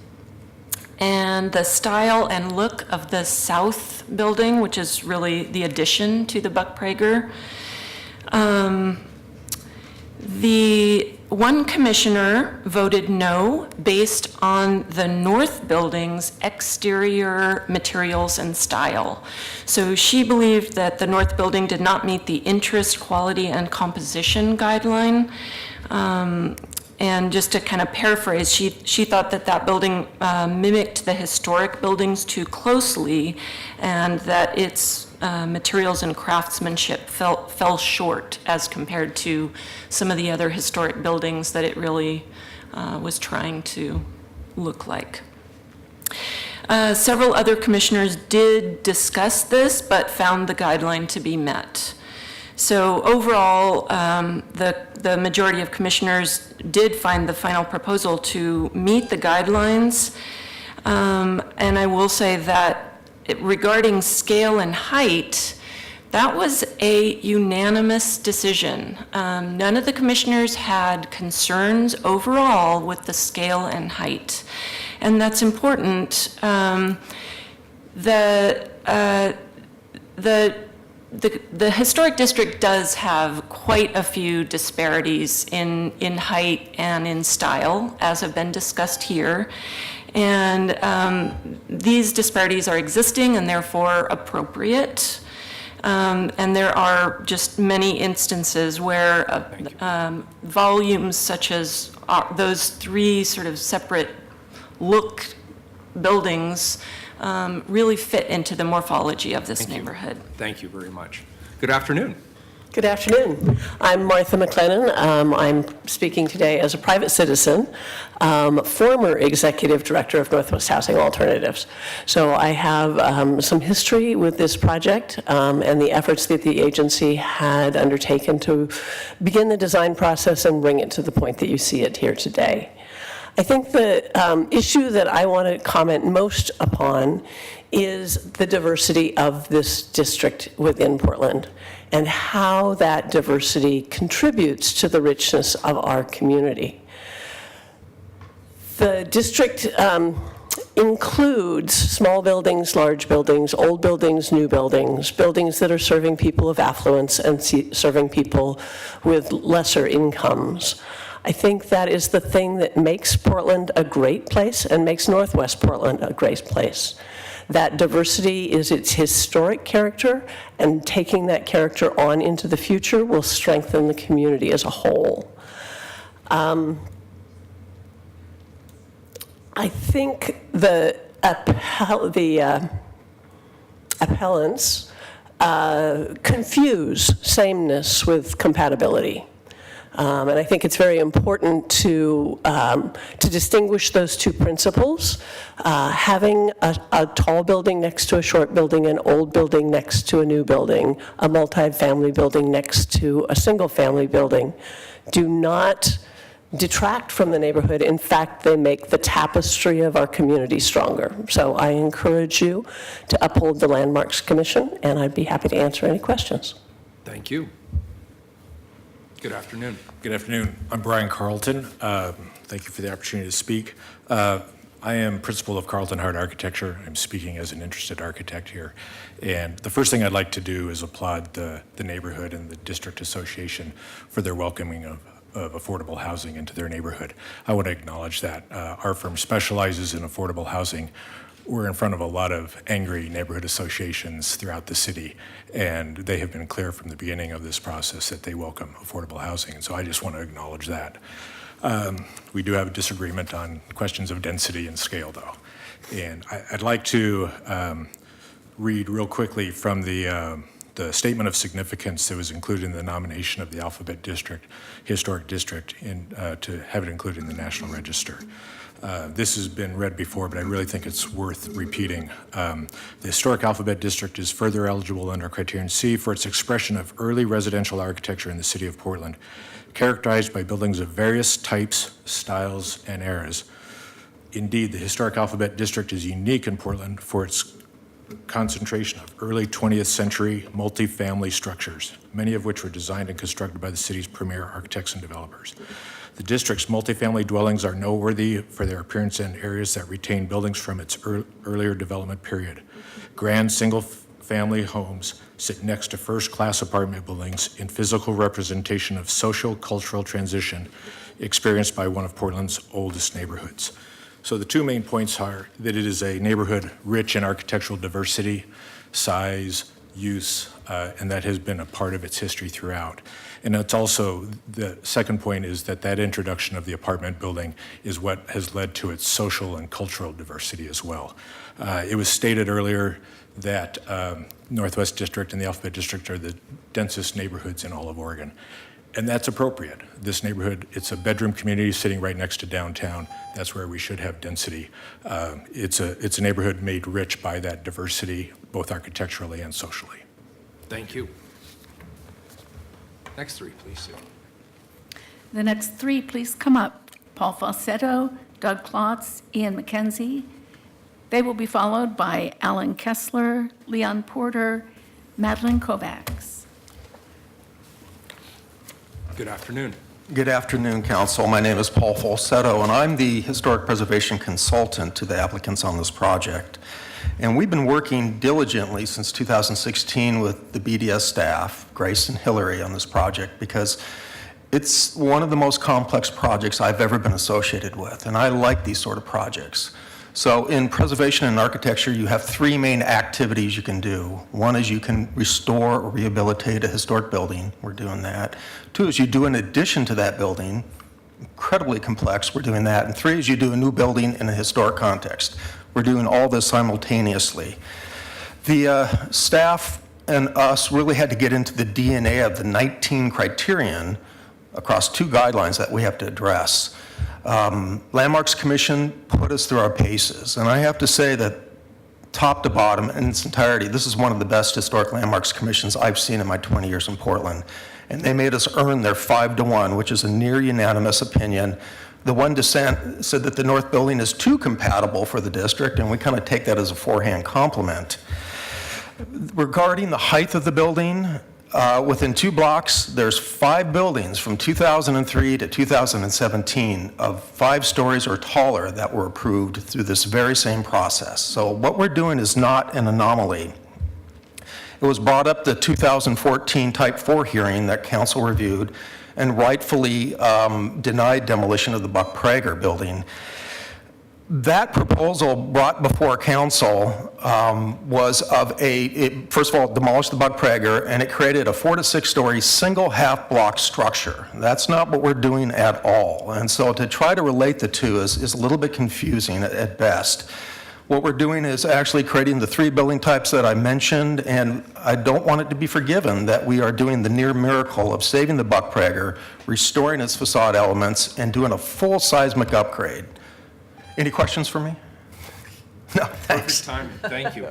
and the style and look of the south building, which is really the addition to the Buck Prager. The one commissioner voted no based on the north building's exterior materials and style. So she believed that the north building did not meet the interest, quality, and composition guideline. And just to kind of paraphrase, she thought that that building mimicked the historic buildings too closely, and that its materials and craftsmanship fell short as compared to some of the other historic buildings that it really was trying to look like. Several other commissioners did discuss this, but found the guideline to be met. So overall, the majority of commissioners did find the final proposal to meet the guidelines. And I will say that regarding scale and height, that was a unanimous decision. None of the commissioners had concerns overall with the scale and height. And that's important. The historic district does have quite a few disparities in height and in style, as have been discussed here. And these disparities are existing and therefore appropriate. And there are just many instances where volumes such as those three sort of separate look buildings really fit into the morphology of this neighborhood. Thank you very much. Good afternoon. Good afternoon. I'm Martha McLennan. I'm speaking today as a private citizen, former executive director of Northwest Housing Alternatives. So I have some history with this project and the efforts that the agency had undertaken to begin the design process and bring it to the point that you see it here today. I think the issue that I want to comment most upon is the diversity of this district within Portland and how that diversity contributes to the richness of our community. The district includes small buildings, large buildings, old buildings, new buildings, buildings that are serving people of affluence and serving people with lesser incomes. I think that is the thing that makes Portland a great place and makes Northwest Portland a great place. That diversity is its historic character, and taking that character on into the future will strengthen the community as a whole. I think the appellants confuse sameness with compatibility. And I think it's very important to distinguish those two principles. Having a tall building next to a short building, an old building next to a new building, a multi-family building next to a single-family building, do not detract from the neighborhood. In fact, they make the tapestry of our community stronger. So I encourage you to uphold the Landmarks Commission, and I'd be happy to answer any questions. Thank you. Good afternoon. Good afternoon. I'm Brian Carlton. Thank you for the opportunity to speak. I am principal of Carlton Hart Architecture. I'm speaking as an interested architect here. And the first thing I'd like to do is applaud the neighborhood and the district association for their welcoming of affordable housing into their neighborhood. I want to acknowledge that. Our firm specializes in affordable housing. We're in front of a lot of angry neighborhood associations throughout the city, and they have been clear from the beginning of this process that they welcome affordable housing, and so I just want to acknowledge that. We do have a disagreement on questions of density and scale, though, and I'd like to read real quickly from the the statement of significance that was included in the nomination of the Alphabet District, Historic District, to have it included in the National Register. This has been read before, but I really think it's worth repeating. The Historic Alphabet District is further eligible under Criterion C for its expression of early residential architecture in the city of Portland, characterized by buildings of various types, styles, and eras. Indeed, the Historic Alphabet District is unique in Portland for its concentration of early 20th century multifamily structures, many of which were designed and constructed by the city's premier architects and developers. The district's multifamily dwellings are noteworthy for their appearance in areas that retain buildings from its earlier development period. Grand single-family homes sit next to first-class apartment buildings in physical representation of social cultural transition experienced by one of Portland's oldest neighborhoods. So the two main points are that it is a neighborhood rich in architectural diversity, size, use, and that has been a part of its history throughout. And it's also, the second point is that that introduction of the apartment building is what has led to its social and cultural diversity as well. It was stated earlier that Northwest District and the Alphabet District are the densest neighborhoods in all of Oregon. And that's appropriate. This neighborhood, it's a bedroom community sitting right next to downtown. That's where we should have density. It's a neighborhood made rich by that diversity, both architecturally and socially. Thank you. Next three, please, Sue. The next three, please come up. Paul Falsetto, Doug Klotz, Ian McKenzie. They will be followed by Alan Kessler, Leon Porter, Madeline Kovacs. Good afternoon. Good afternoon, Council. My name is Paul Falsetto, and I'm the Historic Preservation Consultant to the applicants on this project. And we've been working diligently since 2016 with the BDS staff, Grace and Hillary, on this project because it's one of the most complex projects I've ever been associated with, and I like these sort of projects. So in preservation and architecture, you have three main activities you can do. One is you can restore or rehabilitate a historic building. We're doing that. Two is you do an addition to that building, incredibly complex. We're doing that. And three is you do a new building in a historic context. We're doing all this simultaneously. The staff and us really had to get into the DNA of the 19 criterion across two guidelines that we have to address. Landmarks Commission put us through our paces, and I have to say that top to bottom in its entirety, this is one of the best historic landmarks commissions I've seen in my 20 years in Portland. And they made us earn their 5-1, which is a near unanimous opinion. The one dissent said that the north building is too compatible for the district, and we kind of take that as a forehand compliment. Regarding the height of the building, within 2 blocks, there's 5 buildings from 2003 to 2017 of 5 stories or taller that were approved through this very same process. So what we're doing is not an anomaly. It was brought up the 2014 Type 4 hearing that council reviewed and rightfully denied demolition of the Buck Prager building. That proposal brought before council was of first of all, demolished the Buck Prager, and it created a 4 to 6 story single half block structure. That's not what we're doing at all. And so to try to relate the two is a little bit confusing at best. What we're doing is actually creating the 3 building types that I mentioned, and I don't want it to be forgiven that we are doing the near miracle of saving the Buck Prager, restoring its facade elements, and doing a full seismic upgrade. Any questions for me? No, thanks. Perfect timing. Thank you.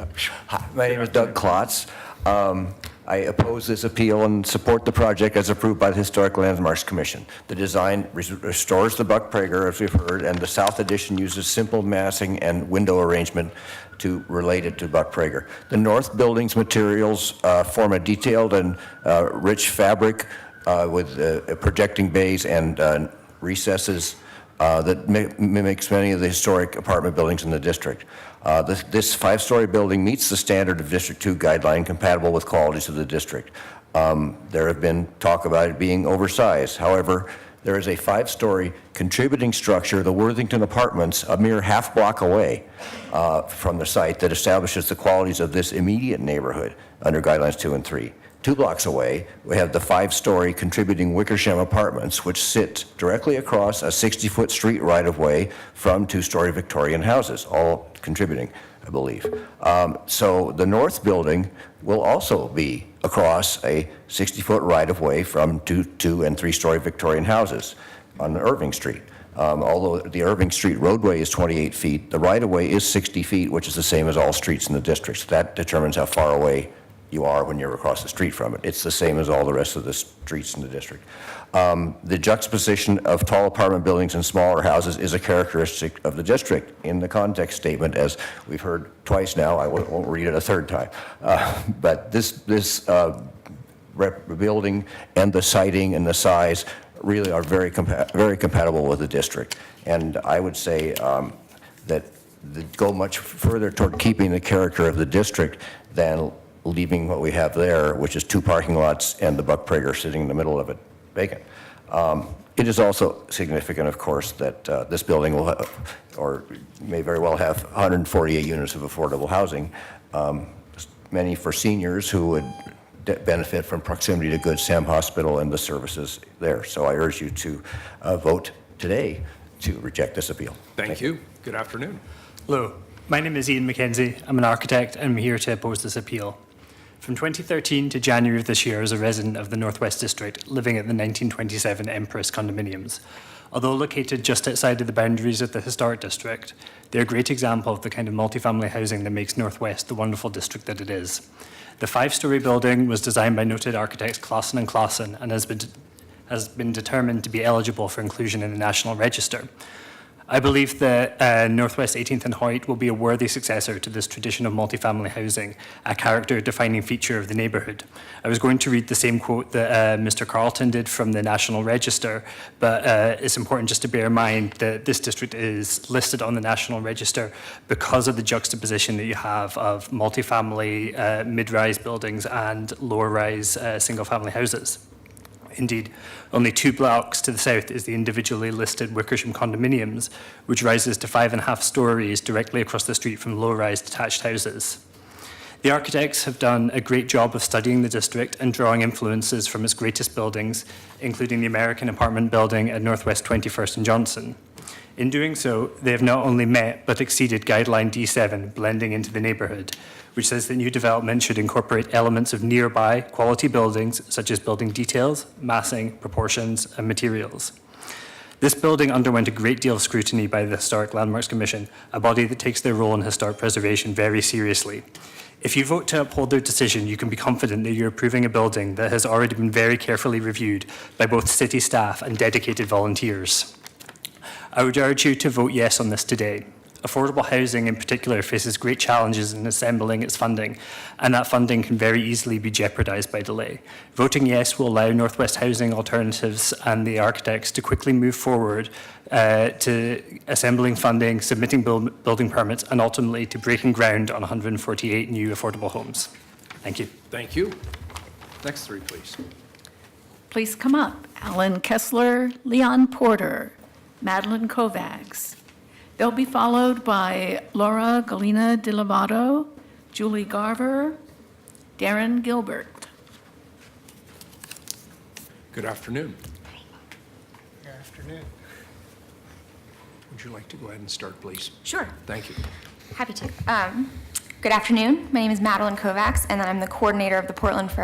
Hi, my name is Doug Klotz. I oppose this appeal and support the project as approved by the Historic Landmarks Commission. The design restores the Buck Prager, as we've heard, and the south addition uses simple massing and window arrangement to relate it to Buck Prager. The north building's materials form a detailed and rich fabric with projecting bays and recesses that mimics many of the historic apartment buildings in the district. This 5-story building meets the standard of District 2 guideline compatible with qualities of the district. There have been talk about it being oversized. However, there is a 5-story contributing structure, the Worthington Apartments, a mere half block away from the site that establishes the qualities of this immediate neighborhood under guidelines 2 and 3. 2 blocks away, we have the 5-story contributing Wickersham Apartments, which sit directly across a 60-foot street right-of-way from 2-story Victorian houses, all contributing. I believe. So the north building will also be across a 60-foot right-of-way from two and three-story Victorian houses on Irving Street. Although the Irving Street roadway is 28 feet, the right-of-way is 60 feet, which is the same as all streets in the district. So that determines how far away you are when you're across the street from it. It's the same as all the rest of the streets in the district. The juxtaposition of tall apartment buildings and smaller houses is a characteristic of the district in the context statement, as we've heard twice now. I won't read it a third time. But this building and the siting and the size really are very compatible with the district. And I would say that they go much further toward keeping the character of the district than leaving what we have there, which is two parking lots and the Buck Prager sitting in the middle of it vacant. It is also significant, of course, that this building will have, or may very well have 148 units of affordable housing, many for seniors who would benefit from proximity to Good Sam Hospital and the services there. So I urge you to vote today to reject this appeal. Thank you. Good afternoon. Hello, my name is Ian McKenzie. I'm an architect and I'm here to oppose this appeal. From 2013 to January of this year, as a resident of the Northwest District, living at the 1927 Empress condominiums. Although located just outside of the boundaries of the historic district, they're a great example of the kind of multifamily housing that makes Northwest the wonderful district that it is. The 5-story building was designed by noted architects Clausen and Clausen and has been determined to be eligible for inclusion in the National Register. I believe that Northwest 18th and Hoyt will be a worthy successor to this tradition of multifamily housing, a character-defining feature of the neighbourhood. I was going to read the same quote that Mr. Carlton did from the National Register, but it's important just to bear in mind that this district is listed on the National Register because of the juxtaposition that you have of multifamily mid-rise buildings and lower-rise single-family houses. Indeed, only 2 blocks to the south is the individually listed Wickersham condominiums, which rises to 5.5 stories directly across the street from low-rise detached houses. The architects have done a great job of studying the district and drawing influences from its greatest buildings, including the American apartment building at Northwest 21st and Johnson. In doing so, they have not only met but exceeded Guideline D7, blending into the neighbourhood, which says that new development should incorporate elements of nearby quality buildings, such as building details, massing, proportions, and materials. This building underwent a great deal of scrutiny by the Historic Landmarks Commission, a body that takes their role in historic preservation very seriously. If you vote to uphold their decision, you can be confident that you're approving a building that has already been very carefully reviewed by both city staff and dedicated volunteers. I would urge you to vote yes on this today. Affordable housing in particular faces great challenges in assembling its funding, and that funding can very easily be jeopardized by delay. Voting yes will allow Northwest Housing Alternatives and the architects to quickly move forward to assembling funding, submitting building permits, and ultimately to breaking ground on 148 new affordable homes. Thank you. Thank you. Next 3, please. Please come up. Alan Kessler, Leon Porter, Madeline Kovacs. They'll be followed by Laura Galina de Lovato, Julie Garver, Darren Gilbert. Good afternoon. Good afternoon. Would you like to go ahead and start, please? Sure. Thank you. Happy to. Good afternoon. My name is Madeline Kovacs, and I'm the coordinator of the Portland for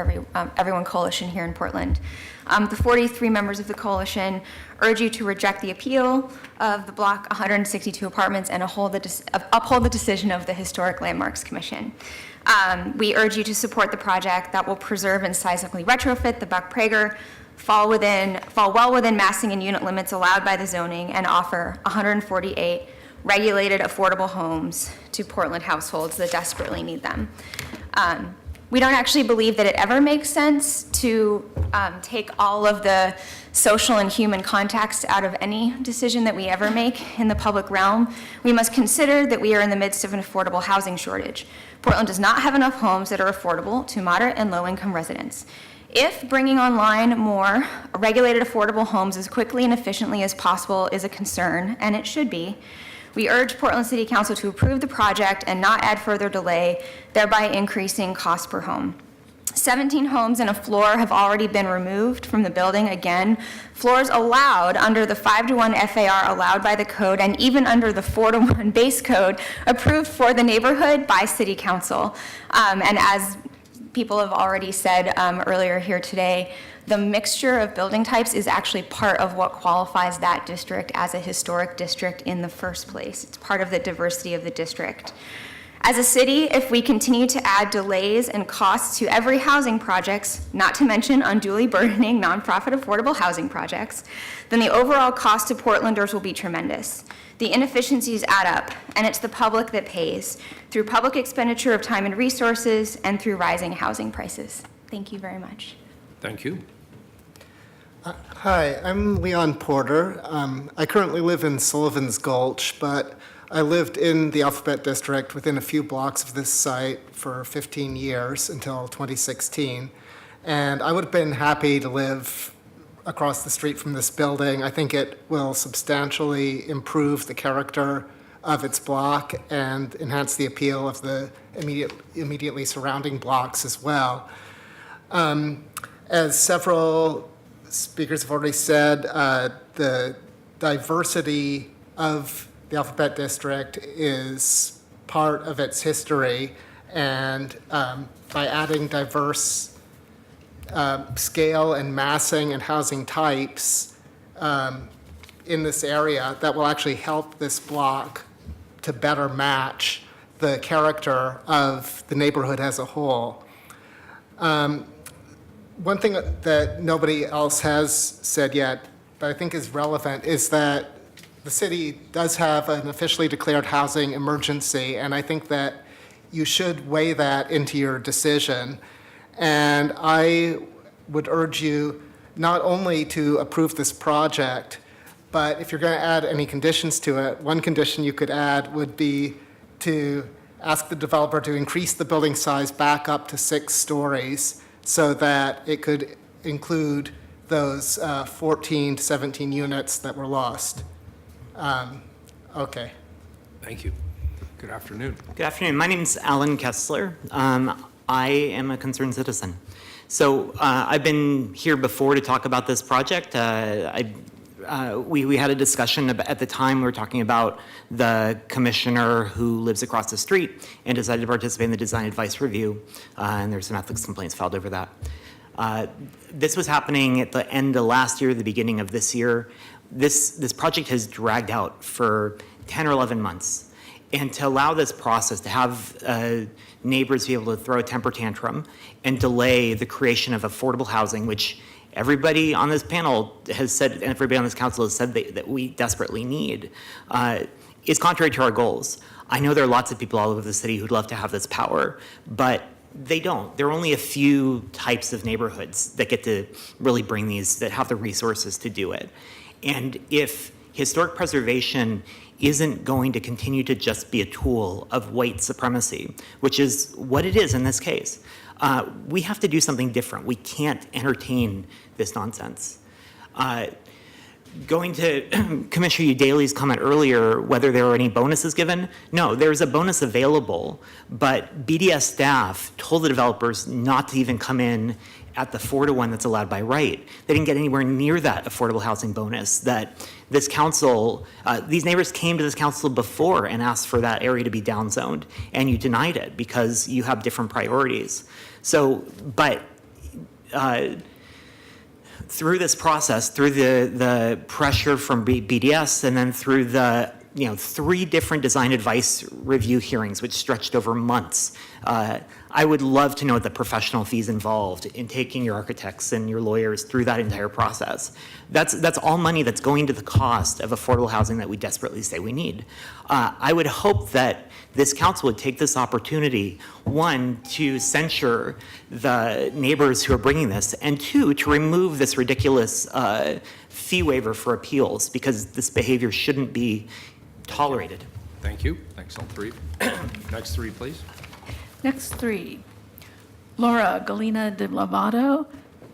Everyone Coalition here in Portland. The 43 members of the coalition urge you to reject the appeal of the Block 162 apartments and uphold the decision of the Historic Landmarks Commission. We urge you to support the project that will preserve and seismically retrofit the Buck Prager, fall well within massing and unit limits allowed by the zoning, and offer 148 regulated affordable homes to Portland households that desperately need them. We don't actually believe that it ever makes sense to take all of the social and human context out of any decision that we ever make in the public realm. We must consider that we are in the midst of an affordable housing shortage. Portland does not have enough homes that are affordable to moderate and low-income residents. If bringing online more regulated affordable homes as quickly and efficiently as possible is a concern, and it should be, we urge Portland City Council to approve the project and not add further delay, thereby increasing cost per home. 17 homes and a floor have already been removed from the building. Again, floors allowed under the 5-to-1 FAR allowed by the code and even under the 4-to-1 base code approved for the neighborhood by City Council. And as people have already said earlier here today, the mixture of building types is actually part of what qualifies that district as a historic district in the first place. It's part of the diversity of the district. As a city, if we continue to add delays and costs to every housing projects, not to mention unduly burdening nonprofit affordable housing projects, then the overall cost to Portlanders will be tremendous. The inefficiencies add up, and it's the public that pays through public expenditure of time and resources and through rising housing prices. Thank you very much. Thank you. Hi, I'm Leon Porter. I currently live in Sullivan's Gulch, but I lived in the Alphabet District within a few blocks of this site for 15 years until 2016. And I would have been happy to live across the street from this building. I think it will substantially improve the character of its block and enhance the appeal of the immediately surrounding blocks as well. As several speakers have already said, the diversity of the Alphabet District is part of its history, and by adding diverse scale and massing and housing types in this area, that will actually help this block to better match the character of the neighborhood as a whole. One thing that nobody else has said yet, but I think is relevant, is that the city does have an officially declared housing emergency, and I think that you should weigh that into your decision. And I would urge you not only to approve this project, but if you're going to add any conditions to it, one condition you could add would be to ask the developer to increase the building size back up to 6 stories so that it could include those 14 to 17 units that were lost. Okay. Thank you. Good afternoon. Good afternoon. My name is Alan Kessler. I am a concerned citizen. So I've been here before to talk about this project. We had a discussion at the time. We were talking about the commissioner who lives across the street and decided to participate in the design advice review, and there's some ethics complaints filed over that. This was happening at the end of last year, the beginning of this year. This project has dragged out for 10 or 11 months. And to allow this process, to have neighbors be able to throw a temper tantrum and delay the creation of affordable housing, which everybody on this panel has said, and everybody on this council has said that we desperately need, is contrary to our goals. I know there are lots of people all over the city who'd love to have this power, but they don't. There are only a few types of neighborhoods that get to really bring these, that have the resources to do it. And if historic preservation isn't going to continue to just be a tool of white supremacy, which is what it is in this case, we have to do something different. We can't entertain this nonsense. Going to Commissioner Udaley's comment earlier, whether there are any bonuses given, no, there's a bonus available, but BDS staff told the developers not to even come in at the 4-to-1 that's allowed by right. They didn't get anywhere near that affordable housing bonus that this council, these neighbors came to this council before and asked for that area to be downzoned, and you denied it because you have different priorities. So, but through this process, through the pressure from BDS, and then through the 3 different design advice review hearings, which stretched over months, I would love to know the professional fees involved in taking your architects and your lawyers through that entire process. That's all money that's going to the cost of affordable housing that we desperately say we need. I would hope that this council would take this opportunity, 1, to censure the neighbors who are bringing this, and 2, to remove this ridiculous fee waiver for appeals, because this behavior shouldn't be tolerated. Thank you. Thanks, all 3. Next 3, please. Next 3, Laura Galina de Lovato,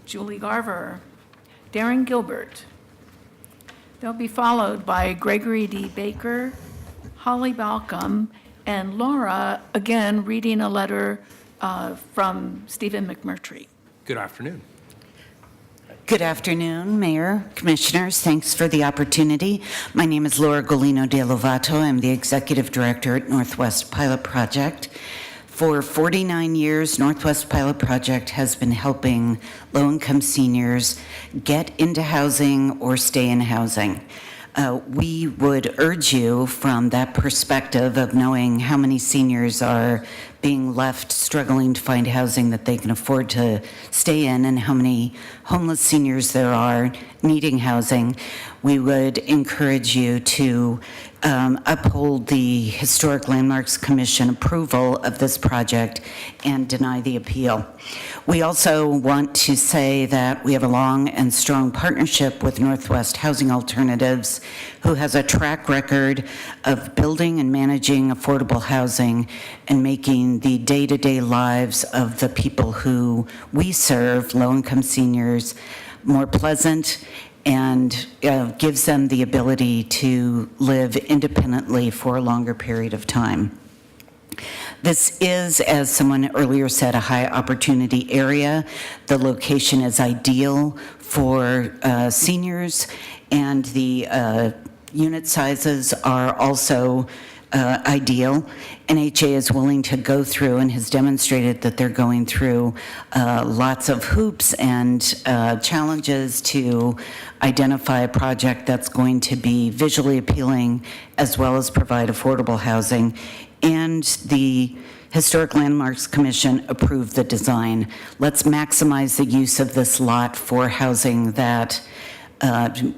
Julie Garver, Darren Gilbert. They'll be followed by Gregory D. Baker, Holly Balcom, and Laura, again, reading a letter from Stephen McMurtry. Good afternoon. Good afternoon, Mayor, Commissioners. Thanks for the opportunity. My name is Laura Golino de Lovato. I'm the Executive Director at Northwest Pilot Project. For 49 years, Northwest Pilot Project has been helping low-income seniors get into housing or stay in housing. We would urge you, from that perspective of knowing how many seniors are being left struggling to find housing that they can afford to stay in, and how many homeless seniors there are needing housing, we would encourage you to uphold the Historic Landmarks Commission approval of this project and deny the appeal. We also want to say that we have a long and strong partnership with Northwest Housing Alternatives, who has a track record of building and managing affordable housing and making the day-to-day lives of the people who we serve, low-income seniors, more pleasant, and gives them the ability to live independently for a longer period of time. This is, as someone earlier said, a high opportunity area. The location is ideal for seniors, and the unit sizes are also ideal. NHA is willing to go through and has demonstrated that they're going through lots of hoops and challenges to identify a project that's going to be visually appealing as well as provide affordable housing. And the Historic Landmarks Commission approved the design. Let's maximize the use of this lot for housing that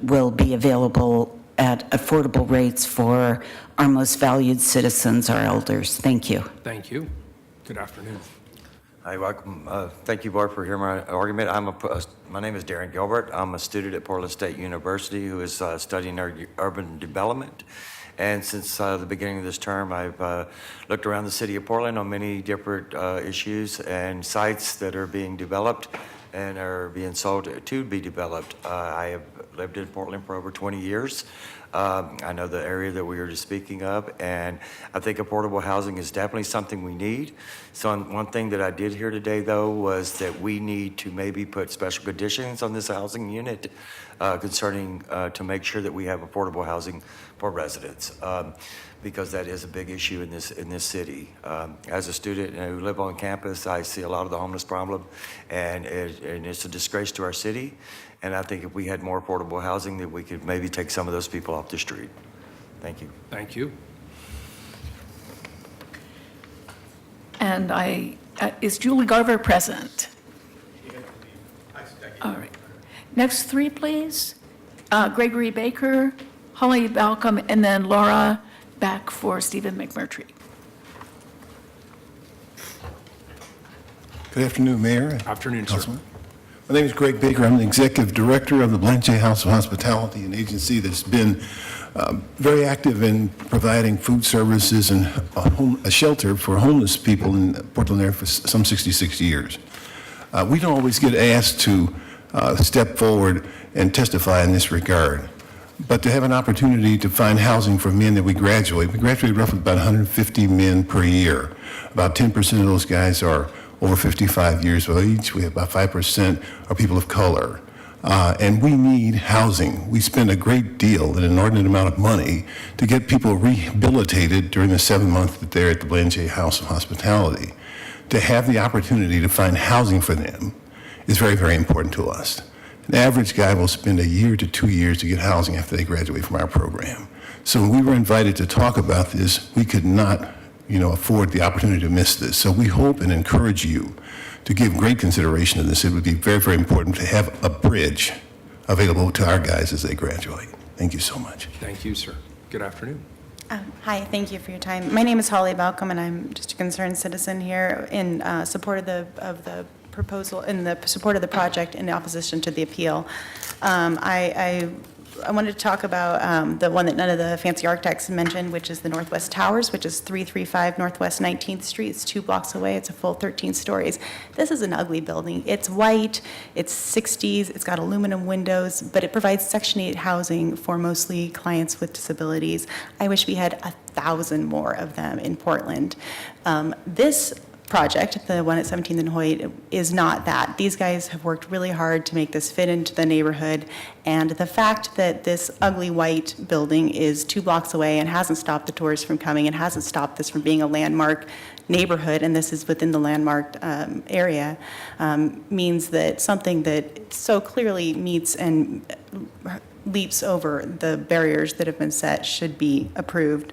will be available at affordable rates for our most valued citizens, our elders. Thank you. Thank you. Good afternoon. Hi, welcome. Thank you, Board, for hearing my argument. My name is Darren Gilbert. I'm a student at Portland State University who is studying urban development. And since the beginning of this term, I've looked around the city of Portland on many different issues and sites that are being developed and are being sold to be developed. I have lived in Portland for over 20 years. I know the area that we were just speaking of, and I think affordable housing is definitely something we need. So one thing that I did hear today, though, was that we need to maybe put special conditions on this housing unit concerning to make sure that we have affordable housing for residents, because that is a big issue in this city. As a student who live on campus, I see a lot of the homeless problem, and it's a disgrace to our city. And I think if we had more affordable housing, that we could maybe take some of those people off the street. Thank you. Thank you. And is Julie Garver present? All right. Next three, please. Gregory Baker, Holly Balcom, and then Laura back for Stephen McMurtry. Good afternoon, Mayor. Afternoon, sir. My name is Greg Baker. I'm the Executive Director of the Blanche House of Hospitality, an agency that's been very active in providing food services and a shelter for homeless people in Portland area for some 66 years. We don't always get asked to step forward and testify in this regard, but to have an opportunity to find housing for men that we graduate roughly about 150 men per year. About 10% of those guys are over 55 years of age. We have about 5% are people of color. And we need housing. We spend a great deal, an inordinate amount of money, to get people rehabilitated during the 7 months that they're at the Blanche House of Hospitality. To have the opportunity to find housing for them is very, very important to us. An average guy will spend 1 year to 2 years to get housing after they graduate from our program. So when we were invited to talk about this, we could not afford the opportunity to miss this. So we hope and encourage you to give great consideration to this. It would be very, very important to have a bridge available to our guys as they graduate. Thank you so much. Thank you, sir. Good afternoon. Hi, thank you for your time. My name is Holly Balcom, and I'm just a concerned citizen here in support of the proposal, in the support of the project in opposition to the appeal. I wanted to talk about the one that none of the fancy architects mentioned, which is the Northwest Towers, which is 335 Northwest 19th Street. It's 2 blocks away. It's a full 13 stories. This is an ugly building. It's white, it's 60s, it's got aluminum windows, but it provides Section 8 housing for mostly clients with disabilities. I wish we had 1,000 more of them in Portland. This project, the one at 17th and Hoyt, is not that. These guys have worked really hard to make this fit into the neighborhood, and the fact that this ugly white building is 2 blocks away and hasn't stopped the tourists from coming and hasn't stopped this from being a landmark neighborhood, and this is within the landmarked area, means that something that so clearly meets and leaps over the barriers that have been set should be approved.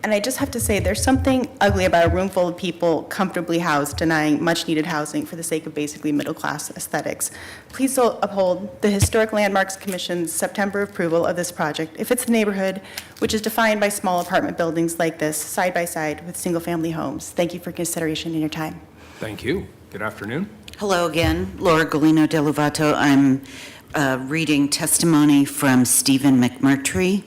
And I just have to say, there's something ugly about a room full of people comfortably housed, denying much-needed housing for the sake of basically middle-class aesthetics. Please uphold the Historic Landmarks Commission's September approval of this project if it's the neighborhood, which is defined by small apartment buildings like this, side by side with single-family homes. Thank you for consideration and your time. Thank you. Good afternoon. Hello again, Laura Golino De Lovato. I'm reading testimony from Stephen McMurtry.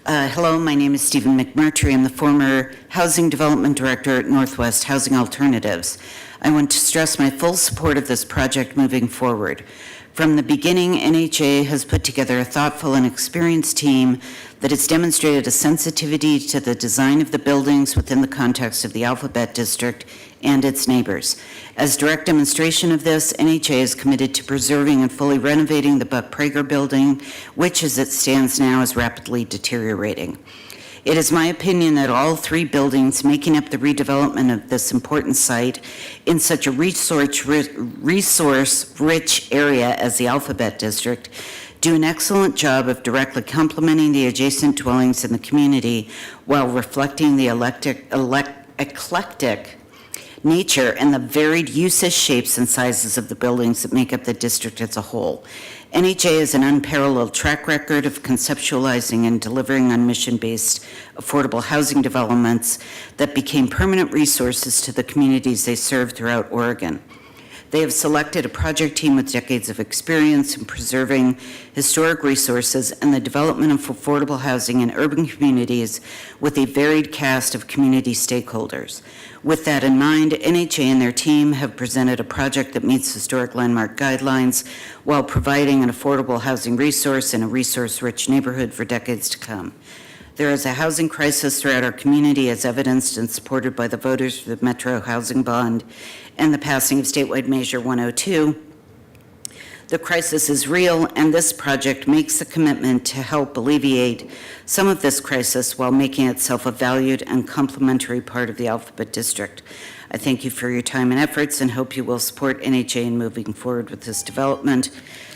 Hello, my name is Stephen McMurtry. I'm the former Housing Development Director at Northwest Housing Alternatives. I want to stress my full support of this project moving forward. From the beginning, NHA has put together a thoughtful and experienced team that has demonstrated a sensitivity to the design of the buildings within the context of the Alphabet District and its neighbors. As direct demonstration of this, NHA is committed to preserving and fully renovating the Buck Prager building, which as it stands now is rapidly deteriorating. It is my opinion that all 3 buildings making up the redevelopment of this important site in such a resource-rich area as the Alphabet District do an excellent job of directly complementing the adjacent dwellings in the community while reflecting the eclectic nature and the varied uses, shapes, and sizes of the buildings that make up the district as a whole. NHA has an unparalleled track record of conceptualizing and delivering on mission-based affordable housing developments that became permanent resources to the communities they serve throughout Oregon. They have selected a project team with decades of experience in preserving historic resources and the development of affordable housing in urban communities with a varied cast of community stakeholders. With that in mind, NHA and their team have presented a project that meets historic landmark guidelines while providing an affordable housing resource in a resource-rich neighborhood for decades to come. There is a housing crisis throughout our community, as evidenced and supported by the voters for the Metro Housing Bond and the passing of statewide Measure 102. The crisis is real, and this project makes a commitment to help alleviate some of this crisis while making itself a valued and complementary part of the Alphabet District. I thank you for your time and efforts and hope you will support NHA in moving forward with this development.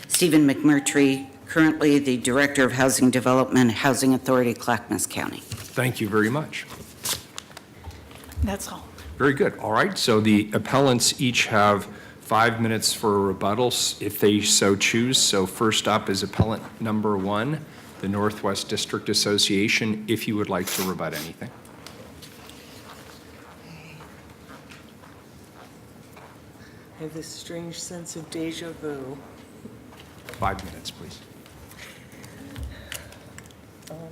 Stephen McMurtry, currently the Director of Housing Development, Housing Authority, Clackamas County. Thank you very much. That's all. Very good. All right, so the appellants each have 5 minutes for rebuttals if they so choose. So first up is appellant number 1, the Northwest District Association, if you would like to rebut anything. I have this strange sense of deja vu. 5 minutes, please.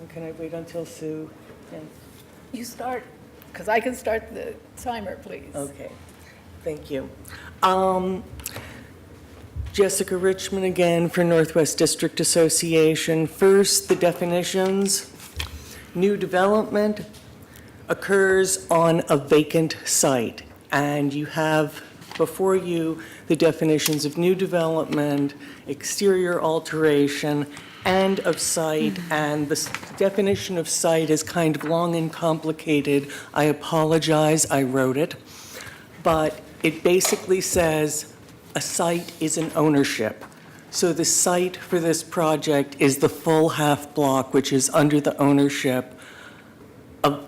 Can I wait until Sue? You start, because I can start the timer, please. Okay, thank you. Jessica Richmond again for Northwest District Association. First, the definitions. New development occurs on a vacant site, and you have before you the definitions of new development, exterior alteration, and of site, and the definition of site is kind of long and complicated. I apologize, I wrote it, but it basically says a site is an ownership. So the site for this project is the full half block, which is under the ownership of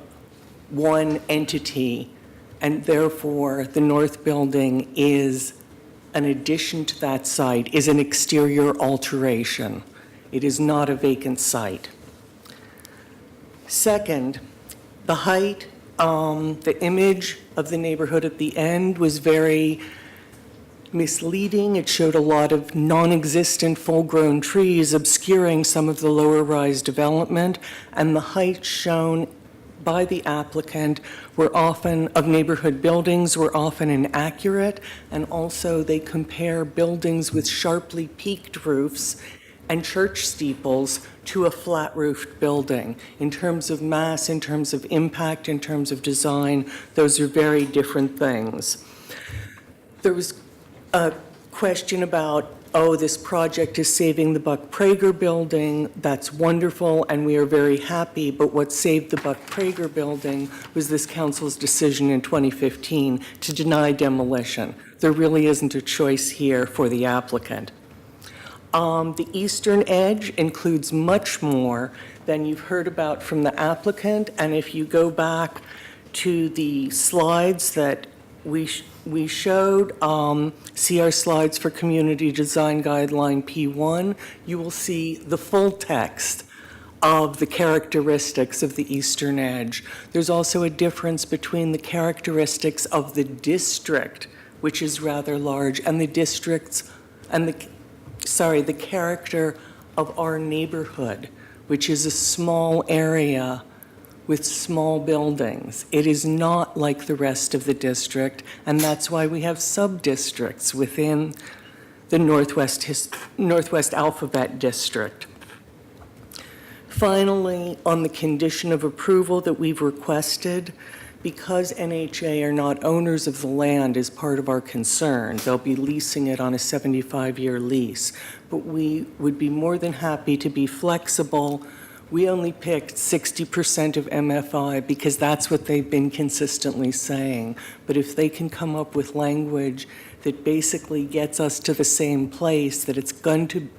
one entity, and therefore the north building is an addition to that site, is an exterior alteration. It is not a vacant site. Second, the height, the image of the neighborhood at the end was very misleading. It showed a lot of non-existent full-grown trees obscuring some of the lower-rise development, and the heights shown by the applicant were often, of neighborhood buildings, were often inaccurate, and also they compare buildings with sharply peaked roofs and church steeples to a flat-roofed building. In terms of mass, in terms of impact, in terms of design, those are very different things. There was a question about, oh, this project is saving the Buck Prager building. That's wonderful, and we are very happy, but what saved the Buck Prager building was this council's decision in 2015 to deny demolition. There really isn't a choice here for the applicant. The eastern edge includes much more than you've heard about from the applicant, and if you go back to the slides that we showed, see our slides for Community Design Guideline P1, you will see the full text of the characteristics of the eastern edge. There's also a difference between the characteristics of the district, which is rather large, and the districts, and the character of our neighborhood, which is a small area with small buildings. It is not like the rest of the district, and that's why we have sub-districts within the Northwest Alphabet District. Finally, on the condition of approval that we've requested, because NHA are not owners of the land is part of our concern. They'll be leasing it on a 75-year lease, but we would be more than happy to be flexible. We only picked 60% of MFI because that's what they've been consistently saying. But if they can come up with language that basically gets us to the same place, that it's going to,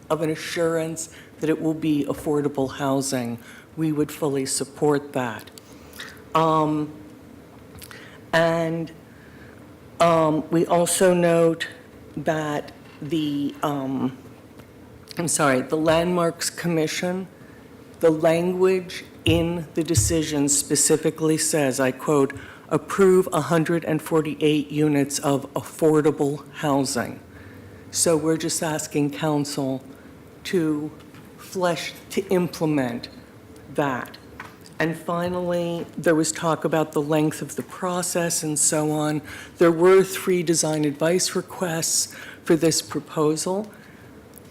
of an assurance that it will be affordable housing, we would fully support that. We also note that the Landmarks Commission, the language in the decision specifically says, I quote, approve 148 units of affordable housing. So we're just asking council to implement that. And finally, there was talk about the length of the process and so on. There were 3 design advice requests for this proposal.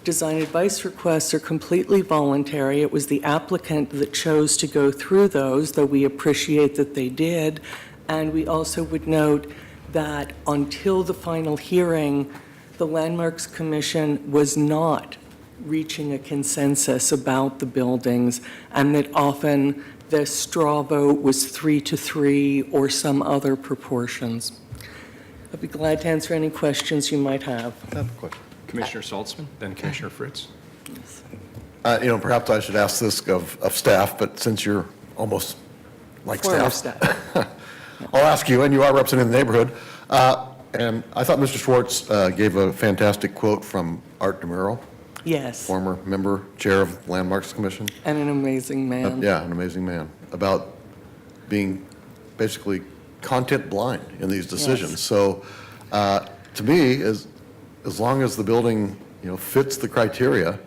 Design advice requests are completely voluntary. It was the applicant that chose to go through those, though we appreciate that they did. And we also would note that until the final hearing, the Landmarks Commission was not reaching a consensus about the buildings, and that often the straw vote was 3-3 or some other proportions. I'd be glad to answer any questions you might have. I have a question. Commissioner Saltzman, then Commissioner Fritz. Perhaps I should ask this of staff, but since you're almost like Former staff, I'll ask you, and you are representing the neighborhood. And I thought Mr. Schwartz gave a fantastic quote from Art DeMuro. Yes. Former member, chair of the Landmarks Commission. And an amazing man. Yeah, an amazing man, about being basically content blind in these decisions. Yes. So to me, as long as the building, fits the criteria,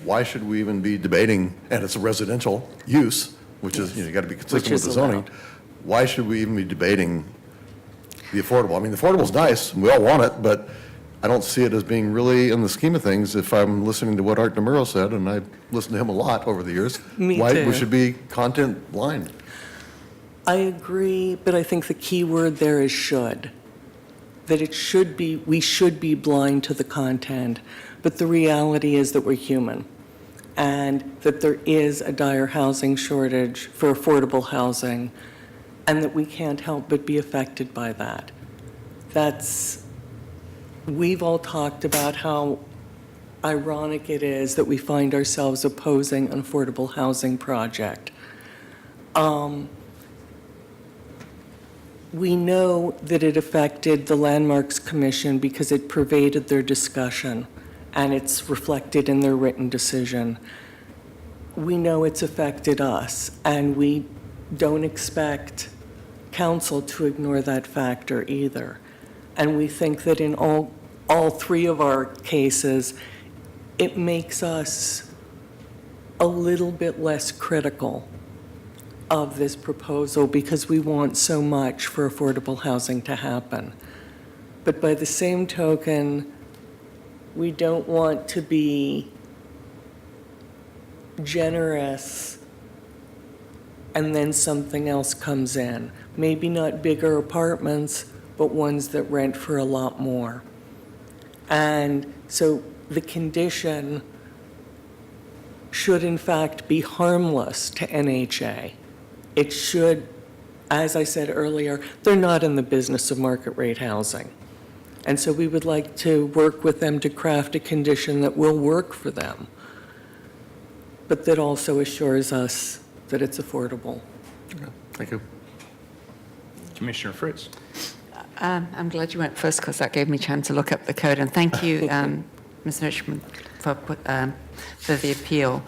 why should we even be debating, and it's a residential use, which is, you got to be consistent with the zoning. Allowed. Why should we even be debating the affordable? I mean, the affordable's nice, and we all want it, but I don't see it as being really in the scheme of things if I'm listening to what Art DeMuro said, and I've listened to him a lot over the years. Why too. we should be content blind. I agree, but I think the key word there is should. That we should be blind to the content, but the reality is that we're human, and that there is a dire housing shortage for affordable housing, and that we can't help but be affected by that. We've all talked about how ironic it is that we find ourselves opposing an affordable housing project. We know that it affected the Landmarks Commission because it pervaded their discussion, and it's reflected in their written decision. We know it's affected us, and we don't expect council to ignore that factor either. And we think that in all 3 of our cases, it makes us a little bit less critical of this proposal because we want so much for affordable housing to happen. But by the same token, We don't want to be generous and then something else comes in. Maybe not bigger apartments, but ones that rent for a lot more. And so the condition should in fact be harmless to NHA. It should, as I said earlier, they're not in the business of market rate housing. And so we would like to work with them to craft a condition that will work for them, but that also assures us that it's affordable. Thank you. Commissioner Fritz. I'm glad you went first because that gave me a chance to look up the code. And thank you, Ms. Richmond, for the appeal,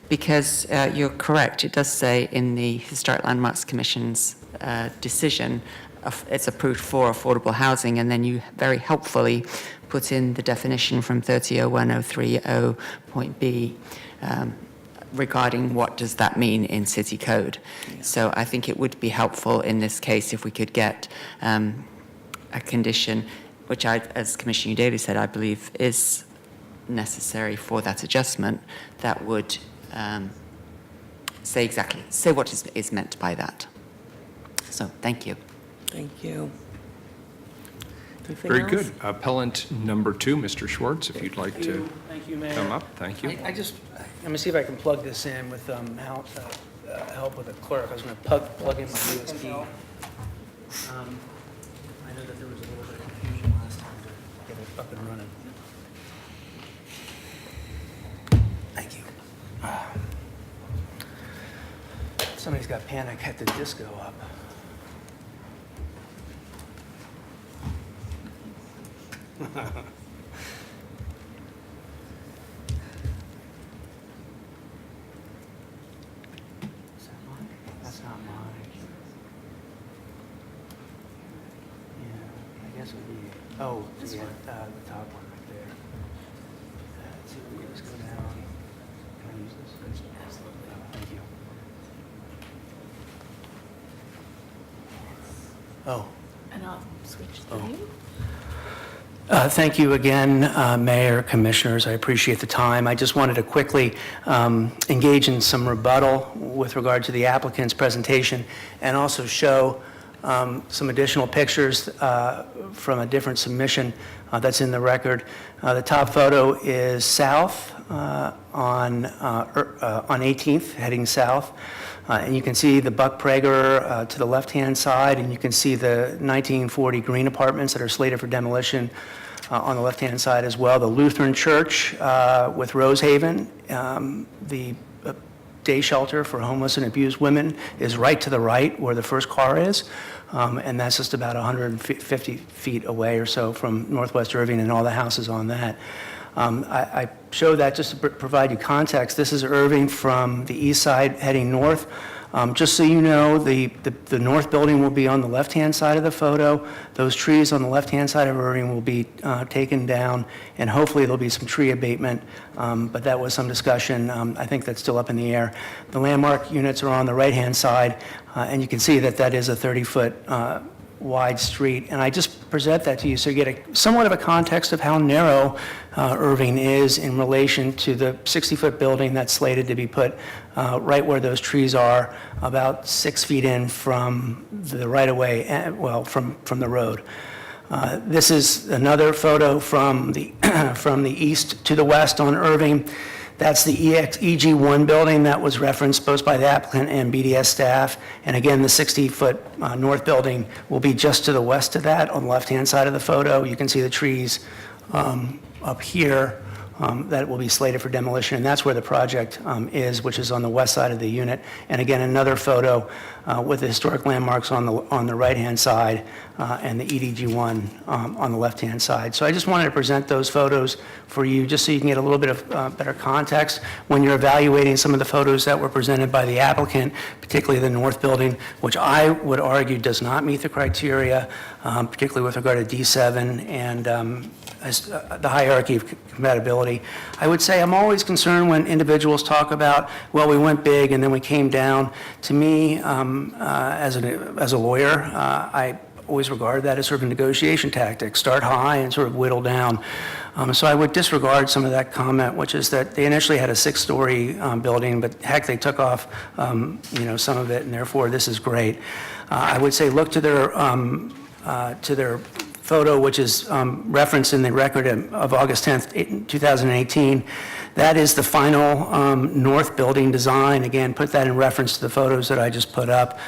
because you're correct. It does say in the Historic Landmarks Commission's decision, it's approved for affordable housing, and then you very helpfully put in the definition from 30.103.0.b regarding what does that mean in city code. So I think it would be helpful in this case if we could get a condition, which I, as Commissioner Daly said, I believe is necessary for that adjustment, that would say what is meant by that. So thank you. Thank you. Anything Very else? good. Appellant number 2, Mr. Schwartz, if you'd like to Thank you, Mayor. come up. Thank you. I'm going to see if I can plug this in with help with the clerk. I was going to plug in my USB. I know that there was a little bit of confusion last time to get it up and running. Thank you. Somebody's got Panic at the Disco up. That's not mine. Yeah, I guess it would be, oh, yeah, the top one right there. Let's see if we can just go down. Can I use this? Absolutely. Thank you. Oh. And I'll switch to Oh. you. Thank you again, Mayor, Commissioners. I appreciate the time. I just wanted to quickly engage in some rebuttal with regard to the applicant's presentation and also show some additional pictures from a different submission that's in the record. The top photo is south on 18th, heading south. And you can see the Buck Prager to the left-hand side, and you can see the 1940 green apartments that are slated for demolition on the left-hand side as well. The Lutheran Church with Rosehaven, the day shelter for homeless and abused women is right to the right where the first car is, and that's just about 150 feet away or so from Northwest Irving and all the houses on that. I show that just to provide you context. This is Irving from the east side heading north. Just so you know, the north building will be on the left-hand side of the photo. Those trees on the left-hand side of Irving will be taken down, and hopefully there'll be some tree abatement, but that was some discussion. I think that's still up in the air. The landmark units are on the right-hand side, and you can see that that is a 30-foot wide street, and I just present that to you so you get somewhat of a context of how narrow Irving is in relation to the 60-foot building that's slated to be put right where those trees are, about 6 feet in from the right-of-way, well, from the road. This is another photo from the from the east to the west on Irving. That's the EG1 building that was referenced both by the applicant and BDS staff. And again, the 60-foot north building will be just to the west of that on the left-hand side of the photo. You can see the trees up here that will be slated for demolition. And that's where the project is, which is on the west side of the unit. And again, another photo with the historic landmarks on the right-hand side and the EDG1 on the left-hand side. So I just wanted to present those photos for you just so you can get a little bit of better context when you're evaluating some of the photos that were presented by the applicant, particularly the north building, which I would argue does not meet the criteria, particularly with regard to D7 and the hierarchy of compatibility. I would say I'm always concerned when individuals talk about, well, we went big and then we came down. To me, as a lawyer, I always regarded that as sort of a negotiation tactic, start high and sort of whittle down. So I would disregard some of that comment, which is that they initially had a 6-story building, but heck, they took off, some of it, and therefore this is great. I would say look to their photo, which is referenced in the record of August 10th, 2018. That is the final north building design. Again, put that in reference to the photos that I just put up.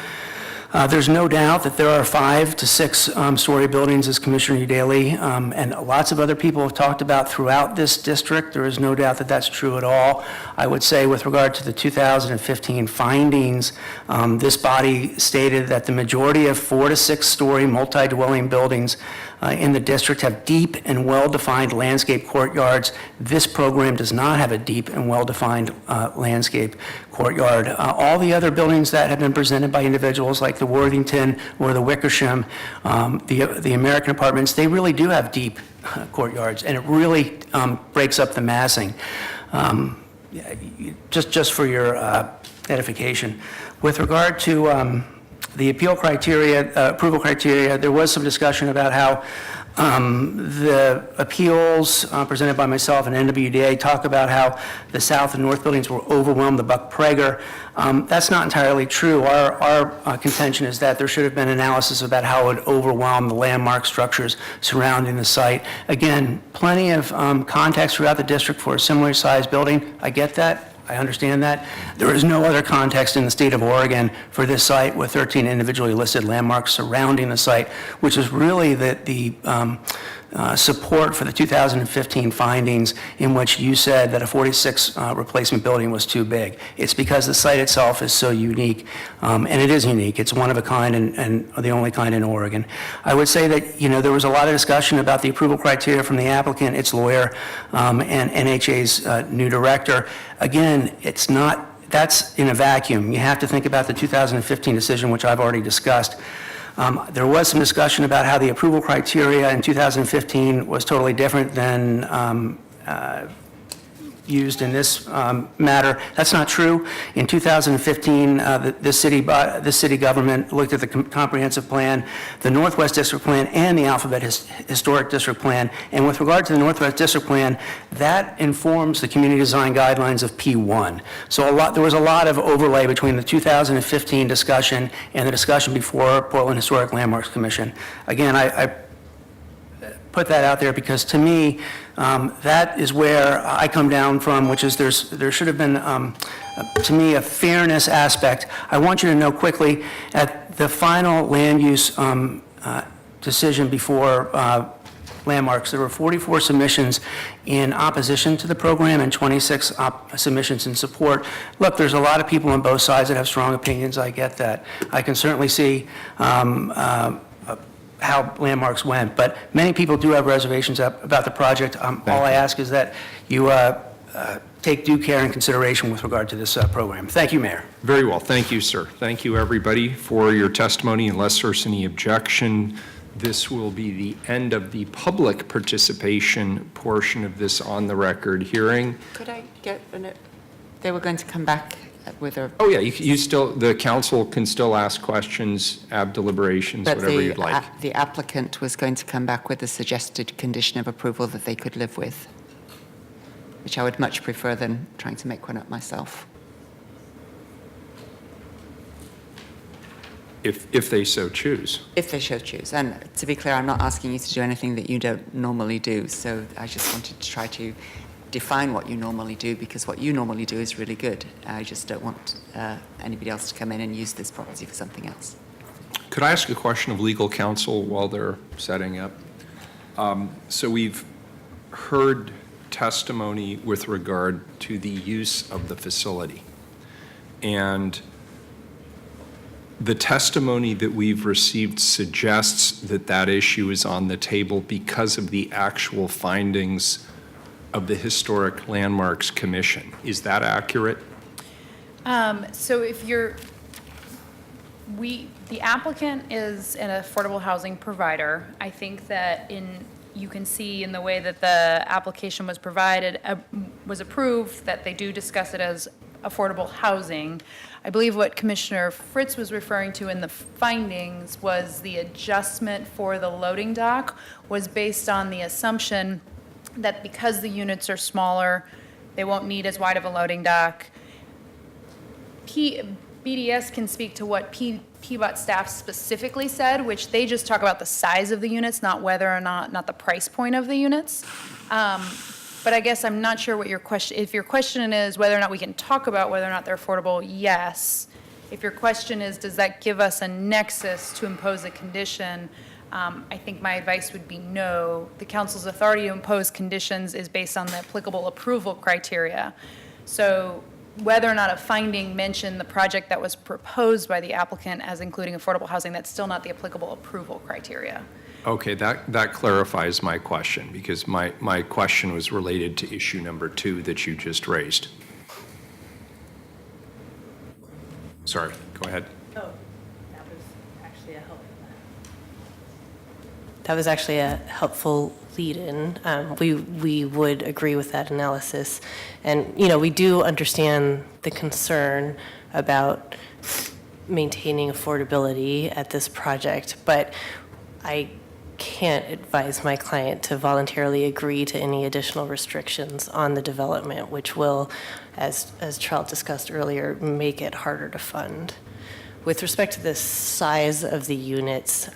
There's no doubt that there are 5 to 6 story buildings, as Commissioner Daly and lots of other people have talked about throughout this district. There is no doubt that that's true at all. I would say with regard to the 2015 findings, this body stated that the majority of 4 to 6 story multi-dwelling buildings in the district have deep and well-defined landscape courtyards. This program does not have a deep and well-defined landscape courtyard. All the other buildings that have been presented by individuals like the Worthington or the Wickersham, the American Apartments, they really do have deep courtyards, and it really breaks up the massing. Just for your edification. With regard to the appeal criteria, approval criteria, there was some discussion about how the appeals presented by myself and NWDA talk about how the south and north buildings will overwhelm the Buck Prager. That's not entirely true. Our contention is that there should have been analysis about how it would overwhelm the landmark structures surrounding the site. Again, plenty of context throughout the district for a similar sized building. I get that. I understand that. There is no other context in the state of Oregon for this site with 13 individually listed landmarks surrounding the site, which is really the support for the 2015 findings in which you said that a 46 replacement building was too big. It's because the site itself is so unique, and it is unique. It's one of a kind and the only kind in Oregon. I would say that, there was a lot of discussion about the approval criteria from the applicant, its lawyer, and NHA's new director. Again, that's in a vacuum. You have to think about the 2015 decision, which I've already discussed. There was some discussion about how the approval criteria in 2015 was totally different than used in this matter. That's not true. In 2015, the city government looked at the comprehensive plan, the Northwest District Plan, and the Alphabet Historic District Plan. And with regard to the Northwest District Plan, that informs the community design guidelines of P1. So there was a lot of overlay between the 2015 discussion and the discussion before Portland Historic Landmarks Commission. Again, I put that out there because to me, that is where I come down from, which is there should have been, to me, a fairness aspect. I want you to know quickly, at the final land use decision before landmarks, there were 44 submissions in opposition to the program and 26 submissions in support. Look, there's a lot of people on both sides that have strong opinions. I get that. I can certainly see how landmarks went, but many people do have reservations about the project. All I ask is that you take due care and consideration with regard to this program. Thank you, Mayor. Very well. Thank you, sir. Thank you, everybody, for your testimony. Unless there's any objection, this will be the end of the public participation portion of this on-the-record hearing. Could I get they were going to come back with a... Oh, yeah, the council can still ask questions, have deliberations, whatever you'd like. The applicant was going to come back with a suggested condition of approval that they could live with, which I would much prefer than trying to make one up myself. If they so choose. If they so choose. And to be clear, I'm not asking you to do anything that you don't normally do, so I just wanted to try to define what you normally do, because what you normally do is really good. I just don't want anybody else to come in and use this property for something else. Could I ask a question of legal counsel while they're setting up? So we've heard testimony with regard to the use of the facility. And the testimony that we've received suggests that that issue is on the table because of the actual findings of the Historic Landmarks Commission. Is that accurate? So the applicant is an affordable housing provider. I think that you can see in the way that the application was provided, was approved, that they do discuss it as affordable housing. I believe what Commissioner Fritz was referring to in the findings was the adjustment for the loading dock was based on the assumption that because the units are smaller, they won't need as wide of a loading dock. BDS can speak to what PBOT staff specifically said, which they just talk about the size of the units, not whether or not the price point of the units. But I guess I'm not sure what your question, if your question is whether or not we can talk about whether or not they're affordable, yes. If your question is, does that give us a nexus to impose a condition, I think my advice would be no. The council's authority to impose conditions is based on the applicable approval criteria. So whether or not a finding mentioned the project that was proposed by the applicant as including affordable housing, that's still not the applicable approval criteria. Okay, that clarifies my question, because my question was related to issue number 2 that you just raised. Sorry, go ahead. Oh, that was actually a helpful lead-in. We would agree with that analysis. And, we do understand the concern about maintaining affordability at this project, but I can't advise my client to voluntarily agree to any additional restrictions on the development, which will, as Charles discussed earlier, make it harder to fund. With respect to the size of the units,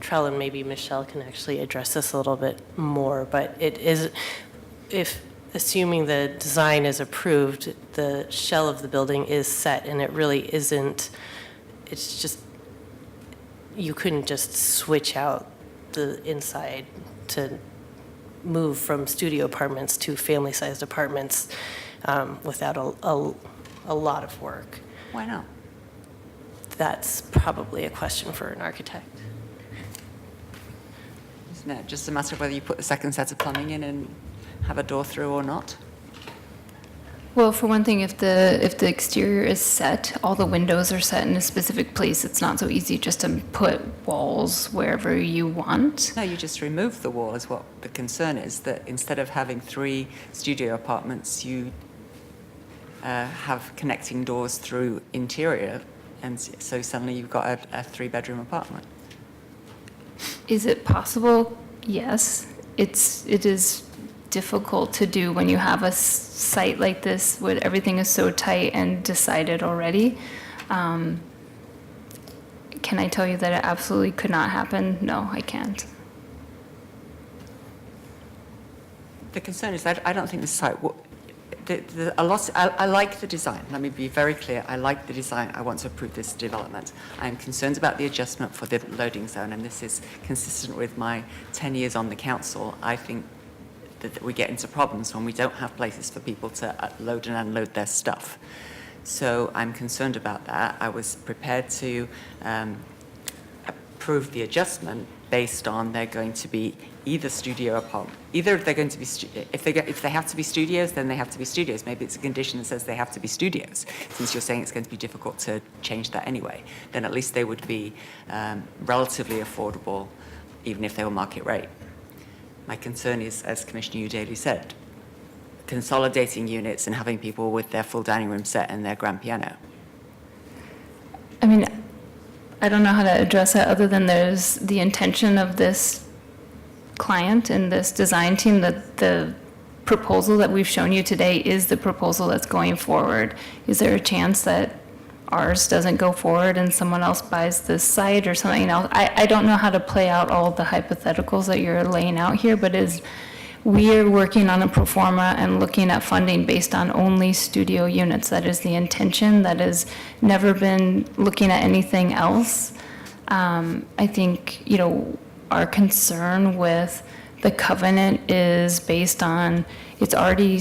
Trell and maybe Michelle can actually address this a little bit more, but it is, if assuming the design is approved, the shell of the building is set, and it really isn't, it's just, you couldn't just switch out the inside to move from studio apartments to family-sized apartments without a lot of work. Why not? That's probably a question for an architect. Isn't it just a matter of whether you put the second set of plumbing in and have a door through or not? Well, for one thing, if the exterior is set, all the windows are set in a specific place, it's not so easy just to put walls wherever you want. No, you just remove the wall is what the concern is, that instead of having 3 studio apartments, you have connecting doors through interior, and so suddenly you've got a 3-bedroom apartment. Is it possible? Yes. It is difficult to do when you have a site like this where everything is so tight and decided already. Can I tell you that it absolutely could not happen? No, I can't. The concern is that I don't think the site, I like the design. Let me be very clear. I like the design. I want to approve this development. I'm concerned about the adjustment for the loading zone, and this is consistent with my 10 years on the council. I think that we get into problems when we don't have places for people to load and unload their stuff. So I'm concerned about that. I was prepared to approve the adjustment based on they're going to be either studio apartment, either they're going to be, if they have to be studios, then they have to be studios. Maybe it's a condition that says they have to be studios. Since you're saying it's going to be difficult to change that anyway, then at least they would be relatively affordable, even if they were market rate. My concern is, as Commissioner Udaly said, consolidating units and having people with their full dining room set and their grand piano. I mean, I don't know how to address that other than there's the intention of this client and this design team that the proposal that we've shown you today is the proposal that's going forward. Is there a chance that ours doesn't go forward and someone else buys this site or something else? I don't know how to play out all the hypotheticals that you're laying out here, but we are working on a pro forma and looking at funding based on only studio units. That is the intention. That has never been looking at anything else. I think, our concern with the covenant is based on it's already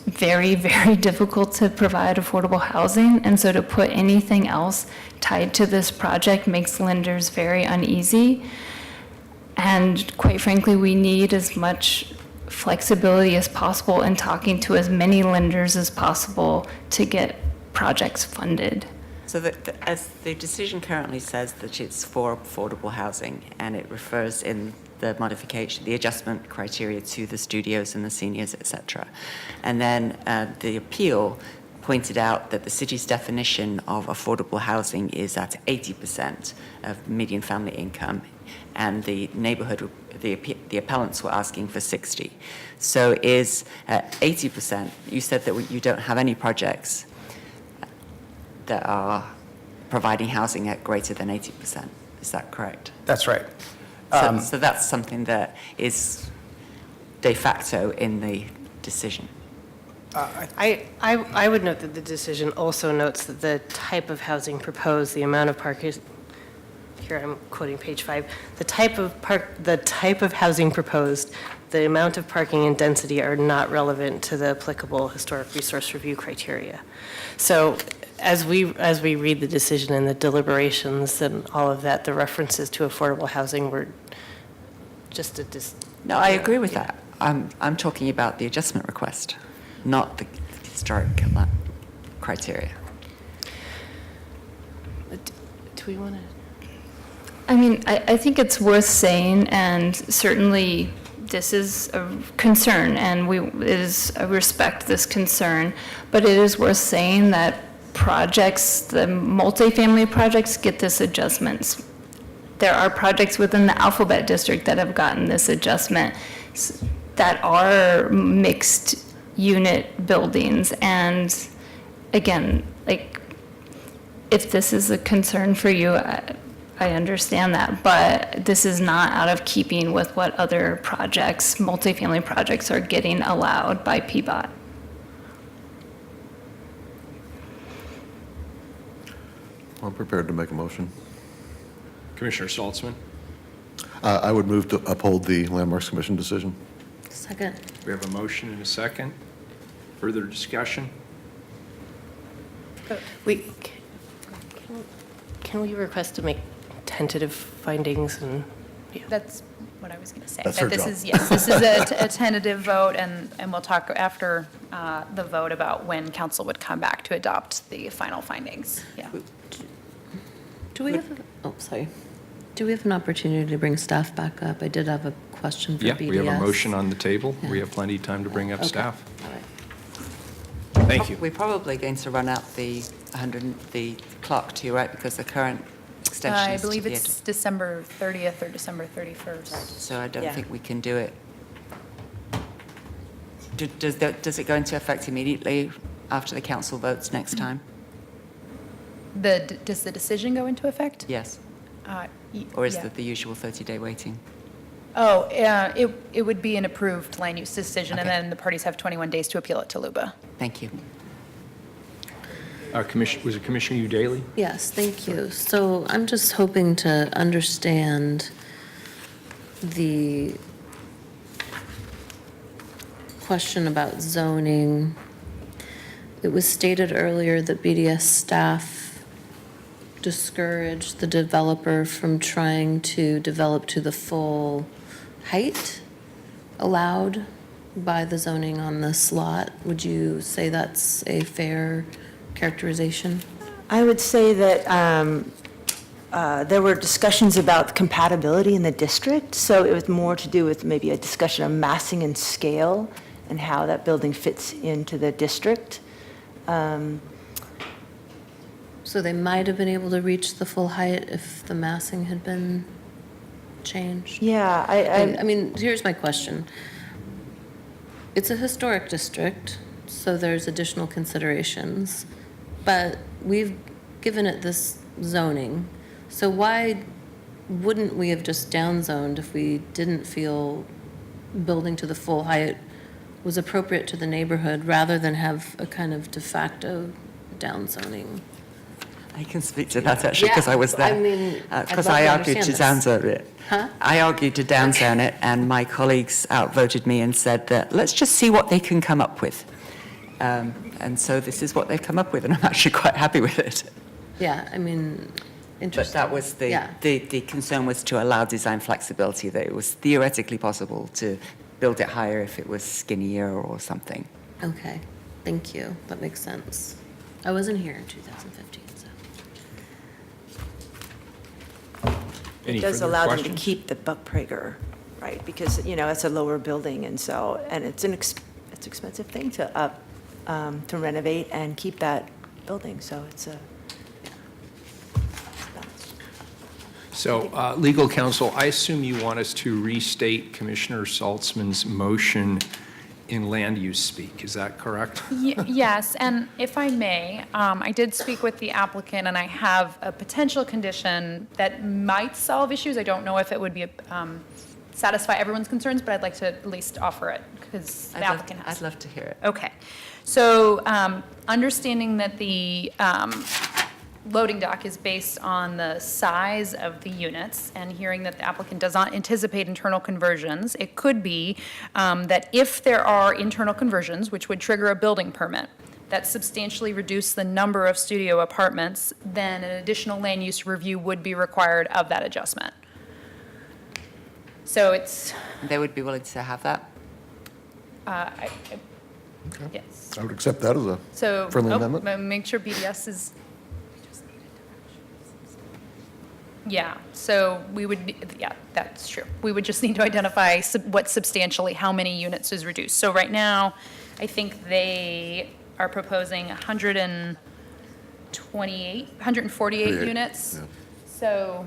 very, very difficult to provide affordable housing. And so to put anything else tied to this project makes lenders very uneasy. And quite frankly, we need as much flexibility as possible in talking to as many lenders as possible to get projects funded. So as the decision currently says that it's for affordable housing, and it refers in the modification, the adjustment criteria to the studios and the seniors, et cetera. And then the appeal pointed out that the city's definition of affordable housing is at 80% of median family income, and the neighborhood, the appellants were asking for 60. So is 80%, you said that you don't have any projects that are providing housing at greater than 80%. Is that correct? That's right. So that's something that is de facto in the decision. I would note that the decision also notes that the type of housing proposed, the amount of parking, here I'm quoting page 5, the type of housing proposed, the amount of parking and density are not relevant to the applicable historic resource review criteria. So as we read the decision and the deliberations and all of that, the references to affordable housing were just a No, I agree with that. I'm talking about the adjustment request, not the historic criteria. Do we want to? I mean, I think it's worth saying, and certainly this is a concern, and I respect this concern, but it is worth saying that projects, the multifamily projects, get this adjustments. There are projects within the Alphabet District that have gotten this adjustment that are mixed unit buildings. And again, like, if this is a concern for you, I understand that, but this is not out of keeping with what other projects, multifamily projects, are getting allowed by PBOT. I'm prepared to make a motion. Commissioner Saltzman? I would move to uphold the Landmarks Commission decision. Second. We have a motion and a second. Further discussion? Can we request to make tentative findings and? Yeah. That's what I was going to say. That's That her this job. is, yes, this is a tentative vote, and we'll talk after the vote about when council would come back to adopt the final findings. Yeah. Do we have, sorry. Do we have an opportunity to bring staff back up? I did have a question for Yeah, BDS. we have a motion on the table. We have plenty of time to bring up staff. Thank you. We're probably going to run out the clock too, right? Because the current extension I is to believe the it's December 30th or December 31st. So I don't Yeah. think we can do it. Does it go into effect immediately after the council votes next time? Does the decision go into effect? Yes. Y- Or is yeah. it the usual 30-day waiting? Oh, it would be an approved land use decision, and Okay. then the parties have 21 days to appeal it to LUBA. Thank you. Was it Commissioner Daly? Yes, thank you. So I'm just hoping to understand the question about zoning. It was stated earlier that BDS staff discouraged the developer from trying to develop to the full height allowed by the zoning on this lot. Would you say that's a fair characterization? I would say that there were discussions about compatibility in the district, so it was more to do with maybe a discussion of massing and scale and how that building fits into the district. So they might have been able to reach the full height if the massing had been changed? Yeah, I mean, here's my question. It's a historic district, so there's additional considerations, but we've given it this zoning. So why wouldn't we have just downzoned if we didn't feel building to the full height was appropriate to the neighborhood rather than have a kind of de facto downzoning? I can speak to that actually because I was there. I mean, Because I'd I love to argued to understand downzone it. Huh? I argued to downzone it, and my colleagues outvoted me and said that let's just see what they can come up with. And so this is what they've come up with, and I'm actually quite happy with it. Yeah, I mean, But interesting. that was Yeah. the concern was to allow design flexibility, that it was theoretically possible to build it higher if it was skinnier or something. Okay, thank you. That makes sense. I wasn't here in 2015, so. It does allow them to keep the Buck Prager right? Because, it's a lower building, and so, and it's an expensive thing to renovate and keep that building, so it's a, So, legal counsel, I assume you want us to restate Commissioner Saltzman's motion in land use speak, is that correct? Yes, and if I may, I did speak with the applicant, and I have a potential condition that might solve issues. I don't know if it would be, satisfy everyone's concerns, but I'd like to at least offer it, because the applicant has. I'd love to hear it. Okay. So, understanding that the loading dock is based on the size of the units, and hearing that the applicant does not anticipate internal conversions, it could be that if there are internal conversions, which would trigger a building permit, that substantially reduce the number of studio apartments, then an additional land use review would be required of that adjustment. So it's, They would be willing to have that? yes. I would accept that as a So, friendly amendment. make sure BDS is, yeah, so we would, yeah, that's true. We would just need to identify what substantially, how many units is reduced. So right now, I think they are proposing 148 units. Yeah. So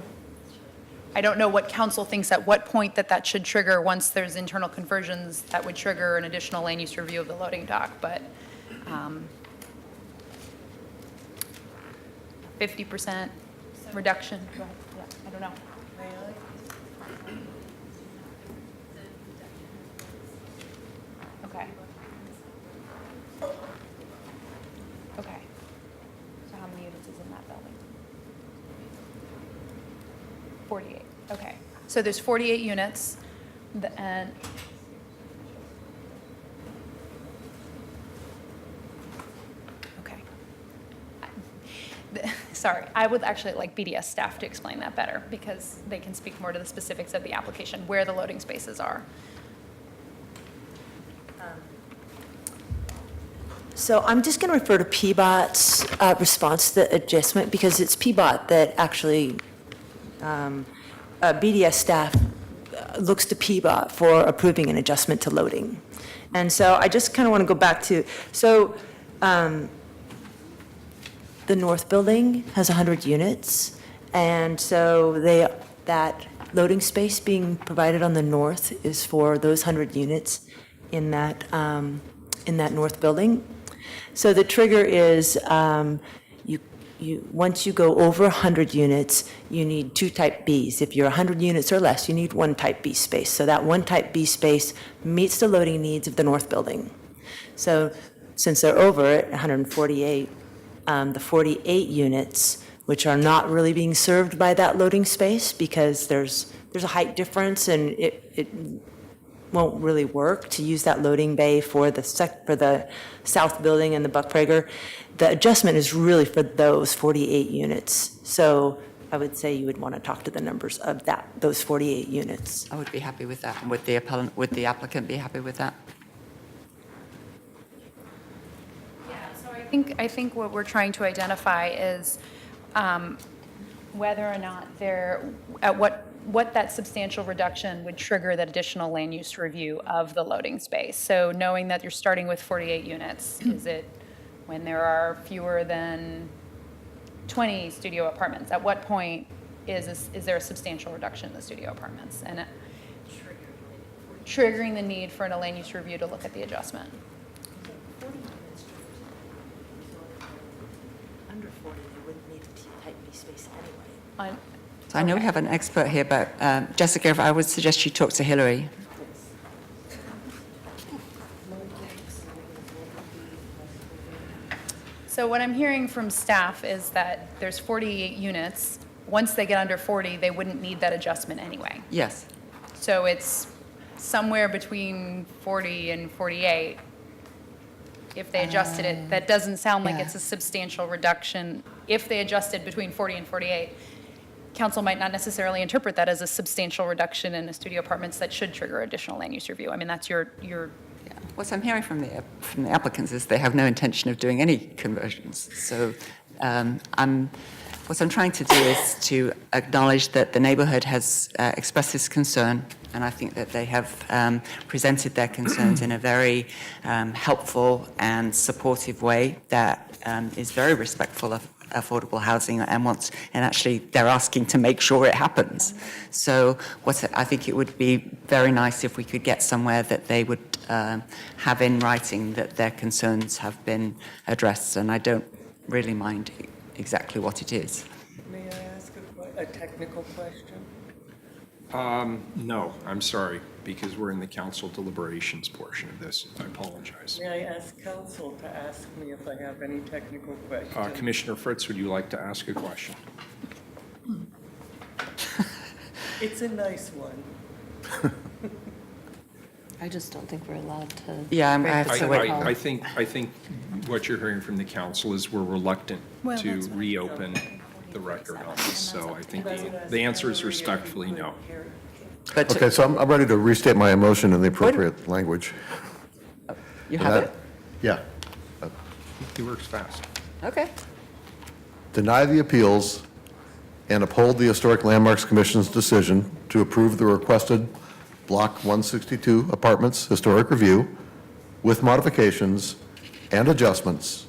I don't know what council thinks at what point that should trigger, once there's internal conversions, that would trigger an additional land use review of the loading dock, but 50% reduction, yeah, I don't know. Okay. Okay. So how many units is in that building? 48, okay. So there's 48 units, and okay. Sorry, I would actually like BDS staff to explain that better, because they can speak more to the specifics of the application, where the loading spaces are. So I'm just going to refer to PBOT's response to the adjustment, because it's PBOT that actually, BDS staff looks to PBOT for approving an adjustment to loading. And so I just kind of want to go back to, so the north building has 100 units, and so that loading space being provided on the north is for those 100 units in that north building. So the trigger is, once you go over 100 units, you need 2 type Bs. If you're 100 units or less, you need 1 type B space. So that 1 type B space meets the loading needs of the north building. So since they're over it, 148, the 48 units, which are not really being served by that loading space, because there's a height difference, and it won't really work to use that loading bay for the south building and the Buck Prager. The adjustment is really for those 48 units. So I would say you would want to talk to the numbers of those 48 units. I would be happy with that. And would the applicant be happy with that? Yeah, so I think what we're trying to identify is whether or not at what that substantial reduction would trigger that additional land use review of the loading space. So knowing that you're starting with 48 units, is it when there are fewer than 20 studio apartments? At what point is there a substantial reduction in the studio apartments? And triggering the need for a land use review to look at the adjustment. Under 40, you wouldn't need a type B space anyway. So I know we have an expert here, but Jessica, if I would suggest you talk to Hillary. So what I'm hearing from staff is that there's 48 units. Once they get under 40, they wouldn't need that adjustment anyway. Yes. So it's somewhere between 40 and 48. If they adjusted it, that doesn't sound like it's a substantial reduction. If they adjusted between 40 and 48, council might not necessarily interpret that as a substantial reduction in the studio apartments that should trigger additional land use review. I mean, that's your What I'm hearing from the applicants is they have no intention of doing any conversions. So I'm What I'm trying to do is to acknowledge that the neighborhood has expressed its concern, and I think that they have presented their concerns in a very helpful and supportive way that is very respectful of affordable housing and actually they're asking to make sure it happens. So I think it would be very nice if we could get somewhere that they would have in writing that their concerns have been addressed, and I don't really mind exactly what it is. May I ask a technical question? No, I'm sorry, because we're in the council deliberations portion of this. I apologize. May I ask council to ask me if I have any technical questions? Commissioner Fritz, would you like to ask a question? It's a nice one. I just don't think we're allowed to. Yeah, I break have the to wait. protocol. I think what you're hearing from the council is we're reluctant Well, to that's fine. reopen the record on this, so I think the answer is respectfully no. But Okay, so I'm ready to restate my emotion in the appropriate language. you And have that- it? Yeah. He works fast. Okay. Deny the appeals and uphold the Historic Landmarks Commission's decision to approve the requested Block 162 Apartments Historic Review with modifications and adjustments.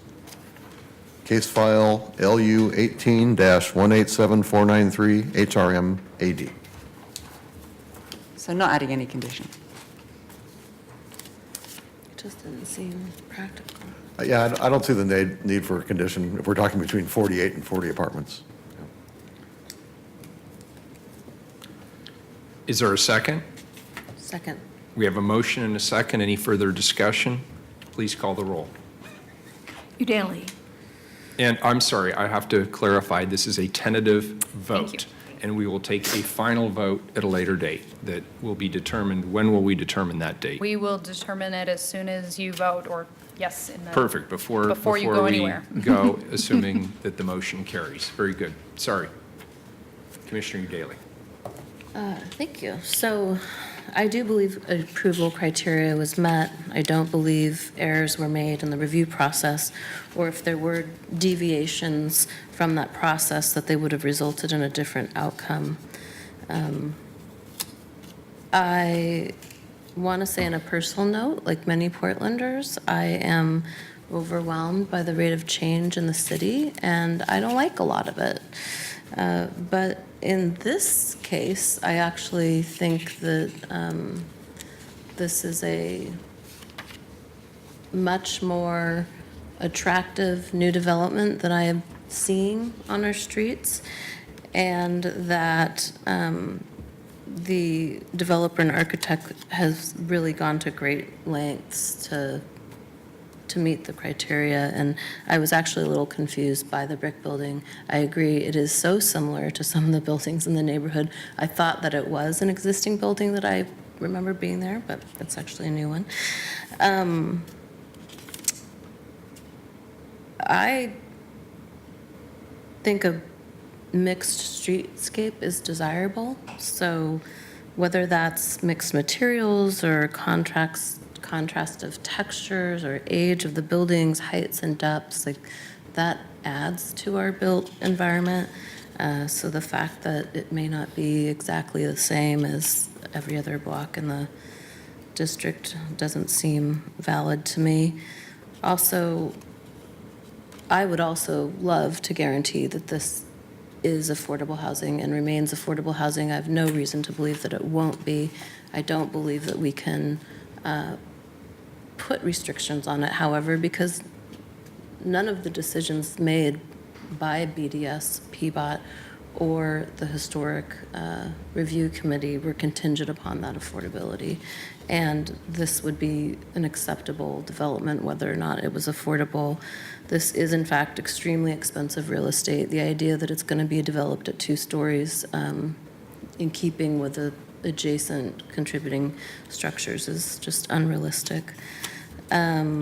Case file LU 18-187493 HRM AD. So not adding any condition. It just didn't seem practical. Yeah, I don't see the need for a condition if we're talking between 48 and 40 apartments. Is there a second? Second. We have a motion and a second. Any further discussion? Please call the roll. Udaley. And I'm sorry, I have to clarify, this is a tentative Thank you. vote. And we will take a final vote at a later date that will be determined. When will we determine that date? We will determine it as soon as you vote, or yes, in the. Perfect, before you go anywhere. we go, assuming that the motion carries. Very good. Sorry. Commissioner Daly. Thank you. So I do believe approval criteria was met. I don't believe errors were made in the review process, or if there were deviations from that process, that they would have resulted in a different outcome. I want to say on a personal note, like many Portlanders, I am overwhelmed by the rate of change in the city, and I don't like a lot of it. But in this case, I actually think that this is a much more attractive new development that I am seeing on our streets, and that the developer and architect has really gone to great lengths to meet the criteria, and I was actually a little confused by the brick building. I agree, it is so similar to some of the buildings in the neighborhood. I thought that it was an existing building that I remember being there, but it's actually a new one. I think a mixed streetscape is desirable, so whether that's mixed materials or contrast of textures or age of the buildings, heights and depths, like that adds to our built environment. So the fact that it may not be exactly the same as every other block in the district doesn't seem valid to me. Also, I would also love to guarantee that this is affordable housing and remains affordable housing. I have no reason to believe that it won't be. I don't believe that we can put restrictions on it, however, because none of the decisions made by BDS, PBOT, or the Historic Review Committee were contingent upon that affordability. And this would be an acceptable development, whether or not it was affordable. This is, in fact, extremely expensive real estate. The idea that it's going to be developed at 2 stories in keeping with the adjacent contributing structures is just unrealistic. I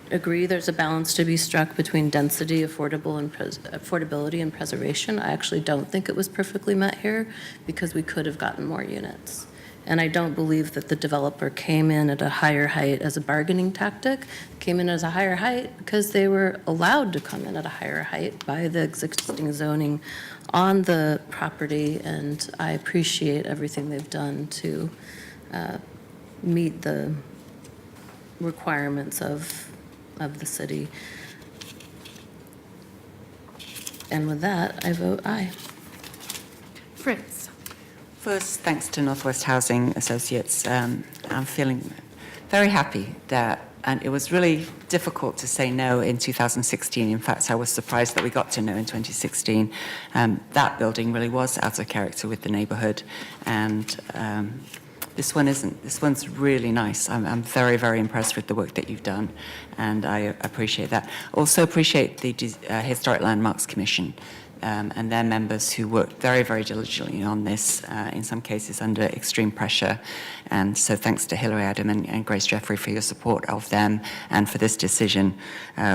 agree there's a balance to be struck between density, affordability, and preservation. I actually don't think it was perfectly met here because we could have gotten more units. And I don't believe that the developer came in at a higher height as a bargaining tactic, came in as a higher height because they were allowed to come in at a higher height by the existing zoning on the property, and I appreciate everything they've done to meet the requirements of the city. And with that, I vote aye. Fritz. First, thanks to Northwest Housing Associates, I'm feeling very happy that, and it was really difficult to say no in 2016. In fact, I was surprised that we got to no in 2016. That building really was out of character with the neighborhood, and this one isn't. This one's really nice. I'm very, very impressed with the work that you've done, and I appreciate that. Also appreciate the Historic Landmarks Commission and their members who worked very, very diligently on this, in some cases under extreme pressure. And so thanks to Hillary Adam and Grace Jeffrey for your support of them and for this decision,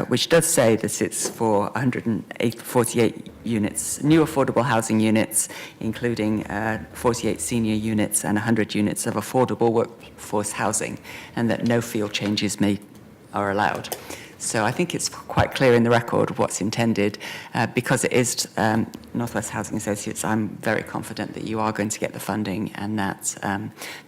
which does say that it's for 148 units, new affordable housing units, including 48 senior units and 100 units of affordable workforce housing, and that no field changes are allowed. So I think it's quite clear in the record what's intended. Because it is Northwest Housing Associates, I'm very confident that you are going to get the funding and that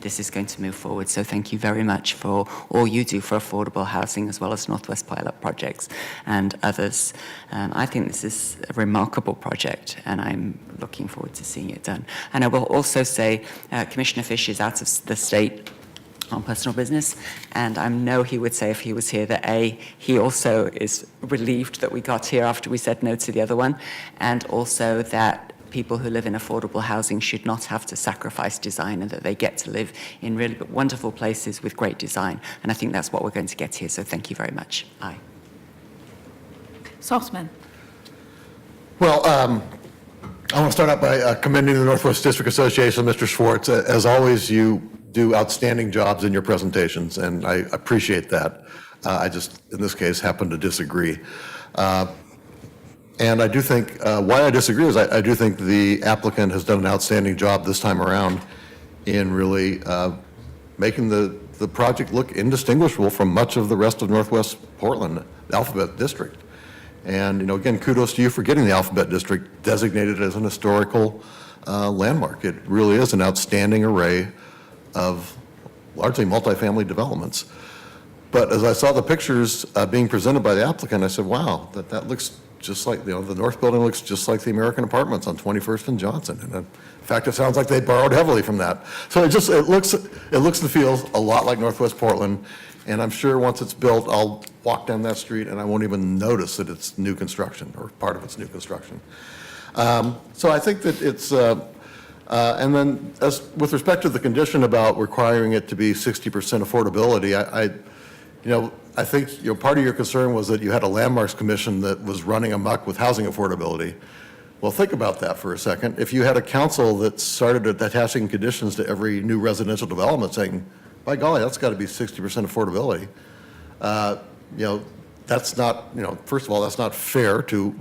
this is going to move forward. So thank you very much for all you do for affordable housing, as well as Northwest Pilot Projects and others. I think this is a remarkable project, and I'm looking forward to seeing it done. And I will also say Commissioner Fish is out of the state on personal business, and I know he would say if he was here that he also is relieved that we got here after we said no to the other one, and also that people who live in affordable housing should not have to sacrifice design, and that they get to live in really wonderful places with great design. And I think that's what we're going to get here, so thank you very much. Aye. Saltzman. Well, I want to start out by commending the Northwest District Association, Mr. Schwartz. As always, you do outstanding jobs in your presentations, and I appreciate that. I just, in this case, happen to disagree. And I do think, why I disagree is I do think the applicant has done an outstanding job this time around in really making the project look indistinguishable from much of the rest of Northwest Portland, the Alphabet District. And, you know, again, kudos to you for getting the Alphabet District designated as an historical landmark. It really is an outstanding array of largely multifamily developments. But as I saw the pictures being presented by the applicant, I said, wow, that looks just like, you know, the North Building looks just like the American Apartments on 21st and Johnson. And in fact, it sounds like they borrowed heavily from that. So it looks and feels a lot like Northwest Portland. And I'm sure once it's built, I'll walk down that street and I won't even notice that it's new construction, or part of it's new construction. So I think that it's, and then as with respect to the condition about requiring it to be 60% affordability, I think part of your concern was that you had a landmarks commission that was running amok with housing affordability. Well, think about that for a second. If you had a council that started attaching conditions to every new residential development saying, by golly, that's got to be 60% affordability, that's not, first of all, that's not fair to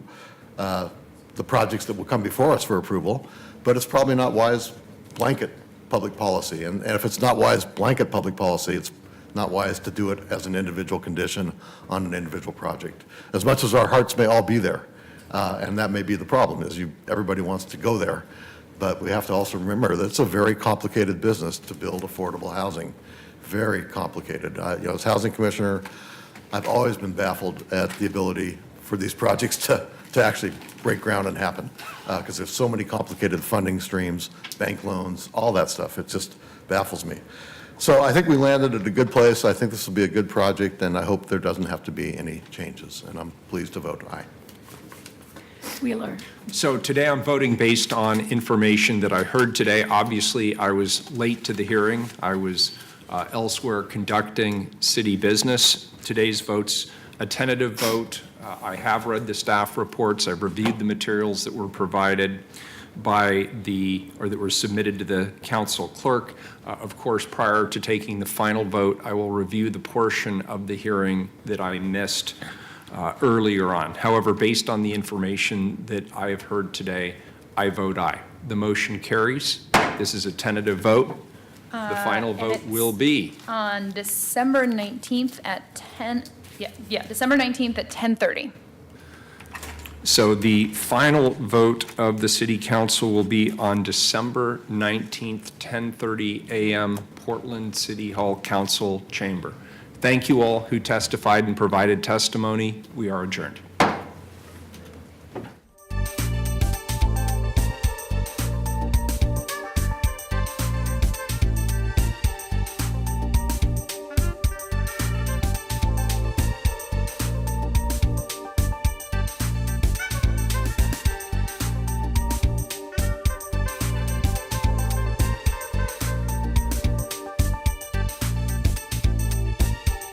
the projects that will come before us for approval, but it's probably not wise blanket public policy. And if it's not wise blanket public policy, it's not wise to do it as an individual condition on an individual project. As much as our hearts may all be there, and that may be the problem, is everybody wants to go there, but we have to also remember that it's a very complicated business to build affordable housing. Very complicated. As housing commissioner, I've always been baffled at the ability for these projects to actually break ground and happen, because there's so many complicated funding streams, bank loans, all that stuff. It just baffles me. So I think we landed at a good place. I think this will be a good project, and I hope there doesn't have to be any changes, and I'm pleased to vote aye. Wheeler. So today I'm voting based on information that I heard today. Obviously, I was late to the hearing. I was elsewhere conducting city business. Today's vote's a tentative vote. I have read the staff reports. I've reviewed the materials that were provided that were submitted to the council clerk. Of course, prior to taking the final vote, I will review the portion of the hearing that I missed earlier on. However, based on the information that I have heard today, I vote aye. The motion carries. This is a tentative vote. The final and vote it's will be, on December 19th at 10, December 19th at 10:30. so the final vote of the city council will be on December 19th, 10:30 a.m., Portland City Hall Council Chamber. Thank you all who testified and provided testimony. We are adjourned.